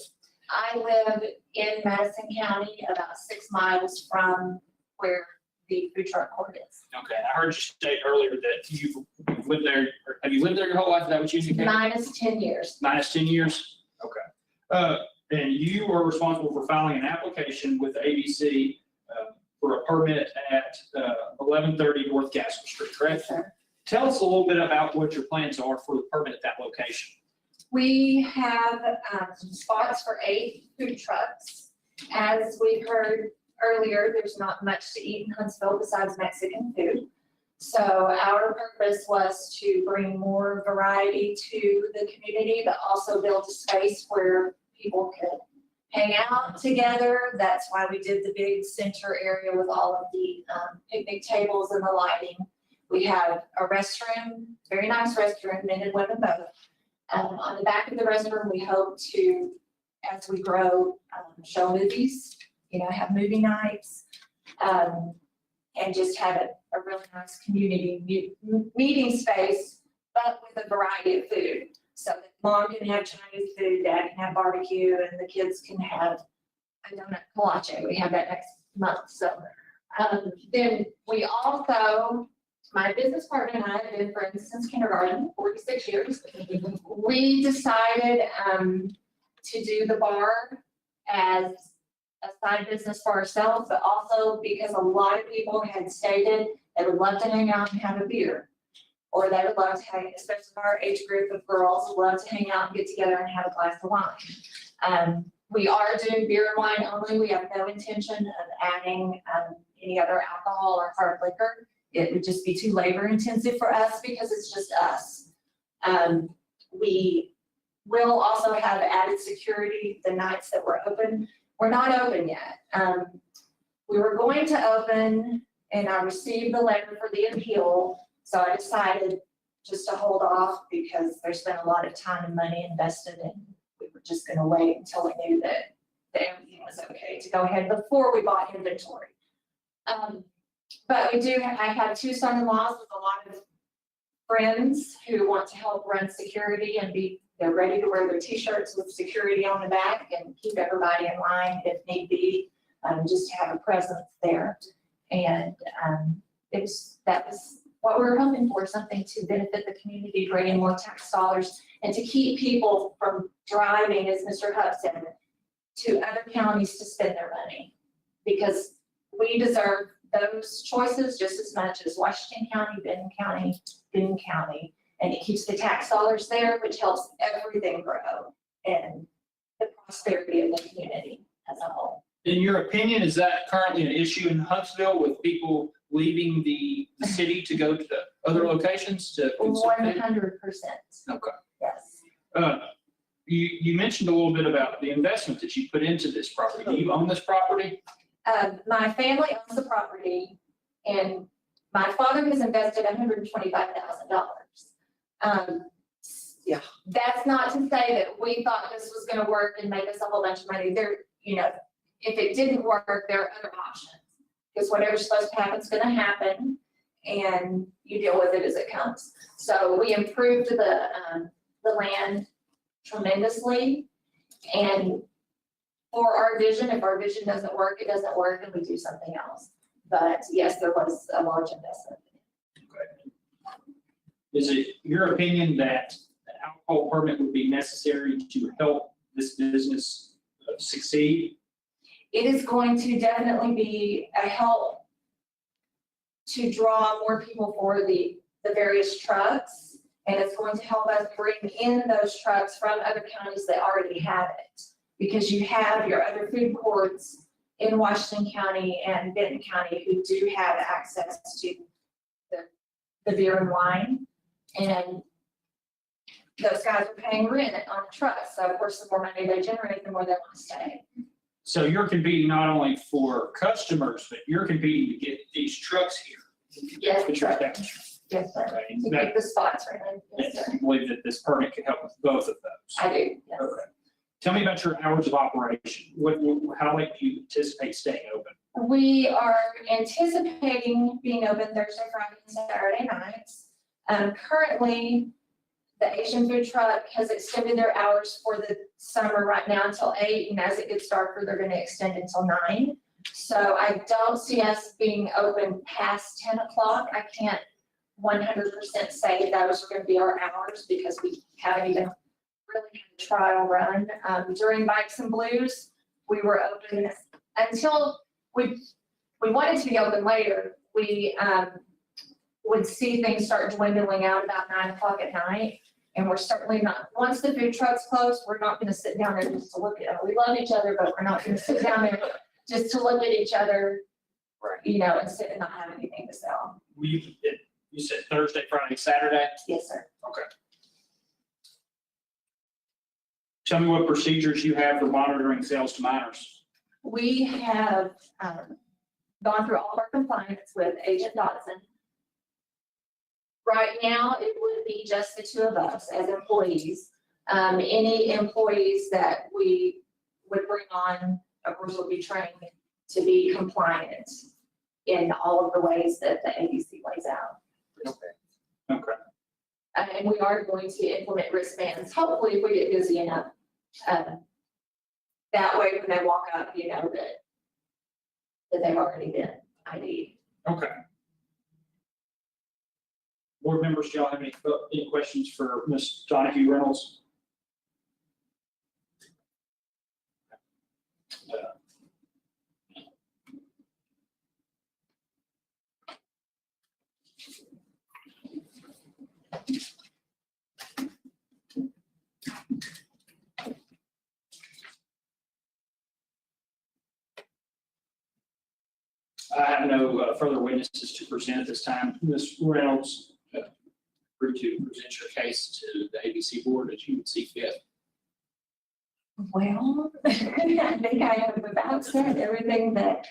I live in Madison County, about 6 miles from where the food truck court is. Okay, I heard you state earlier that you've lived there, or have you lived there your whole life? Is that what you indicated? Minus 10 years. Minus 10 years? Okay. And you are responsible for filing an application with the ABC for a permit at 1130 North Gaskell Street, correct? Yes, sir. Tell us a little bit about what your plans are for the permit at that location. We have spots for 8 food trucks. As we heard earlier, there's not much to eat in Huntsville besides Mexican food. So our purpose was to bring more variety to the community, but also build a space where people could hang out together. That's why we did the big center area with all of the picnic tables and the lighting. We have a restroom, very nice restroom, men and women both. On the back of the restroom, we hope to, as we grow, show movies, have movie nights, and just have a really nice community meeting space, but with a variety of food. So that mom can have Chinese food, dad can have barbecue, and the kids can have a donut kolache. We have that next month. So then we also, my business partner and I have been friends since kindergarten, 46 years. We decided to do the bar as a side business for ourselves, but also because a lot of people had stated they would love to hang out and have a beer. Or they would love to hang, especially our age group of girls, love to hang out and get together and have a glass of wine. We are doing beer and wine only. We have no intention of adding any other alcohol or hard liquor. It would just be too labor intensive for us because it's just us. We will also have added security the nights that we're open. We're not open yet. We were going to open and I received the letter for the appeal. So I decided just to hold off because there's been a lot of time and money invested and we were just going to wait until we knew that everything was okay to go ahead before we bought inventory. But I have 2 son-in-laws with a lot of friends who want to help run security and they're ready to wear their t-shirts with security on the back and keep everybody in line if need be, just to have a presence there. And that was what we're hoping for is something to benefit the community, bring in more tax dollars, and to keep people from driving, as Mr. Huff said, to other counties to spend their money. Because we deserve those choices just as much as Washington County, Benton County, Boone County. And it keeps the tax dollars there, which helps everything grow and the prosperity of the community as a whole. In your opinion, is that currently an issue in Huntsville with people leaving the city to go to other locations to? 100%. Okay. Yes. You mentioned a little bit about the investment that you put into this property. Do you own this property? My family owns the property, and my father has invested $125,000. Yeah. That's not to say that we thought this was gonna work and make us a whole bunch of money. There, you know, if it didn't work, there are other options. Because whatever's supposed to happen is gonna happen, and you deal with it as it comes. So we improved the land tremendously, and for our vision, if our vision doesn't work, it doesn't work, and we do something else. But yes, there was a large investment. Is it your opinion that the alcohol permit would be necessary to help this business succeed? It is going to definitely be a help to draw more people for the various trucks. And it's going to help us bring in those trucks from other counties that already have it. Because you have your other food courts in Washington County and Benton County who do have access to the beer and wine. And those guys are paying rent on the trucks. So of course, the more money they generate, the more they want to stay. So you're competing not only for customers, but you're competing to get these trucks here. Yes, Put your establishment. yes, sir. Okay. To keep the spots right now. Yes, sir. You believe that this permit could help with both of those? I do, yes. Okay. Tell me about your hours of operation. How late do you anticipate staying open? We are anticipating being open Thursday, Friday, and Saturday nights. Currently, the Asian food truck has extended their hours for the summer right now until 8, and as it gets darker, they're going to extend until 9. So I don't see us being open past 10 o'clock. I can't 100% say those are going to be our hours because we haven't even really had a trial run. During Bikes and Blues, we were open until we wanted to be open later. We would see things start dwindling out about 9 o'clock at night. And we're certainly not, once the food truck's closed, we're not gonna sit down there just to look at them. We love each other, but we're not gonna sit down there just to look at each other, you know, and sit and not have anything to sell. You said Thursday, Friday, Saturday? Yes, sir. Okay. Tell me what procedures you have for monitoring sales to minors. We have gone through all of our compliance with Agent Dotson. Right now, it would be just the two of us as employees. Any employees that we would bring on, of course, will be trained to be compliant in all of the ways that the ABC lays out. Okay. And we are going to implement wristbands, hopefully if we get busy enough. That way, when they walk up, you know that they've already been ID'd. Okay. Board members, do y'all have any questions for Ms. Donahue Reynolds? I have no further witnesses to present at this time. Ms. Reynolds, free to present your case to the ABC board as you would see fit. Well, I think I have about said everything that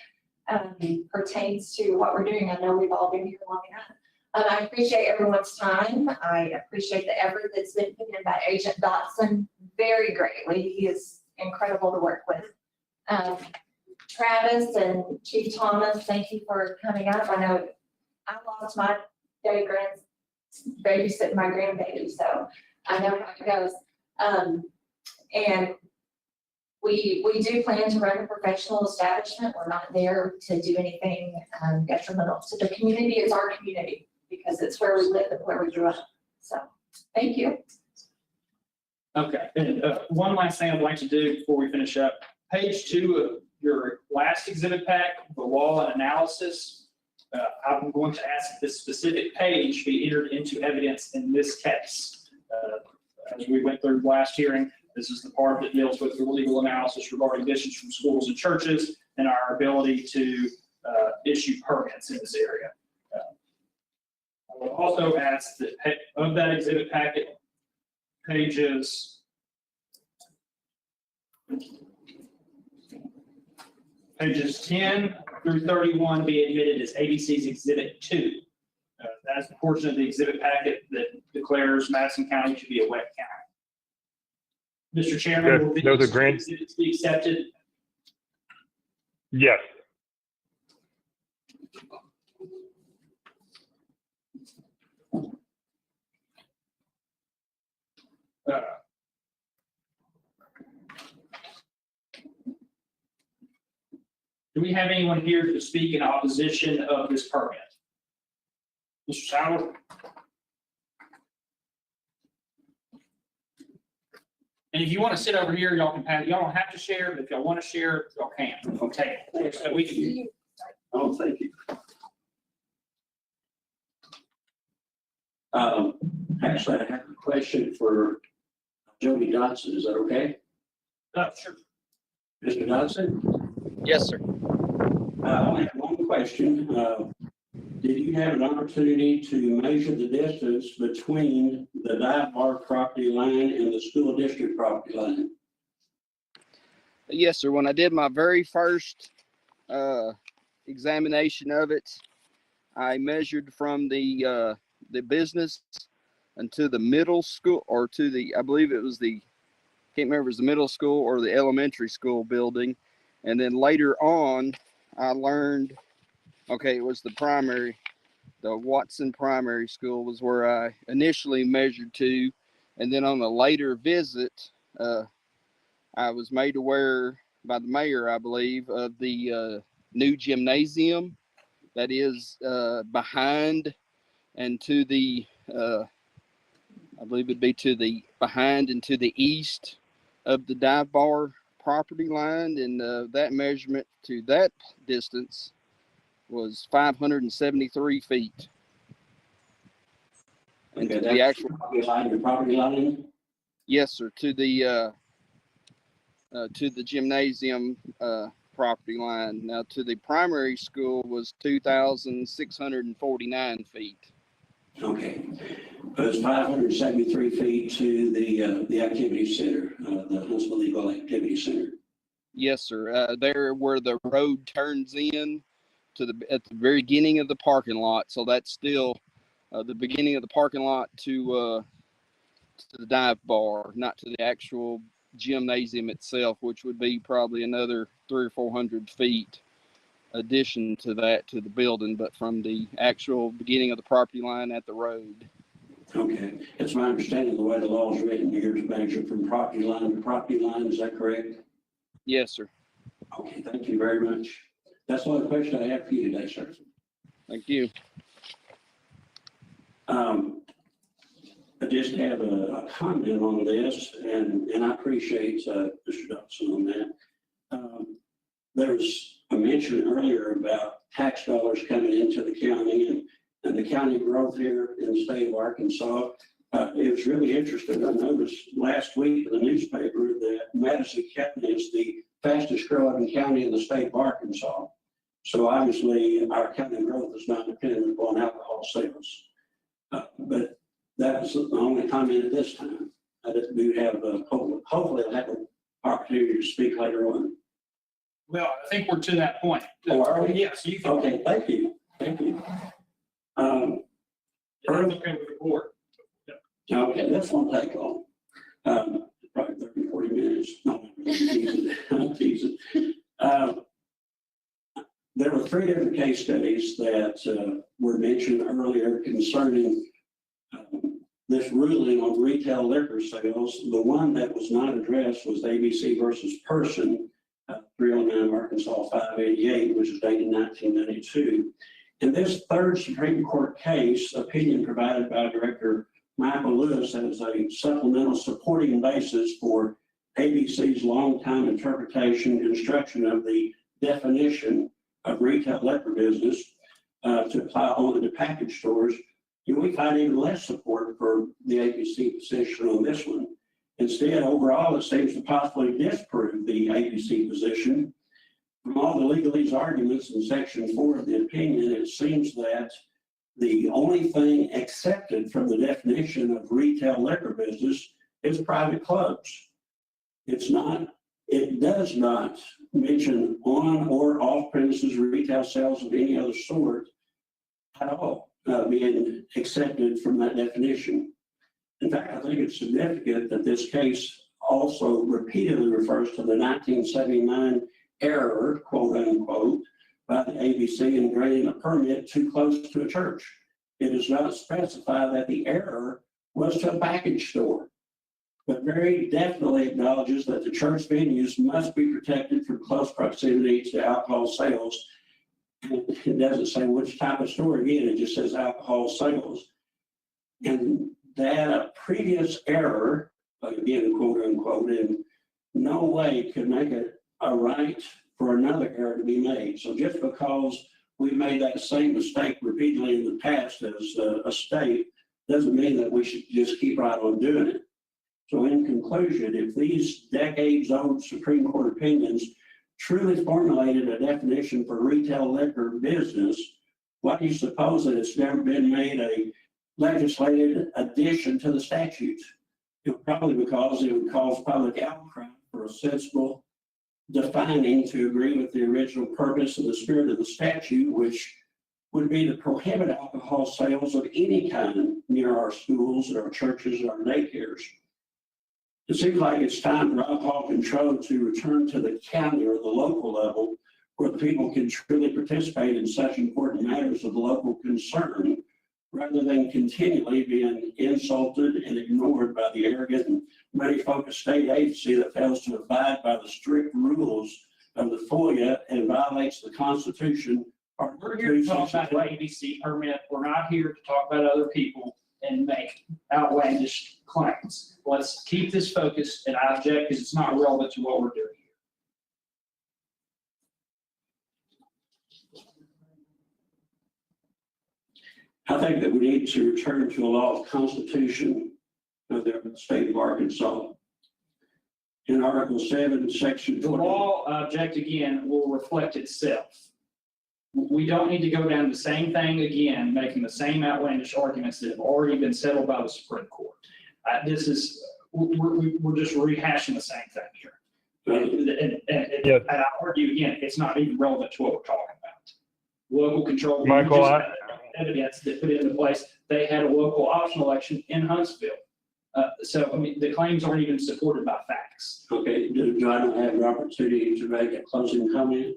pertains to what we're doing. I know we've all been here long enough. I appreciate everyone's time. I appreciate the effort that's been put in by Agent Dotson very greatly. He is incredible to work with. Travis and Chief Thomas, thank you for coming up. I know I lost my babysitting my grandbaby, so I know how it goes. And we do plan to run a professional establishment. We're not there to do anything detrimental to the community. It's our community. because it's where we live and where we grew up. So, thank you. Okay, and one last thing I'd like to do before we finish up. Page 2 of your last exhibit pack, the law and analysis. I'm going to ask that this specific page be entered into evidence in this case. As we went through last hearing, this is the part that deals with the legal analysis regarding distance from schools and churches and our ability to issue permits in this area. I would also ask that of that exhibit packet, pages 10 through 31 be admitted as ABC's Exhibit 2. That's the portion of the exhibit packet that declares Madison County to be a wet county. Mr. Chairman, will Those these are great. exhibits be accepted? Yes. Do we have anyone here to speak in opposition of this permit? Mr. Sauer? And if you want to sit over here, y'all can pass, y'all don't have to share, but if y'all want to share, y'all can. Okay. So we can. Oh, thank you. Actually, I have a question for Jody Dodson. Is that okay? Sure. Mr. Dodson? Yes, sir. I have one question. Did you have an opportunity to measure the distance between the dive bar property line and the school district property line? Yes, sir. When I did my very first examination of it, I measured from the business until the middle school, or to the, I believe it was the, can't remember if it was the middle school or the elementary school building. And then later on, I learned, okay, it was the Watson Primary School was where I initially measured to. And then on a later visit, I was made aware by the mayor, I believe, of the new gymnasium that is behind and to the, I believe it'd be to the behind and to the east of the dive bar property line. And that measurement to that distance was 573 feet. And Okay, to the actual property line? Yes, sir, to the gymnasium property line. Now, to the primary school was 2,649 feet. Okay. It's 573 feet to the activity center, the Huntsville Legal Activity Center. Yes, sir. There where the road turns in to at the very beginning of the parking lot. So that's still the beginning of the parking lot to the dive bar, not to the actual gymnasium itself, which would be probably another 300 or 400 feet addition to that, to the building, but from the actual beginning of the property line at the road. Okay. It's my understanding the way the law is written here is measured from property line to property line. Is that correct? Yes, sir. Okay. Thank you very much. That's all the question I have for you today, sir. Thank you. I just have a comment on this, and I appreciate Mr. Dodson on that. There was a mention earlier about tax dollars coming into the county and the county growth here in the state of Arkansas. It was really interesting. I noticed last week in the newspaper that Madison County is the fastest growing county in the state of Arkansas. So obviously our county growth is not dependent upon alcohol sales. But that was the only comment at this time. I do have, hopefully I'll have an opportunity to speak later on. Well, I think we're to that point. Oh, are we? Yes, you can. Okay, thank you. Thank you. It's okay with the board. Okay, this won't take long. Probably 30, 40 minutes. No, I'm teasing. There were 3 different case studies that were mentioned earlier concerning this ruling on retail liquor sales. The one that was not addressed was ABC versus Person, 309 Arkansas 588, which is dated 1992. In this third Supreme Court case, opinion provided by Director Michael Lewis as a supplemental supporting basis for ABC's longtime interpretation, construction of the definition of retail liquor business to apply only to package stores, we find even less support for the ABC position on this one. Instead, overall, it seems to possibly disprove the ABC position. From all the legalese arguments in section 4 of the opinion, it seems that the only thing accepted from the definition of retail liquor business is private clubs. It does not mention on or off premises retail sales of any other sort at all being accepted from that definition. In fact, I think it's significant that this case also repeatedly refers to the 1979 error, quote unquote, by the ABC in granting a permit too close to a church. It does not specify that the error was to a package store, but very definitely acknowledges that the church venues must be protected from close proximity to alcohol sales. It doesn't say which type of store, again, it just says alcohol sales. And that previous error, again, quote unquote, in no way could make it a right for another error to be made. So just because we made that same mistake repeatedly in the past as a state doesn't mean that we should just keep right on doing it. So in conclusion, if these decades-old Supreme Court opinions truly formulated a definition for retail liquor business, why do you suppose that it's never been made a legislative addition to the statute? Probably because it would cause public outcry for a sensible defining to agree with the original purpose and the spirit of the statute, which would be to prohibit alcohol sales of any kind near our schools, our churches, our daycares. It seems like it's time for alcohol control to return to the county or the local level where the people can truly participate in such important matters of local concern, rather than continually being insulted and ignored by the arrogant and money-focused state agency that fails to abide by the strict rules of the FOIA and violates the Constitution. We're here to talk about the ABC permit. We're not here to talk about other people and make outlandish claims. Let's keep this focused, and I object because it's not relevant to what we're doing here. I think that we need to return to a law of Constitution of the state of Arkansas. In Article 7, Section 20. The law, I object again, will reflect itself. We don't need to go down the same thing again, making the same outlandish arguments that have already been settled by the Supreme Court. We're just rehashing the same thing here. And I argue again, it's not even relevant to what we're talking about. Local control. Michael, evidence that put it into place. They had a local option election in Huntsville. So, I mean, the claims aren't even supported by facts. Okay, do I not have an opportunity to make a closing comment?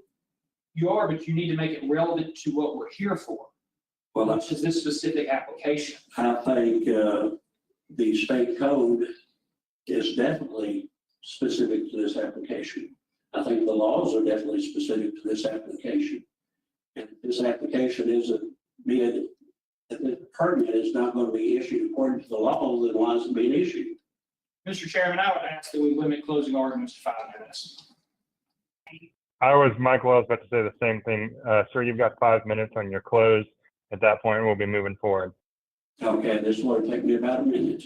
You are, but you need to make it relevant to what we're here for. Well, which is this specific application. I think the state code is definitely specific to this application. I think the laws are definitely specific to this application. And if this application isn't being, if the permit is not going to be issued according to the law, then why is it being issued? Mr. Chairman, I would ask that we limit closing arguments to 5 minutes. Michael, I was about to say the same thing. Sir, you've got 5 minutes on your close. At that point, we'll be moving forward. Okay, this will take me about a minute.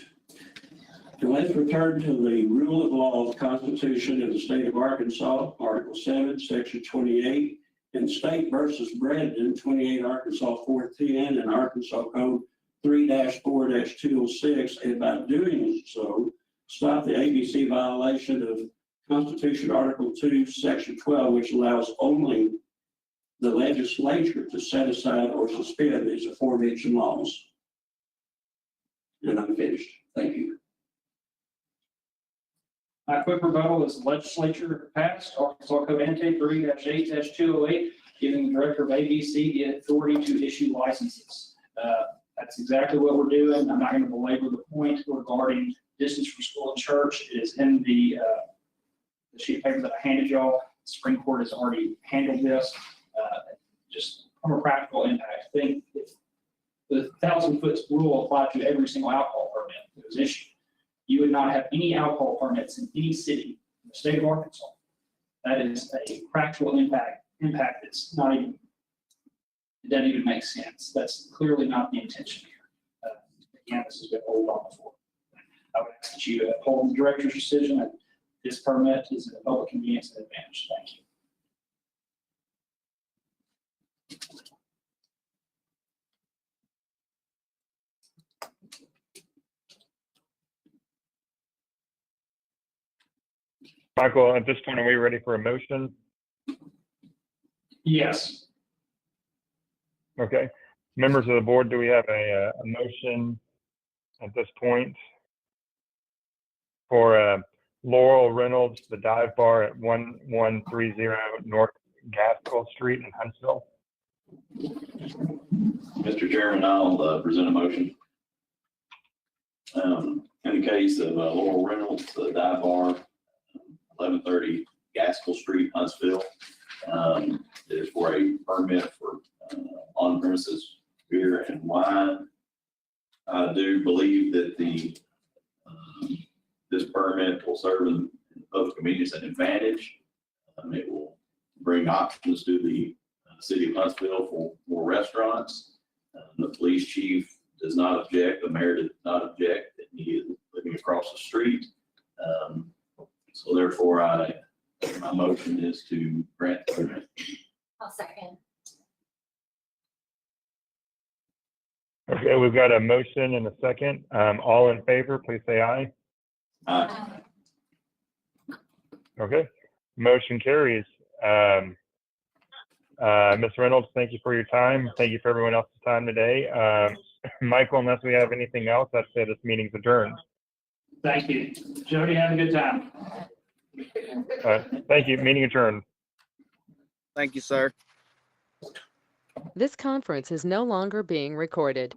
And let's return to the rule of law of the Constitution of the state of Arkansas, Article 7, Section 28, and State versus Brandon, 28 Arkansas 410, and Arkansas Code 3-4-206. And by doing so, stop the ABC violation of Constitution Article 2, Section 12, which allows only the legislature to set aside or suspend these aforementioned laws. And I'm finished. Thank you. My quick rebuttal is the legislature passed Arkansas Code Annotated 3-8-208, giving the director of ABC the authority to issue licenses. That's exactly what we're doing. I'm not going to belabor the point regarding distance from school and church. It is in the sheet of paper that I handed y'all. The Supreme Court has already handled this. Just from a practical impact, think if the 1,000-foot rule applied to every single alcohol permit that was issued, you would not have any alcohol permits in any city in the state of Arkansas. That is a practical impact that's not even, it doesn't even make sense. That's clearly not the intention here. Again, this has been rolled on before. I would ask that you uphold the director's decision that this permit is a public convenience and advantage. Thank you. Michael, at this point, are we ready for a motion? Yes. Okay. Members of the board, do we have a motion at this point for Laurel Reynolds, the dive bar at 1130 North Gaskell Street in Huntsville? Mr. Chairman, I'll present a motion. In the case of Laurel Reynolds, the dive bar, 1130 Gaskell Street, Huntsville, is for a permit for on premises beer and wine. I do believe that this permit will serve in public convenience and advantage. It will bring options to the city of Huntsville for more restaurants. The police chief does not object, the mayor does not object, that he is living across the street. So therefore, my motion is to grant the permit. I'll second. Okay, we've got a motion and a second. All in favor, please say aye. Aye. Okay, motion carries. Ms. Reynolds, thank you for your time. Thank you for everyone else's time today. Michael, unless we have anything else, I'd say this meeting's adjourned. Thank you. Jody, have a good time. Thank you. Meeting adjourned. Thank you, sir. This conference is no longer being recorded.